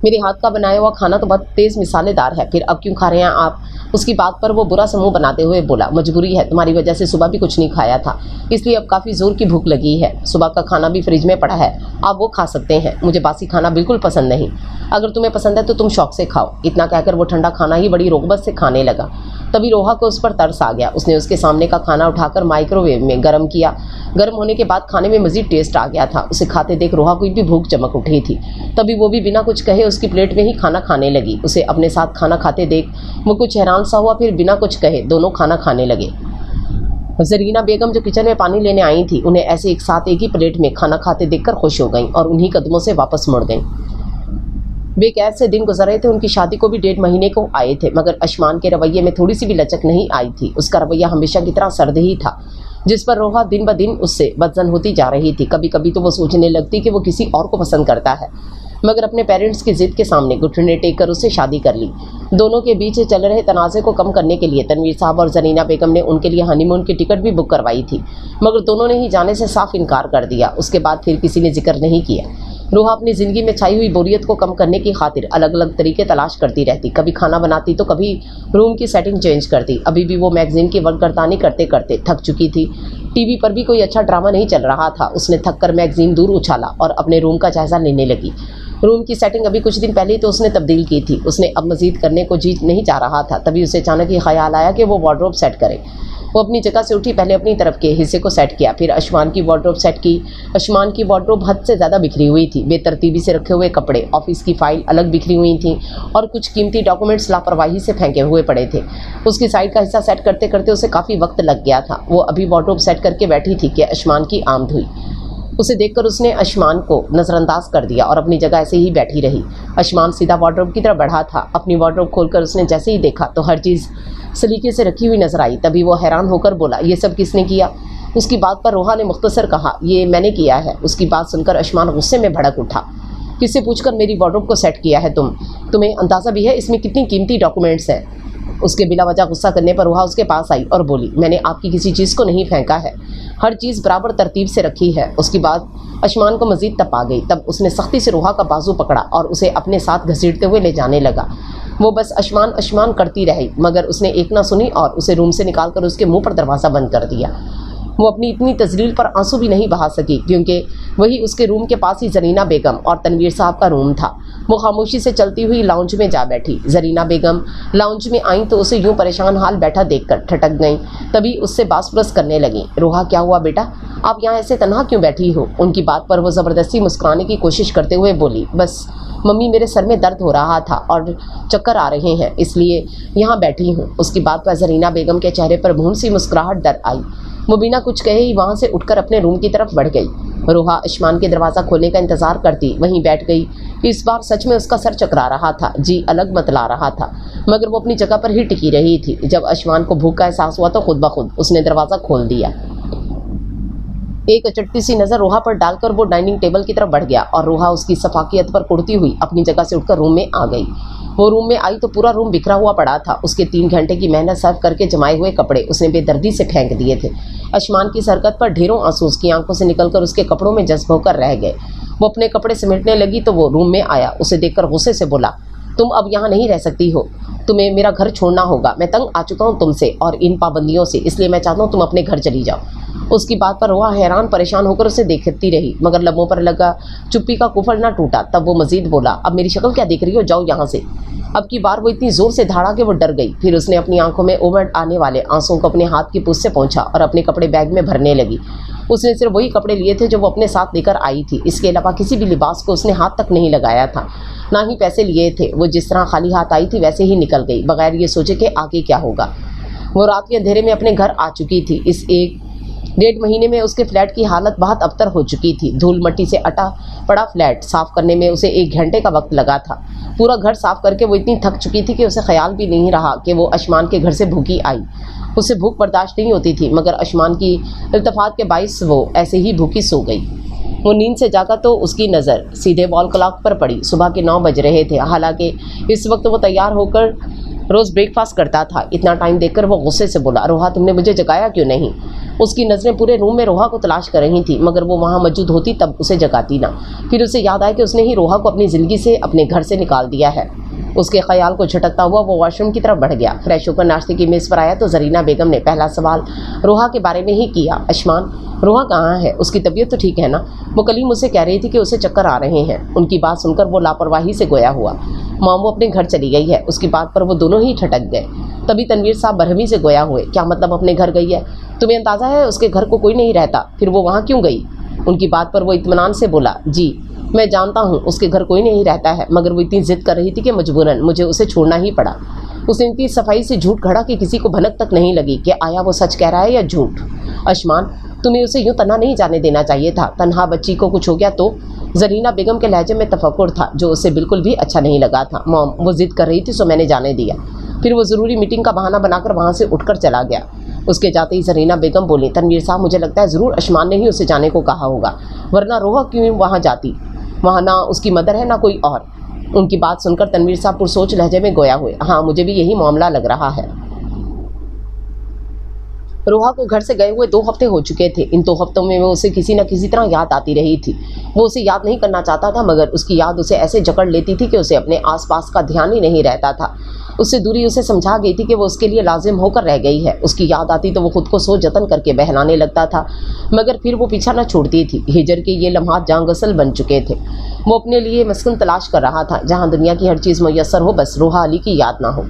मेरे हाथ का बनाया हुआ खाना तो बहुत तेज़ मिसालेदार है, फिर अब क्यों खा रहे हैं आप। उसकी बात पर वो बुरा समूह बनाते हुए बोला, मजबूरी है, तुम्हारी वजह से सुबह भी कुछ नहीं खाया था, इसलिए अब काफ़ी ज़ोर की भूख लगी है। सुबह का खाना भी फ्रिज में पड़ा है, आप वो खा सकते हैं। मुझे बासी खाना बिल्कुल पसंद नहीं, अगर तुम्हें पसंद है तो तुम शौक से खाओ। इतना कहकर वो ठंडा खाना ही बड़ी रोगबत से खाने लगा। तभी रोहा को उस पर तरस आ गया। उसने उसके सामने का खाना उठाकर माइक्रोवेव में गर्म किया। गर्म होने के बाद खाने में मज़ीद टेस्ट आ गया था। उसे खाते देख रोहा को भी भूख चमक उठी थी। तभी वो भी बिना कुछ कहे उसकी प्लेट में ही खाना खाने लगी। उसे अपने साथ खाना खाते देख वो कुछ हैरान सा हुआ, फिर बिना कुछ कहे दोनों खाना खाने लगे। जरीना बेगम जो किचन में पानी लेने आई थी, उन्हें ऐसे एक साथ एक ही प्लेट में खाना खाते देखकर खुश हो गईं और उन्हीं कदमों से वापस मुड़ गईं। बेकैद से दिन गुजर रहे थे। उनकी शादी को भी 1.5 महीने को आए थे, मगर अशमान के रवैये में थोड़ी सी भी लचक नहीं आई थी। उसका रवैया हमेशा की तरह सर्द ही था, जिस पर रोहा दिन ब दिन उससे बदजन होती जा रही थी। कभी कभी तो वो सोचने लगती कि वो किसी और को पसंद करता है, मगर अपने पेरेंट्स की जिद के सामने घुटने टेक कर उससे शादी कर ली। दोनों के बीच चल रहे तनाज़े को कम करने के लिए तनवीर साहब और जरीना बेगम ने उनके लिए हनीमून की टिकट भी बुक करवाई थी, मगर दोनों ने ही जाने से साफ इनकार कर दिया। उसके बाद फिर किसी ने जिक्र नहीं किया। रोहा अपनी ज़िंदगी में छाई हुई बोरियत को कम करने की खातिर अलग अलग तरीके तलाश करती रहती। कभी खाना बनाती तो कभी रूम की सेटिंग चेंज करती। अभी भी वो मैगज़ीन की वर्करतानी करते करते थक चुकी थी। टीवी पर भी कोई अच्छा ड्रामा नहीं चल रहा था। उसने थक कर मैगज़ीन दूर उछाला और अपने रूम का जायज़ा लेने लगी। रूम की सेटिंग अभी कुछ दिन पहले ही तो उसने तब्दील की थी। उसने अब मज़ीद करने को जी नहीं चाह रहा था। तभी उसे अचानक ही ख्याल आया कि वो वार्डरोब सेट करे। वो अपनी जगह से उठी, पहले अपनी तरफ के हिस्से को सेट किया, फिर आयुष्मान की वार्डरोब सेट की। आयुष्मान की वार्डरोब हद से ज़्यादा बिखरी हुई थी। बेतरतीबी से रखे हुए कपड़े, ऑफिस की फाइल अलग बिखरी हुई थी और कुछ कीमती डॉक्यूमेंट्स लापरवाही से फेंके हुए पड़े थे। उसकी साइड का हिस्सा सेट करते करते उसे काफ़ी वक्त लग गया था। वो अभी वार्डरोब सेट करके बैठी थी कि आयुष्मान की आमद हुई। उसे देखकर उसने आयुष्मान को नज़रअंदाज कर दिया और अपनी जगह ऐसे ही बैठी रही। आयुष्मान सीधा वार्डरोब की तरफ बढ़ा था। अपनी वार्डरोब खोलकर उसने जैसे ही देखा तो हर चीज़ सलीके से रखी हुई नजर आई। तभी वो हैरान होकर बोला, ये सब किसने किया? उसकी बात पर रोहा ने मुख्तसर कहा, ये मैंने किया है। उसकी बात सुनकर आयुष्मान गुस्से में भड़क उठा। किससे पूछकर मेरी वार्डरोब को सेट किया है तुम्हें अंदाज़ा भी है इसमें कितनी कीमती डॉक्यूमेंट्स हैं? उसके बिला वजह गुस्सा करने पर रोहा उसके पास आई और बोली, मैंने आपकी किसी चीज़ को नहीं फेंका है, हर चीज़ बराबर तरतीब से रखी है। उसकी बात आयुष्मान को मज़ीद तप आ गई। तब उसने सख्ती से रोहा का बाजू पकड़ा और उसे अपने साथ घसीटते हुए ले जाने लगा। वो बस आयुष्मान आयुष्मान करती रही, मगर उसने एक ना सुनी और उसे रूम से निकालकर उसके मुंह पर दरवाज़ा बंद कर दिया। वो अपनी इतनी तजलील पर आंसू भी नहीं बहा सकी, क्योंकि वही उसके रूम के पास ही जरीना बेगम और तनवीर साहब का रूम था। वो खामोशी से चलती हुई लाउंज में जा बैठी। जरीना बेगम लाउंज में आई तो उसे यूं परेशान हाल बैठा देखकर ठटक गईं। तभी उससे बासपुरस करने लगी, रोहा क्या हुआ बेटा, आप यहाँ ऐसे तन्हा क्यों बैठी हो? उनकी बात पर वो ज़बरदस्ती मुस्कुराने की कोशिश करते हुए बोली, बस मम्मी मेरे सर में दर्द हो रहा था और चक्कर आ रहे हैं, इसलिए यहाँ बैठी हूँ। उसकी बात पर जरीना बेगम के चेहरे पर भून सी मुस्कुराहट दर आई। वो बिना कुछ कहे ही वहाँ से उठकर अपने रूम की तरफ बढ़ गई। रोहा आयुष्मान के दरवाज़ा खोलने का इंतज़ार करती वहीं बैठ गई। इस बार सच में उसका सर चकरा रहा था, जी अलग मतला रहा था, मगर वो अपनी जगह पर ही टिकी रही थी। जब आयुष्मान को भूख का एहसास हुआ तो खुद ब खुद उसने दरवाज़ा खोल दिया। एक अचटती सी नज़र रोहा पर डालकर वो डाइनिंग टेबल की तरफ बढ़ गया और रोहा उसकी सफाकियत पर कुड़ती हुई अपनी जगह से उठकर रूम में आ गई। वो रूम में आई तो पूरा रूम बिखरा हुआ पड़ा था। उसके 3 घंटे की मेहनत सर्व करके जमाए हुए कपड़े उसने बेदर्दी से फेंक दिए थे। आयुष्मान की सरकत पर ढेरों आंसू उसकी आंखों से निकलकर उसके कपड़ों में जज्ब होकर रह गए। वो अपने कपड़े समेटने लगी तो वो रूम में आया। उसे देखकर गुस्से से बोला, तुम अब यहाँ नहीं रह सकती हो, तुम्हें मेरा घर छोड़ना होगा। मैं तंग आ चुका हूँ तुमसे और इन पाबंदियों से, इसलिए मैं चाहता हूँ तुम अपने घर चली जाओ। उसकी बात पर रोहा हैरान परेशान होकर उसे देखती रही, मगर लबों पर लगा चुप्पी का कुफल ना टूटा। तब वो मजीद बोला, अब मेरी शक्ल क्या देख रही हो, जाओ यहाँ से। अब की बार वो इतनी ज़ोर से धाड़ा कि वो डर गई। फिर उसने अपनी आंखों में उमड़ आने वाले आंसुओं को अपने हाथ की पूंछ से पोंछा और अपने कपड़े बैग में भरने लगी। उसने सिर्फ वही कपड़े लिए थे जो वो अपने साथ लेकर आई थी। इसके अलावा किसी भी लिबास को उसने हाथ तक नहीं लगाया था, ना ही पैसे लिए थे। वो जिस तरह खाली हाथ आई थी वैसे ही निकल गई, बगैर ये सोचे कि आगे क्या होगा। वो रात के अंधेरे में अपने घर आ चुकी थी। इस 1-1.5 महीने में उसके फ्लैट की हालत बहुत अबतर हो चुकी थी। धूल मट्टी से अटा पड़ा फ्लैट साफ़ करने में उसे 1 घंटे का वक्त लगा था। पूरा घर साफ़ करके वो इतनी थक चुकी थी कि उसे ख्याल भी नहीं रहा कि वो आयुष्मान के घर से भूखी आई। उसे भूख बर्दाश्त नहीं होती थी, मगर आयुष्मान की इल्तफात के बाइस वो ऐसे ही भूखी सो गई। वो नींद से जागा तो उसकी नज़र सीधे वॉल क्लॉक पर पड़ी। सुबह के 9 बज रहे थे। हालांकि इस वक्त वो तैयार होकर रोज़ ब्रेकफास्ट करता था। इतना टाइम देखकर वो गुस्से से बोला, रोहा तुमने मुझे जगाया क्यों नहीं? उसकी नज़रें पूरे रूम में रोहा को तलाश कर रही थी, मगर वो वहाँ मौजूद होती तब उसे जगाती ना। फिर उसे याद आया कि उसने ही रोहा को अपनी ज़िंदगी से अपने घर से निकाल दिया है। उसके ख्याल को झटकता हुआ वो वॉशरूम की तरफ बढ़ गया। फ्रेश होकर नाश्ते की मेज़ पर आया तो जरीना बेगम ने पहला सवाल रोहा के बारे में ही किया, आयुष्मान रोहा कहाँ है? उसकी तबीयत तो ठीक है ना? वो कल ही मुझसे कह रही थी कि उसे चक्कर आ रहे हैं। उनकी बात सुनकर वो लापरवाही से गोया हुआ। माँ वो अपने घर चली गई है। उसकी बात पर वो दोनों ही ठटक गए। तभी तनवीर साहब बरहमी से गोया हुए, क्या मतलब अपने घर गई है? तुम्हें अंदाज़ा है उसके घर को कोई नहीं रहता, फिर वो वहाँ क्यों गई? उनकी बात पर वो इत्मीनान से बोला, जी मैं जानता हूँ उसके घर कोई नहीं रहता है, मगर वो इतनी ज़िद कर रही थी कि मजबूरन मुझे उसे छोड़ना ही पड़ा। उसने इतनी सफाई से झूठ खड़ा कि किसी को भनक तक नहीं लगी कि आया वो सच कह रहा है या झूठ। आयुष्मान तुम्हें उसे यूँ तन्हा नहीं जाने देना चाहिए था। तन्हा बच्ची को कुछ हो गया तो? जरीना बेगम के लहजे में तफक्कुर था जो उसे बिल्कुल भी अच्छा नहीं लगा था। मॉम वो ज़िद कर रही थी सो मैंने जाने दिया। फिर वो ज़रूरी मीटिंग का बहाना बनाकर वहाँ से उठकर चला गया। उसके जाते ही जरीना बेगम बोली, तनवीर साहब मुझे लगता है ज़रूर आयुष्मान ने ही उसे जाने को कहा होगा, वरना रोहा क्यों वहाँ जाती? वहाँ ना उसकी मदर है ना कोई और। उनकी बात सुनकर तनवीर साहब पुरसोच लहजे में गोया हुए, हाँ मुझे भी यही मामला लग रहा है। रोहा को घर से गए हुए 2 हफ्ते हो चुके थे। इन 2 हफ्तों में वो उसे किसी न किसी तरह याद आती रही थी। वो उसे याद नहीं करना चाहता था, मगर उसकी याद उसे ऐसे जकड़ लेती थी कि उसे अपने आसपास का ध्यान ही नहीं रहता था। उससे दूरी उसे समझा गई थी कि वो उसके लिए लाजिम होकर रह गई है। उसकी याद आती तो वो खुद को सोच जतन करके बहलाने लगता था, मगर फिर वो पीछा न छोड़ती थी। हिजर के ये लम्हात जांगसल बन चुके थे। वो अपने लिए मस्कन तलाश कर रहा था जहाँ दुनिया की हर चीज़ मुयस्सर हो, बस रोहा अली की याद ना हो।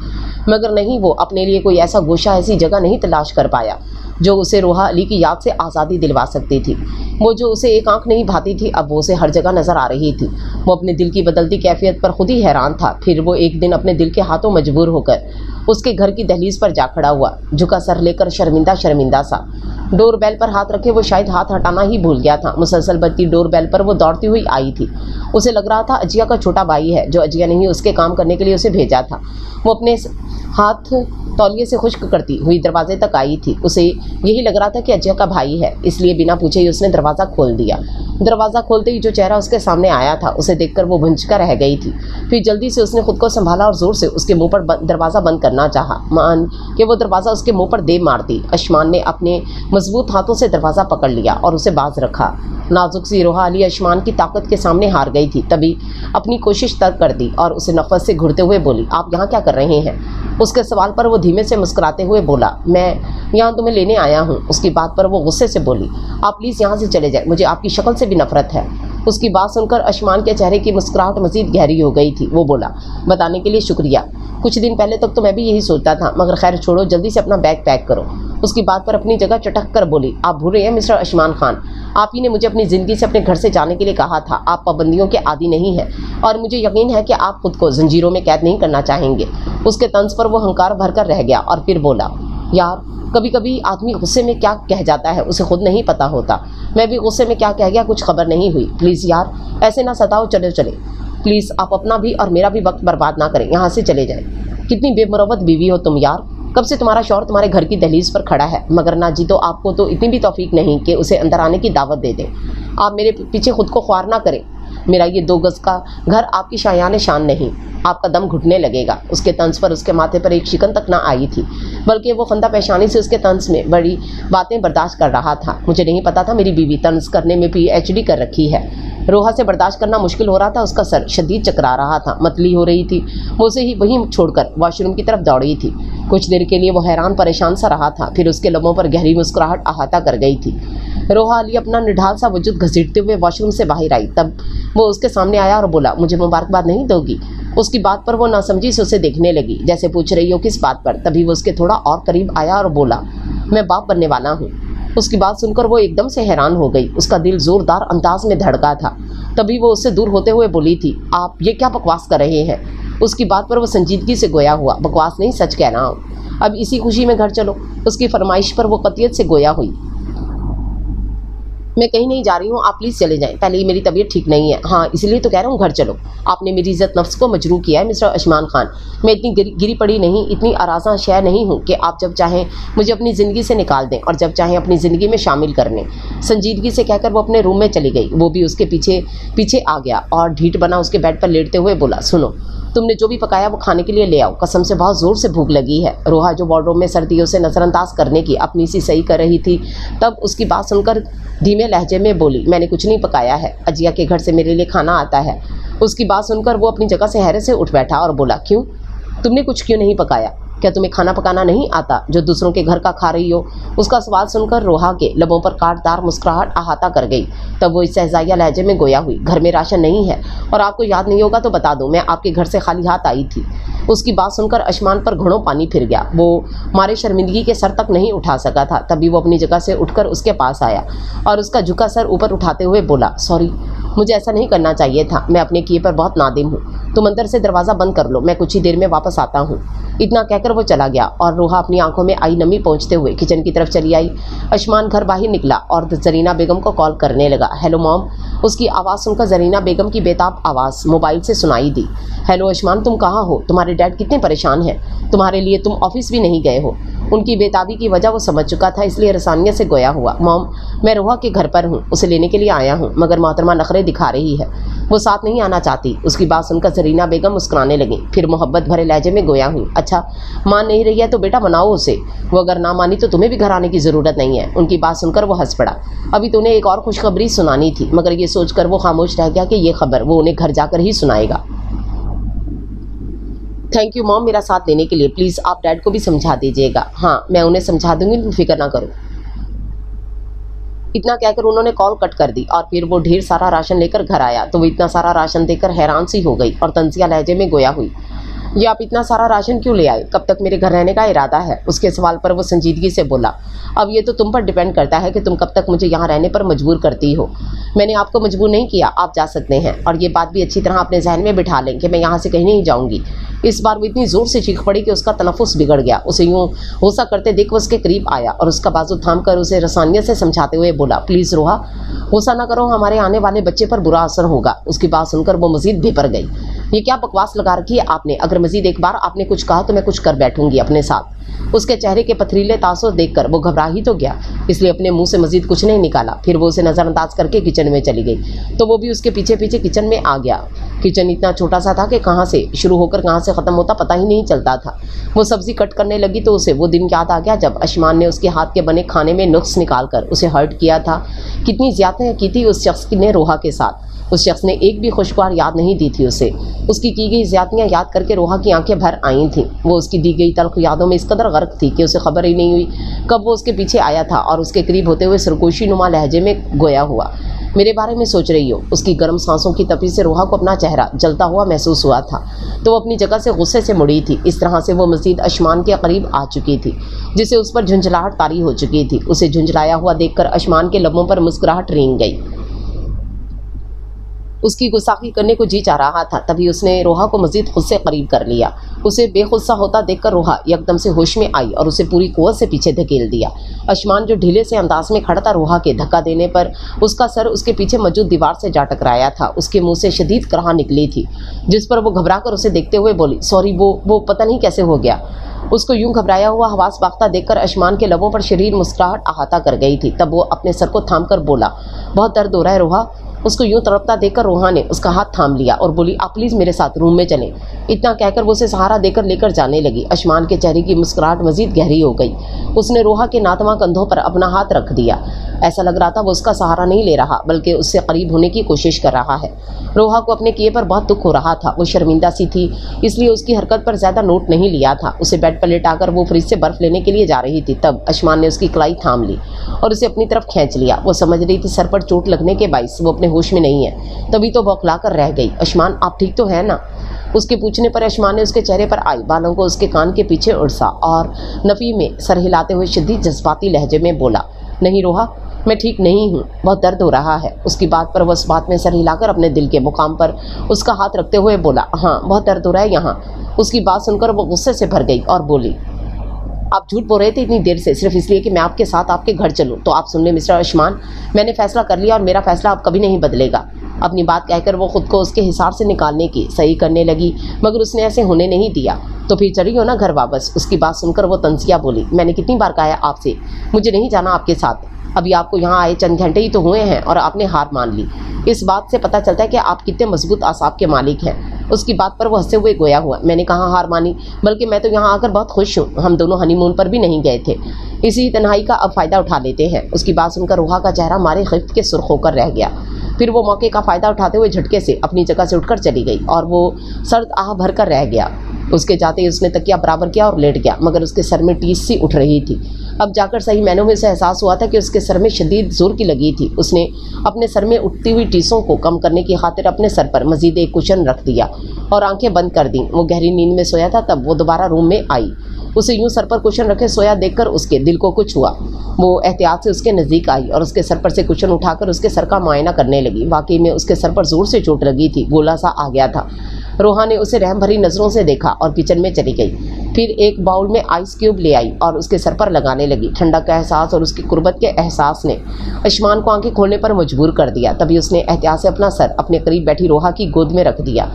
मगर नहीं, वो अपने लिए कोई ऐसा गोशा, ऐसी जगह नहीं तलाश कर पाया जो उसे रोहा अली की याद से आज़ादी दिलवा सकती थी। वो जो उसे एक आंख नहीं भाती थी, अब वो उसे हर जगह नजर आ रही थी। वो अपने दिल की बदलती कैफियत पर खुद ही हैरान था। फिर वो एक दिन अपने दिल के हाथों मजबूर होकर उसके घर की दहलीज पर जा खड़ा हुआ, झुका सर लेकर शर्मिंदा शर्मिंदा सा। डोर बेल पर हाथ रखे वो शायद हाथ हटाना ही भूल गया था। मुसलसल बजती डोर बेल पर वो दौड़ती हुई आई थी। उसे लग रहा था अजिया का छोटा भाई है, जो अजिया ने ही उसके काम करने के लिए उसे भेजा था। वो अपने हाथ तौलिए से खुश्क करती हुई दरवाजे तक आई थी। उसे यही लग रहा था कि अजिया का भाई है, इसलिए बिना पूछे ही उसने दरवाज़ा खोल दिया। दरवाज़ा खोलते ही जो चेहरा उसके सामने आया था, उसे देखकर वो भुंचका रह गई थी। फिर जल्दी से उसने खुद को संभाला और ज़ोर से उसके मुंह पर दरवाज़ा बंद करना चाहा, मान कि वो दरवाज़ा उसके मुंह पर दे मारती। अशमान ने अपने मजबूत हाथों से दरवाज़ा पकड़ लिया और उसे बाज रखा। नाजुक सी रोहा अली अशमान की ताकत के सामने हार गई थी। तभी अपनी कोशिश तर्क कर दी और उसे नफ़रत से घुरते हुए बोली, आप यहाँ क्या कर रहे हैं? उसके सवाल पर वो धीमे से मुस्कुराते हुए बोला, मैं यहाँ तुम्हें लेने आया हूँ। उसकी बात पर वो गुस्से से बोली, आप प्लीज़ यहाँ से चले जाए, मुझे आपकी शक्ल से भी नफरत है। उसकी बात सुनकर अशमान के चेहरे की मुस्कुराहट मज़ीद गहरी हो गई थी। वो बोला, बताने के लिए शुक्रिया। कुछ दिन पहले तक तो मैं भी यही सोचता था, मगर खैर छोड़ो, जल्दी से अपना बैग पैक करो। उसकी बात पर अपनी जगह चटक कर बोली, आप भूल रहे हैं मिस्टर अशमान खान, आप ही ने मुझे अपनी ज़िंदगी से अपने घर से जाने के लिए कहा था। आप पाबंदियों के आदी नहीं हैं और मुझे यकीन है कि आप खुद को जंजीरों में कैद नहीं करना चाहेंगे। उसके तंज पर वो हंकार भर कर रह गया और फिर बोला, यार कभी कभी आदमी गुस्से में क्या कह जाता है उसे खुद नहीं पता होता। मैं भी गुस्से में क्या कह गया कुछ खबर नहीं हुई। प्लीज़ यार ऐसे ना सताओ, चले चले प्लीज़, आप अपना भी और मेरा भी वक्त बर्बाद ना करें, यहाँ से चले जाएं। कितनी बेमुरवत बीवी हो तुम यार, कब से तुम्हारा शौहर तुम्हारे घर की दहलीज पर खड़ा है, मगर ना जी तो आपको तो इतनी भी तौफीक नहीं कि उसे अंदर आने की दावत दे दें। आप मेरे पीछे खुद को ख्वार ना करें। मेरा ये 2 गज़ का घर आपकी शायान शान नहीं, आपका दम घुटने लगेगा। उसके तंज पर उसके माथे पर एक शिकन तक ना आई थी, बल्कि वो फंदा पेशानी से उसके तंज में बड़ी बातें बर्दाश्त कर रहा था। मुझे नहीं पता था मेरी बीवी तंज करने में PhD कर रखी है। रोहा से बर्दाश्त करना मुश्किल हो रहा था, उसका सर शदीद चकरा रहा था, मतली हो रही थी। वो उसे ही वहीं छोड़कर वॉशरूम की तरफ दौड़ी थी। कुछ देर के लिए वो हैरान परेशान सा रहा था, फिर उसके लबों पर गहरी मुस्कुराहट अहाता कर गई थी। रोहा अली अपना निढाल सा वजूद घसीटते हुए वॉशरूम से बाहर आई। तब वो उसके सामने आया और बोला, मुझे मुबारकबाद नहीं दोगी? उसकी बात पर वो नासमझी से उसे देखने लगी, जैसे पूछ रही हो किस बात पर। तभी वो उसके थोड़ा और करीब आया और बोला, मैं बाप बनने वाला हूँ। उसकी बात सुनकर वो एकदम से हैरान हो गई। उसका दिल जोरदार अंदाज में धड़का था। तभी वो उससे दूर होते हुए बोली थी, आप ये क्या बकवास कर रहे हैं? उसकी बात पर वो संजीदगी से गोया हुआ, बकवास नहीं सच कह रहा हूँ, अब इसी खुशी में घर चलो। उसकी फरमाइश पर वो कतियत से गोया हुई, मैं कहीं नहीं जा रही हूँ, आप प्लीज़ चले जाएं। पहले ही मेरी तबीयत ठीक नहीं है, हाँ इसलिए तो कह रहा हूँ घर चलो। आपने मेरी इज़्ज़त नफ्स को मजरूह किया है मिस्टर अशमान खान। मैं इतनी गिरी पड़ी नहीं, इतनी आराज़ा शय नहीं हूँ कि आप जब चाहें मुझे अपनी ज़िंदगी से निकाल दें और जब चाहें अपनी ज़िंदगी में शामिल कर लें। संजीदगी से कहकर वो अपने रूम में चली गई। वो भी उसके पीछे पीछे आ गया और ढीठ बना उसके बेड पर लेटते हुए बोला, सुनो, तुमने जो भी पकाया वो खाने के लिए ले आओ, कसम से बहुत ज़ोर से भूख लगी है। रोहा जो वार्डरोब में सर्दियों से नज़रअंदाज करने की अपनी सी सही कर रही थी, तब उसकी बात सुनकर धीमे लहजे में बोली, मैंने कुछ नहीं पकाया है, अजिया के घर से मेरे लिए खाना आता है। उसकी बात सुनकर वो अपनी जगह से हैरत से उठ बैठा और बोला, क्यों, तुमने कुछ क्यों नहीं पकाया? क्या तुम्हें खाना पकाना नहीं आता जो दूसरों के घर का खा रही हो? उसका सवाल सुनकर रोहा के लबों पर काटदार मुस्कुराहट अहाता कर गई। तब वो इस सहजाइया लहजे में गोया हुई, घर में राशन नहीं है और आपको याद नहीं होगा तो बता दूं, मैं आपके घर से खाली हाथ आई थी। उसकी बात सुनकर अशमान पर घुड़ों पानी फिर गया। वो मारे शर्मिंदगी के सर तक नहीं उठा सका था। तभी वो अपनी जगह से उठकर उसके पास आया और उसका झुका सर ऊपर उठाते हुए बोला, सॉरी, मुझे ऐसा नहीं करना चाहिए था, मैं अपने किए पर बहुत नादिम हूँ। तुम अंदर से दरवाज़ा बंद कर लो, मैं कुछ ही देर में वापस आता हूँ। इतना कहकर वो चला गया और रोहा अपनी आंखों में आई नमी पहुँचते हुए किचन की तरफ चली आई। अशमान घर बाहर निकला और जरीना बेगम को कॉल करने लगा। Hello mom. उसकी आवाज़ सुनकर जरीना बेगम की बेताब आवाज़ मोबाइल से सुनाई दी। हेलो अशमान, तुम कहाँ हो? तुम्हारे डैड कितने परेशान हैं, तुम्हारे लिए तुम ऑफिस भी नहीं गए हो। उनकी बेताबी की वजह वो समझ चुका था, इसलिए रसानियत से गोया हुआ, मॉम मैं रोहा के घर पर हूँ, उसे लेने के लिए आया हूँ, मगर मोहतरमा नखरे दिखा रही है, वो साथ नहीं आना चाहती। उसकी बात सुनकर जरीना बेगम मुस्कुराने लगी, फिर मोहब्बत भरे लहजे में गोया हुई, अच्छा मान नहीं रही है तो बेटा मनाओ उसे, वो अगर ना मानी तो तुम्हें भी घर आने की ज़रूरत नहीं है। उनकी बात सुनकर वो हंस पड़ा। अभी तो उन्हें एक और खुशखबरी सुनानी थी, मगर ये सोचकर वो खामोश रह गया कि ये खबर वो उन्हें घर जाकर ही सुनाएगा। थैंक यू मॉम मेरा साथ देने के लिए, प्लीज़ आप डैड को भी समझा दीजिएगा। हाँ मैं उन्हें समझा दूंगी, तुम फिक्र ना करो। इतना कहकर उन्होंने कॉल कट कर दी और फिर वो ढेर सारा राशन लेकर घर आया तो वो इतना सारा राशन देकर हैरान सी हो गई और तंजिया लहजे में गोया हुई, ये आप इतना सारा राशन क्यों ले आए? कब तक मेरे घर रहने का इरादा है? उसके सवाल पर वो संजीदगी से बोला, अब ये तो तुम पर डिपेंड करता है कि तुम कब तक मुझे यहाँ रहने पर मजबूर करती हो। मैंने आपको मजबूर नहीं किया, आप जा सकते हैं। और ये बात भी अच्छी तरह अपने जहन में बिठा लें कि मैं यहाँ से कहीं नहीं जाऊँगी। इस बार वो इतनी ज़ोर से चीख पड़ी कि उसका तनफ़ुस बिगड़ गया। उसे यूँ होसा करते देख वो उसके करीब आया और उसका बाजू थाम कर उसे रसानियत से समझाते हुए बोला, प्लीज़ रोहा, होसा ना करो, हमारे आने वाले बच्चे पर बुरा असर होगा। उसकी बात सुनकर वो मज़ीद बेपर गई। ये क्या बकवास लगा रखी है आपने? अगर मज़ीद एक बार आपने कुछ कहा तो मैं कुछ कर बैठूंगी अपने साथ। उसके चेहरे के पथरीले तासुर देखकर वो घबरा ही तो गया, इसलिए अपने मुंह से मज़ीद कुछ नहीं निकाला। फिर वो उसे नज़रअंदाज करके किचन में चली गई तो वो भी उसके पीछे पीछे किचन में आ गया। किचन इतना छोटा सा था कि कहाँ से शुरू होकर कहाँ से ख़त्म होता पता ही नहीं चलता था। वो सब्ज़ी कट करने लगी तो उसे वो दिन याद आ गया जब अशमान ने उसके हाथ के बने खाने में नुक्स निकाल कर उसे हर्ट किया था। कितनी ज़्यादतियाँ की थी उस शख्स ने रोहा के साथ। उस शख्स ने एक भी खुशगवार याद नहीं दी थी उसे। उसकी की गई ज़्यादतियाँ याद करके रोहा की आंखें भर आई थीं। वो उसकी दी गई तल्ख यादों में इस कदर गर्क थी कि उसे खबर ही नहीं हुई कब वो उसके पीछे आया था और उसके करीब होते हुए सरगोशी नुमा लहजे में गोया हुआ, मेरे बारे में सोच रही हो? उसकी गर्म सांसों की तपी से रोहा को अपना चेहरा जलता हुआ महसूस हुआ था तो वो अपनी जगह से गुस्से से मुड़ी थी। इस तरह से वो मज़ीद अशमान के करीब आ चुकी थी जिसे उस पर झुंझलाहट तारी हो चुकी थी। उसे झुंझलाया हुआ देखकर अशमान के लबों पर मुस्कुराहट रेंग गई। उसकी गुस्ताखी करने को जी चाह रहा था, तभी उसने रोहा को मज़ीद खुद से करीब कर लिया। उसे बेखुद सा होता देखकर रोहा एकदम से होश में आई और उसे पूरी कुव्वत से पीछे धकेल दिया। अशमान जो ढीले से अंदाज में खड़ा था, रोहा के धक्का देने पर उसका सर उसके पीछे मौजूद दीवार से जा टकराया था। उसके मुंह से शदीद कराह निकली थी जिस पर वो घबरा कर उसे देखते हुए बोली, सॉरी, वो पता नहीं कैसे हो गया। उसको यूं घबराया हुआ हवास बाख्ता देखकर अशमान के लबों पर शरीर मुस्कुराहट अहाता कर गई थी। तब वो अपने सर को थाम कर बोला, बहुत दर्द हो रहा है रोहा। उसको यूं तड़पता देखकर रोहा ने उसका हाथ थाम लिया और बोली, आप प्लीज़ मेरे साथ रूम में चलें। इतना कहकर वो उसे सहारा देकर लेकर जाने लगी। अशमान के चेहरे की मुस्कुराहट मज़ीद गहरी हो गई। उसने रोहा के नातवा कंधों पर अपना हाथ रख दिया। ऐसा लग रहा था वो उसका सहारा नहीं ले रहा बल्कि उससे करीब होने की कोशिश कर रहा है। रोहा को अपने किए पर बहुत दुख हो रहा था। वो शर्मिंदा सी थी, इसलिए उसकी हरकत पर ज़्यादा नोट नहीं लिया था। उसे बेड पर लेटाकर वो फ्रिज से बर्फ़ लेने के लिए जा रही थी तब अशमान ने उसकी कलाई थाम ली और उसे अपनी तरफ खींच लिया। वो समझ रही थी सर पर चोट लगने के बाइस वो अपने होश में नहीं है, तभी तो बौखला कर रह गई। अशमान, आप ठीक तो है ना? उसके पूछने पर अशमान ने उसके चेहरे पर आई बालों को उसके कान के पीछे उड़सा और नफ़ी में सर हिलाते हुए शदीद जज्बाती लहजे में बोला, नहीं रोहा, मैं ठीक नहीं हूँ, बहुत दर्द हो रहा है। उसकी बात पर वह उस बात में सर हिलाकर अपने दिल के मुकाम पर उसका हाथ रखते हुए बोला, हाँ बहुत दर्द हो रहा है यहाँ। उसकी बात सुनकर वो गुस्से से भर गई और बोली, आप झूठ बोल रहे थे इतनी देर से सिर्फ इसलिए कि मैं आपके साथ आपके घर चलूं। तो आप सुन ले मिस्टर अशमान, मैंने फ़ैसला कर लिया और मेरा फ़ैसला अब कभी नहीं बदलेगा। अपनी बात कहकर वो खुद को उसके हिसाब से निकालने की सही करने लगी मगर उसने ऐसे होने नहीं दिया। तो फिर चली हो ना घर वापस। उसकी बात सुनकर वो तंजिया बोली, मैंने कितनी बार कहा है आपसे, मुझे नहीं जाना आपके साथ। अभी आपको यहाँ आए चंद घंटे ही तो हुए हैं और आपने हार मान ली। इस बात से पता चलता है कि आप कितने मजबूत आसाब के मालिक हैं। उसकी बात पर वो हंसते हुए गोया हुआ, मैंने कहा हार मानी, बल्कि मैं तो यहाँ आकर बहुत खुश हूँ। हम दोनों हनीमून पर भी नहीं गए थे, इसी तन्हाई का अब फ़ायदा उठा लेते हैं। उसकी बात सुनकर रोहा का चेहरा मारे खिफ्त के सुर्ख होकर रह गया। फिर वो मौके का फ़ायदा उठाते हुए झटके से अपनी जगह से उठकर चली गई और वो सर्द आह भर कर रह गया। उसके जाते ही उसने तकिया बराबर किया और लेट गया मगर उसके सर में टीस सी उठ रही थी। अब जाकर सही मैनों में उसे एहसास हुआ था कि उसके सर में शदीद जोर की लगी थी। उसने अपने सर में उठती हुई टीसों को कम करने की खातिर अपने सर पर मजीद एक कुशन रख दिया और आंखें बंद कर दी। वो गहरी नींद में सोया था तब वो दोबारा रूम में आई। उसे यूं सर पर कुशन रखे सोया देखकर उसके दिल को कुछ हुआ। वो एहतियात से उसके नज़दीक आई और उसके सर पर से कुशन उठाकर उसके सर का मुआयना करने लगी। वाकई में उसके सर पर ज़ोर से चोट लगी थी, गोला सा आ गया था। रोहा ने उसे रहम भरी नज़रों से देखा और किचन में चली गई। फिर एक बाउल में आइस क्यूब ले आई और उसके सर पर लगाने लगी। ठंडक का एहसास और उसकी कुर्बत के एहसास ने अशमान को आंखें खोलने पर मजबूर कर दिया। तभी उसने एहतियात से अपना सर अपने करीब बैठी रोहा की गोद में रख दिया।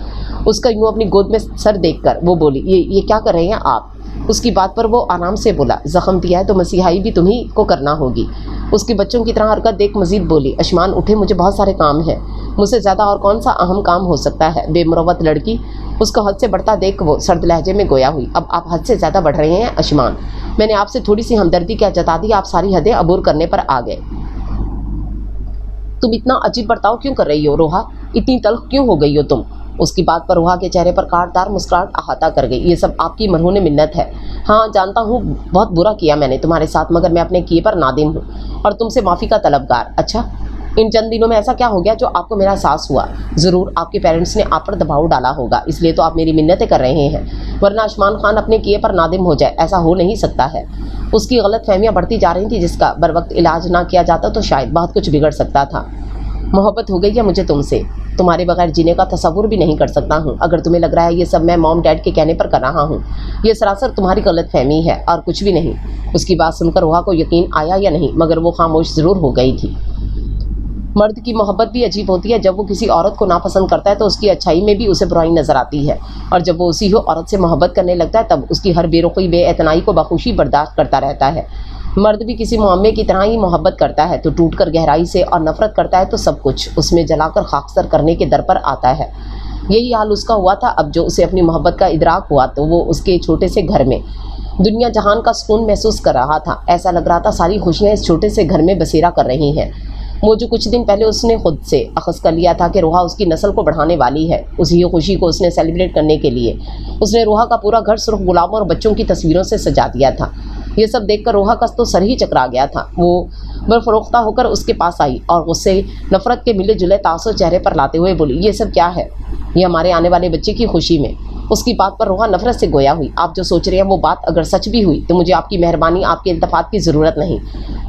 उसका यूँ अपनी गोद में सर देखकर वो बोली, ये क्या कर रहे हैं आप? उसकी बात पर वो आराम से बोला, ज़ख्म दिया है तो मसीहाई भी तुम्ही को करना होगी। उसकी बच्चों की तरह हरकत देख मजीद बोली, अशमान उठे, मुझे बहुत सारे काम हैं, मुझसे ज़्यादा और कौन सा अहम काम हो सकता है। बेमुरवत लड़की। उसको हद से बढ़ता देख वो सर्द लहजे में गोया हुई, अब आप हद से ज़्यादा बढ़ रहे हैं अशमान। मैंने आपसे थोड़ी सी हमदर्दी क्या जता दी, आप सारी हदें अबूर करने पर आ गए। तुम इतना अजीब बर्ताव क्यों कर रही हो रोहा? इतनी तल्ख क्यों हो गई हो तुम? उसकी बात पर रोहा के चेहरे पर कांटदार मुस्कुराहट अहाता कर गई। ये सब आपकी मरहून मिन्नत है। हाँ जानता हूँ बहुत बुरा किया मैंने तुम्हारे साथ, मगर मैं अपने किए पर नादिम हूँ और तुमसे माफ़ी का तलबगार। अच्छा, इन चंद दिनों में ऐसा क्या हो गया जो आपको मेरा एहसास हुआ? ज़रूर आपके पेरेंट्स ने आप पर दबाव डाला होगा, इसलिए तो आप मेरी मिन्नतें कर रहे हैं, वरना आयुष्मान खान अपने किए पर नादिम हो जाए, ऐसा हो नहीं सकता है। उसकी गलत फहमियाँ बढ़ती जा रही थी, जिसका बर वक्त इलाज ना किया जाता तो शायद बहुत कुछ बिगड़ सकता था। मोहब्बत हो गई है मुझे तुमसे, तुम्हारे बगैर जीने का तसव्वुर भी नहीं कर सकता हूँ। अगर तुम्हें लग रहा है ये सब मैं मॉम डैड के कहने पर कर रहा हूँ, ये सरासर तुम्हारी गलत फहमी है और कुछ भी नहीं। उसकी बात सुनकर रोहा को यकीन आया या नहीं, मगर वो खामोश ज़रूर हो गई थी। मर्द की मोहब्बत भी अजीब होती है। जब वो किसी औरत को नापसंद करता है तो उसकी अच्छाई में भी उसे बुराई नजर आती है, और जब वो उसी हो औरत से मोहब्बत करने लगता है तब उसकी हर बेरुखी बेएतनाई को बखुशी बर्दाश्त करता रहता है। मर्द भी किसी मुअम्मे की तरह ही मोहब्बत करता है तो टूट कर गहराई से, और नफरत करता है तो सब कुछ उसमें जलाकर खाकसर करने के दर पर आता है। यही हाल उसका हुआ था। अब जो उसे अपनी मोहब्बत का इदराक हुआ तो वो उसके छोटे से घर में दुनिया जहान का सुकून महसूस कर रहा था। ऐसा लग रहा था सारी खुशियाँ इस छोटे से घर में बसेरा कर रही हैं। वो जो कुछ दिन पहले उसने खुद से अख़ज़ कर लिया था कि रोहा उसकी नस्ल को बढ़ाने वाली है, उसी खुशी को उसने सेलिब्रेट करने के लिए उसने रोहा का पूरा घर सुर्ख गुलाबों और बच्चों की तस्वीरों से सजा दिया था। ये सब देखकर रोहा का तो सर ही चकरा गया था। वो बरफरोख्ता होकर उसके पास आई और उससे नफ़रत के मिले जुले तासुर चेहरे पर लाते हुए बोली, ये सब क्या है? ये हमारे आने वाले बच्चे की खुशी में। उसकी बात पर रोहा नफरत से गोया हुई। आप जो सोच रहे हैं वो बात अगर सच भी हुई तो मुझे आपकी मेहरबानी, आपके इल्तफात की ज़रूरत नहीं।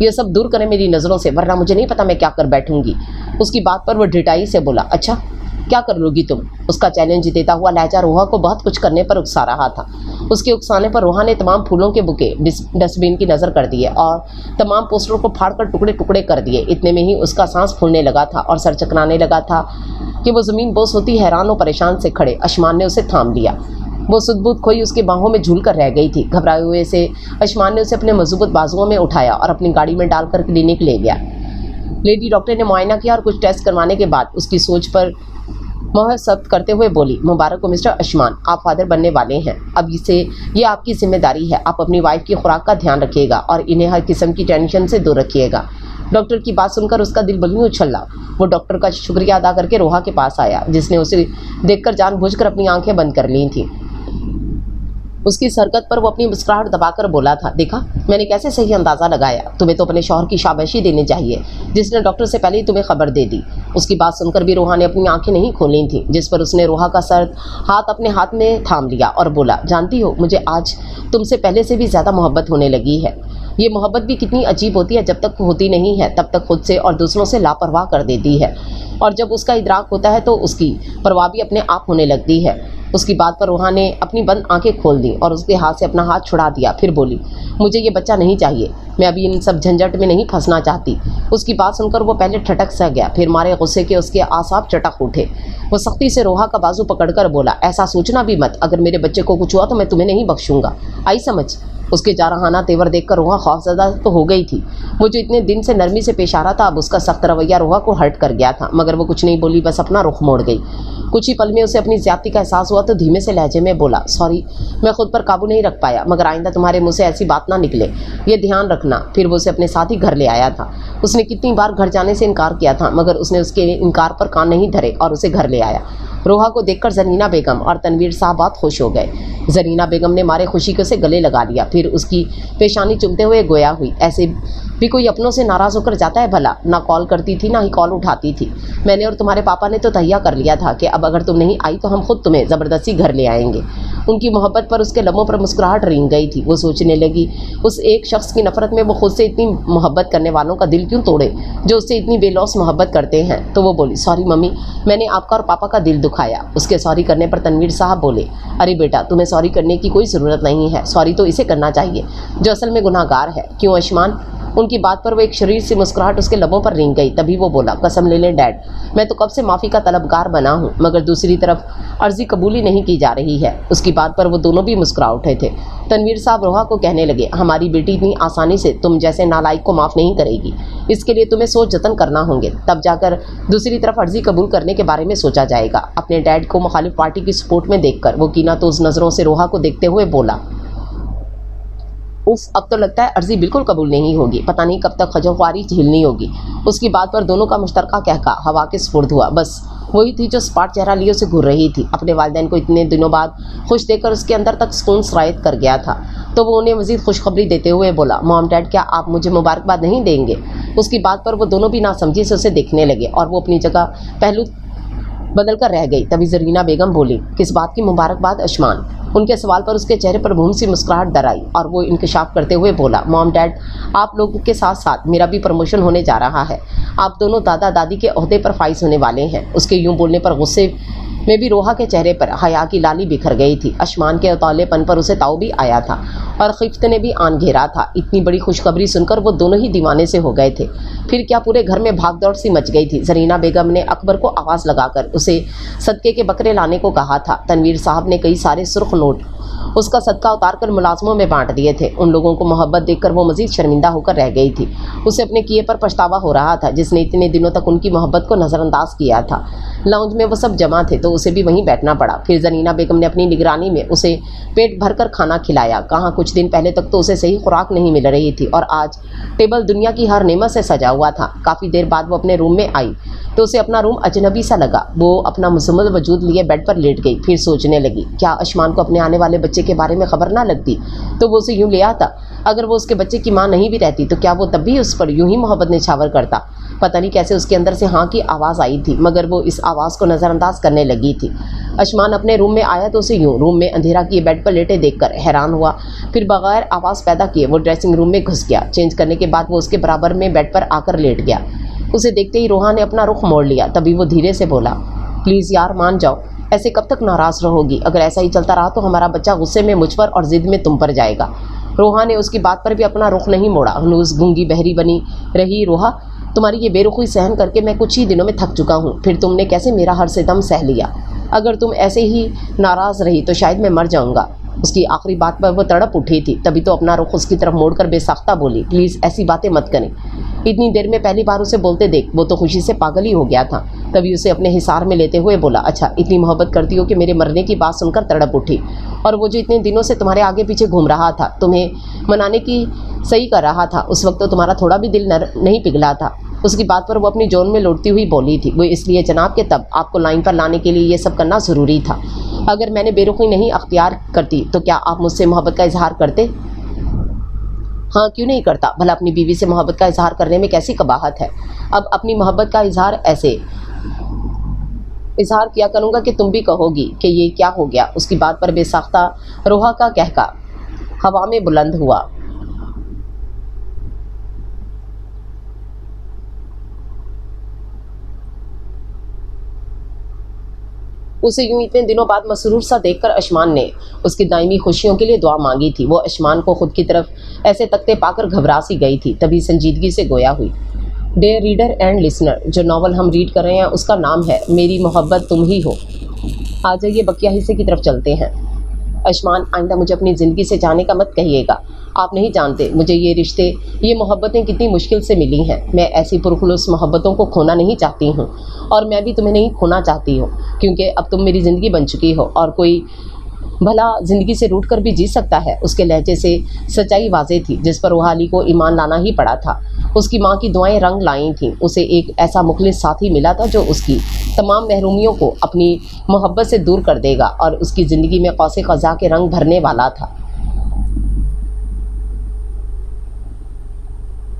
ये सब दूर करें मेरी नज़रों से, वरना मुझे नहीं पता मैं क्या कर बैठूंगी। उसकी बात पर वह ढिठाई से बोला, अच्छा क्या कर लोगी तुम? उसका चैलेंज देता हुआ लहजा रोहा को बहुत कुछ करने पर उकसा रहा था। उसके उकसाने पर रोहा ने तमाम फूलों के बुके डस्टबिन की नज़र कर दिए और तमाम पोस्टरों को फाड़कर टुकड़े टुकड़े कर दिए। इतने में ही उसका सांस फूलने लगा था और सर चकराने लगा था कि वो ज़मीन बोस होती हैरान और परेशान से खड़े अशमान ने उसे थाम लिया। वो सुदबुद खोई उसके बाहों में झूल कर रह गई थी। घबराए हुए से अशमान ने उसे अपने मजबूत बाजुओं में उठाया और अपनी गाड़ी में डालकर क्लिनिक ले गया। लेडी डॉक्टर ने मुआयना किया और कुछ टेस्ट करवाने के बाद उसकी सोच पर मोहर सब्त करते हुए बोली, मुबारक हो मिस्टर अशमान, आप फादर बनने वाले हैं। अब इसे ये आपकी जिम्मेदारी है। आप अपनी वाइफ की खुराक का ध्यान रखिएगा और इन्हें हर किस्म की टेंशन से दूर रखिएगा। डॉक्टर की बात सुनकर उसका दिल बलूं उछला। वो डॉक्टर का शुक्रिया अदा करके रोहा के पास आया, जिसने उसे देखकर जानबूझकर अपनी आंखें बंद कर ली थीं। उसकी सरकत पर वो अपनी मुस्कुराहट दबाकर बोला था, देखा मैंने कैसे सही अंदाज़ा लगाया। तुम्हें तो अपने शौहर की शाबाशी देनी चाहिए, जिसने डॉक्टर से पहले ही तुम्हें खबर दे दी। उसकी बात सुनकर भी रोहा ने अपनी आंखें नहीं खोली थी, जिस पर उसने रोहा का सर हाथ अपने हाथ में थाम लिया और बोला, जानती हो मुझे आज तुमसे पहले से भी ज़्यादा मोहब्बत होने लगी है। ये मोहब्बत भी कितनी अजीब होती है, जब तक होती नहीं है तब तक खुद से और दूसरों से लापरवाह कर देती है, और जब उसका इदराक होता है तो उसकी परवाह भी अपने आप होने लगती है। उसकी बात पर रोहा ने अपनी बंद आंखें खोल दी और उसके हाथ से अपना हाथ छुड़ा दिया। फिर बोली, मुझे ये बच्चा नहीं चाहिए, मैं अभी इन सब झंझट में नहीं फंसना चाहती। उसकी बात सुनकर वो पहले ठटक सा गया, फिर मारे गुस्से के उसके आसाब चटक उठे। वो सख्ती से रोहा का बाजू पकड़कर बोला, ऐसा सोचना भी मत, अगर मेरे बच्चे को कुछ हुआ तो मैं तुम्हें नहीं बख्शूंगा, आई समझ? उसके जारहाना तेवर देखकर रोहा खौफजदा तो हो गई थी। वो जो इतने दिन से नरमी से पेश आ रहा था, अब उसका सख्त रवैया रोहा को हर्ट कर गया था, मगर वो कुछ नहीं बोली, बस अपना रुख मोड़ गई। कुछ ही पल में उसे अपनी ज़्यादती का एहसास हुआ तो धीमे से लहजे में बोला, सॉरी मैं खुद पर काबू नहीं रख पाया, मगर आइंदा तुम्हारे मुँह से ऐसी बात ना निकले, ये ध्यान रखना। फिर वो उसे अपने साथ ही घर ले आया था। उसने कितनी बार घर जाने से इनकार किया था, मगर उसने उसके इनकार पर कान नहीं धरे और उसे घर ले आया। रोहा को देखकर जरीना बेगम और तनवीर साहब बहुत खुश हो गए। जरीना बेगम ने मारे खुशी के उसे गले लगा लिया, फिर उसकी पेशानी चुमते हुए गोया हुई, ऐसे भी कोई अपनों से नाराज़ होकर जाता है भला? ना कॉल करती थी ना ही कॉल उठाती थी। मैंने और तुम्हारे पापा ने तो तहिया कर लिया था कि अब अगर तुम नहीं आई तो हम खुद तुम्हें ज़बरदस्ती घर ले आएंगे। उनकी मोहब्बत पर उसके लबों पर मुस्कुराहट रेंग गई थी। वो सोचने लगी, उस एक शख्स की नफ़रत में वो खुद से इतनी मोहब्बत करने वालों का दिल क्यों तोड़े जो उससे इतनी बेलौस मोहब्बत करते हैं। तो वो बोली, सॉरी मम्मी, मैंने आपका और पापा का दिल दुखाया। उसके सॉरी करने पर तनवीर साहब बोले, अरे बेटा तुम्हें सॉरी करने की कोई ज़रूरत नहीं है, सॉरी तो इसे करना चाहिए जो असल में गुनाहगार है, क्यों अशमान? उनकी बात पर वो एक शरीर से मुस्कुराहट उसके लबों पर रेंग गई। तभी वो बोला, कसम ले लें डैड, मैं तो कब से माफ़ी का तलबगार बना हूँ, मगर दूसरी तरफ अर्जी कबूली नहीं की जा रही है। उसकी बात पर वो दोनों भी मुस्कुरा उठे थे। तनवीर साहब रोहा को कहने लगे, हमारी बेटी इतनी आसानी से तुम जैसे नालायक को माफ़ नहीं करेगी, इसके लिए तुम्हें सोच जतन करना होंगे, तब जाकर दूसरी तरफ अर्जी कबूल करने के बारे में सोचा जाएगा। अपने डैड को मुखालिफ पार्टी की सपोर्ट में देखकर वो कीना तो उस नज़रों से रोहा को देखते हुए बोला, उफ, अब तो लगता है अर्जी बिल्कुल कबूल नहीं होगी, पता नहीं कब तक खजरख्वारी झेलनी होगी। उसकी बात पर दोनों का मुश्तरका कहका हवा के सुपुर्द हुआ। बस वही थी जो स्पाट चेहरा लिए उसे घूर रही थी। अपने वालिदैन को इतने दिनों बाद खुश देखकर उसके अंदर तक सुकून सरायत कर गया था। तो वो उन्हें मज़ीद खुशखबरी देते हुए बोला, मॉम डैड, क्या आप मुझे मुबारकबाद नहीं देंगे? उसकी बात पर वो दोनों भी नासमझी से उसे देखने लगे और वो अपनी जगह पहलू बदल कर रह गई। तभी ज़रीना बेगम बोली, किस बात की मुबारकबाद अशमान? उनके सवाल पर उसके चेहरे पर भूम सी मुस्कुराहट दर आई और वो इंकशाफ करते हुए बोला, मॉम डैड, आप लोगों के साथ साथ मेरा भी प्रमोशन होने जा रहा है। आप दोनों दादा दादी के ओहदे पर फाइज होने वाले हैं। उसके यूं बोलने पर गुस्से में भी रोहा के चेहरे पर हया की लाली बिखर गई थी। अशमान के उतावलेपन पर उसे ताव भी आया था और खिफ्त ने भी आन घेरा था। इतनी बड़ी खुशखबरी सुनकर वो दोनों ही दीवाने से हो गए थे। फिर क्या पूरे घर में भागदौड़ सी मच गई थी। ज़रीना बेगम ने अकबर को आवाज़ लगाकर उसे सदके के बकरे लाने को कहा था। तनवीर साहब ने कई सारे सुर्ख नोट उसका सदका उतार कर मुलाजमों में बांट दिए थे। उन लोगों को मोहब्बत देखकर वो मज़ीद शर्मिंदा होकर रह गई थी। उसे अपने किए पर पछतावा हो रहा था, जिसने इतने दिनों तक उनकी मोहब्बत को नज़रअंदाज किया था। लाउंज में वो सब जमा थे तो उसे भी वहीं बैठना पड़ा। फिर ज़रीना बेगम ने अपनी निगरानी में उसे पेट भरकर खाना खिलाया। कहाँ कुछ दिन पहले तक तो उसे सही खुराक नहीं मिल रही थी और आज टेबल दुनिया की हर नेमत से सजा हुआ था। काफ़ी देर बाद वो अपने रूम में आई तो उसे अपना रूम अजनबी सा लगा। वो अपना मुसम्मल वजूद लिए बेड पर लेट गई। फिर सोचने लगी, क्या अशमान को अपने आने वाले बच्चे के बारे में खबर ना लगती तो वो उसे यूँ ले आता? अगर वो उसके बच्चे की माँ नहीं भी रहती तो क्या वो तब भी उस पर यूँ ही मोहब्बत निछावर करता? पता नहीं कैसे उसके अंदर से हाँ की आवाज़ आई थी, मगर वो इस आवाज़ को नज़रअंदाज करने लगी थी। अशमान अपने रूम में आया तो उसे यूँ रूम में अंधेरा किए बेड पर लेटे देखकर हैरान हुआ। फिर बगैर आवाज़ पैदा किए वो ड्रेसिंग रूम में घुस गया। चेंज करने के बाद वो उसके बराबर में बेड पर आकर लेट गया। उसे देखते ही रोहा ने अपना रुख मोड़ लिया। तभी वो धीरे से बोला, प्लीज़ यार मान जाओ, ऐसे कब तक नाराज़ रहोगी? अगर ऐसा ही चलता रहा तो हमारा बच्चा गुस्से में मुझ पर और ज़िद में तुम पर जाएगा। रोहा ने उसकी बात पर भी अपना रुख नहीं मोड़ा। हनूज़ गूंगी बहरी बनी रही। रोहा, तुम्हारी ये बेरुखी सहन करके मैं कुछ ही दिनों में थक चुका हूँ। फिर तुमने कैसे मेरा हर सितम सह लिया? अगर तुम ऐसे ही नाराज़ रही तो शायद मैं मर जाऊँगा। उसकी आखिरी बात पर वो तड़प उठी थी। तभी तो अपना रुख उसकी तरफ मोड़कर बेसाख्ता बोली, प्लीज़ ऐसी बातें मत करें। इतनी देर में पहली बार उसे बोलते देख वो तो खुशी से पागल ही हो गया था। तभी उसे अपने हिसार में लेते हुए बोला, अच्छा इतनी मोहब्बत करती हो कि मेरे मरने की बात सुनकर तड़प उठी? और वो जो इतने दिनों से तुम्हारे आगे पीछे घूम रहा था, तुम्हें मनाने की सही कर रहा था, उस वक्त तो तुम्हारा थोड़ा भी दिल नहीं पिघला था? उसकी बात पर वो अपनी जोन में लौटती हुई बोली थी, वो इसलिए जनाब के तब आपको लाइन पर लाने के लिए ये सब करना ज़रूरी था। अगर मैंने बेरुखी नहीं अख्तियार करती तो क्या आप मुझसे मोहब्बत का इजहार करते? हाँ, क्यों नहीं करता? भला अपनी बीवी से मोहब्बत का इजहार करने में कैसी कबाहत है? अब अपनी मोहब्बत का इजहार ऐसे इजहार किया करूँगा कि तुम भी कहोगी कि ये क्या हो गया। उसकी बात पर बेसाख्ता रोहा का कहका हवा में बुलंद हुआ। उसे यूं इतने दिनों बाद मसरूर सा देखकर अशमान ने उसकी दायमी खुशियों के लिए दुआ मांगी थी। वो अशमान को खुद की तरफ ऐसे तकते पाकर घबरा सी गई थी। तभी संजीदगी से गोया हुई, डियर रीडर एंड लिसनर, जो नावल हम रीड कर रहे हैं उसका नाम है मेरी मोहब्बत तुम ही हो। आ जाइए बकिया हिस्से की तरफ चलते हैं। अशमान, आइंदा मुझे अपनी ज़िंदगी से जाने का मत कहिएगा। आप नहीं जानते मुझे ये रिश्ते, ये मोहब्बतें कितनी मुश्किल से मिली हैं। मैं ऐसी पुरखुलूस मोहब्बतों को खोना नहीं चाहती हूँ और मैं भी तुम्हें नहीं खोना चाहती हूँ, क्योंकि अब तुम मेरी ज़िंदगी बन चुकी हो और कोई भला ज़िंदगी से रूठ कर भी जी सकता है। उसके लहजे से सच्चाई वाज़ेह थी जिस पर रूहाली को ईमान लाना ही पड़ा था। उसकी माँ की दुआएं रंग लाई थीं। उसे एक ऐसा मुखलिस साथी मिला था जो उसकी तमाम महरूमियों को अपनी मोहब्बत से दूर कर देगा और उसकी ज़िंदगी में कौसे क़ज़ा के रंग भरने वाला था।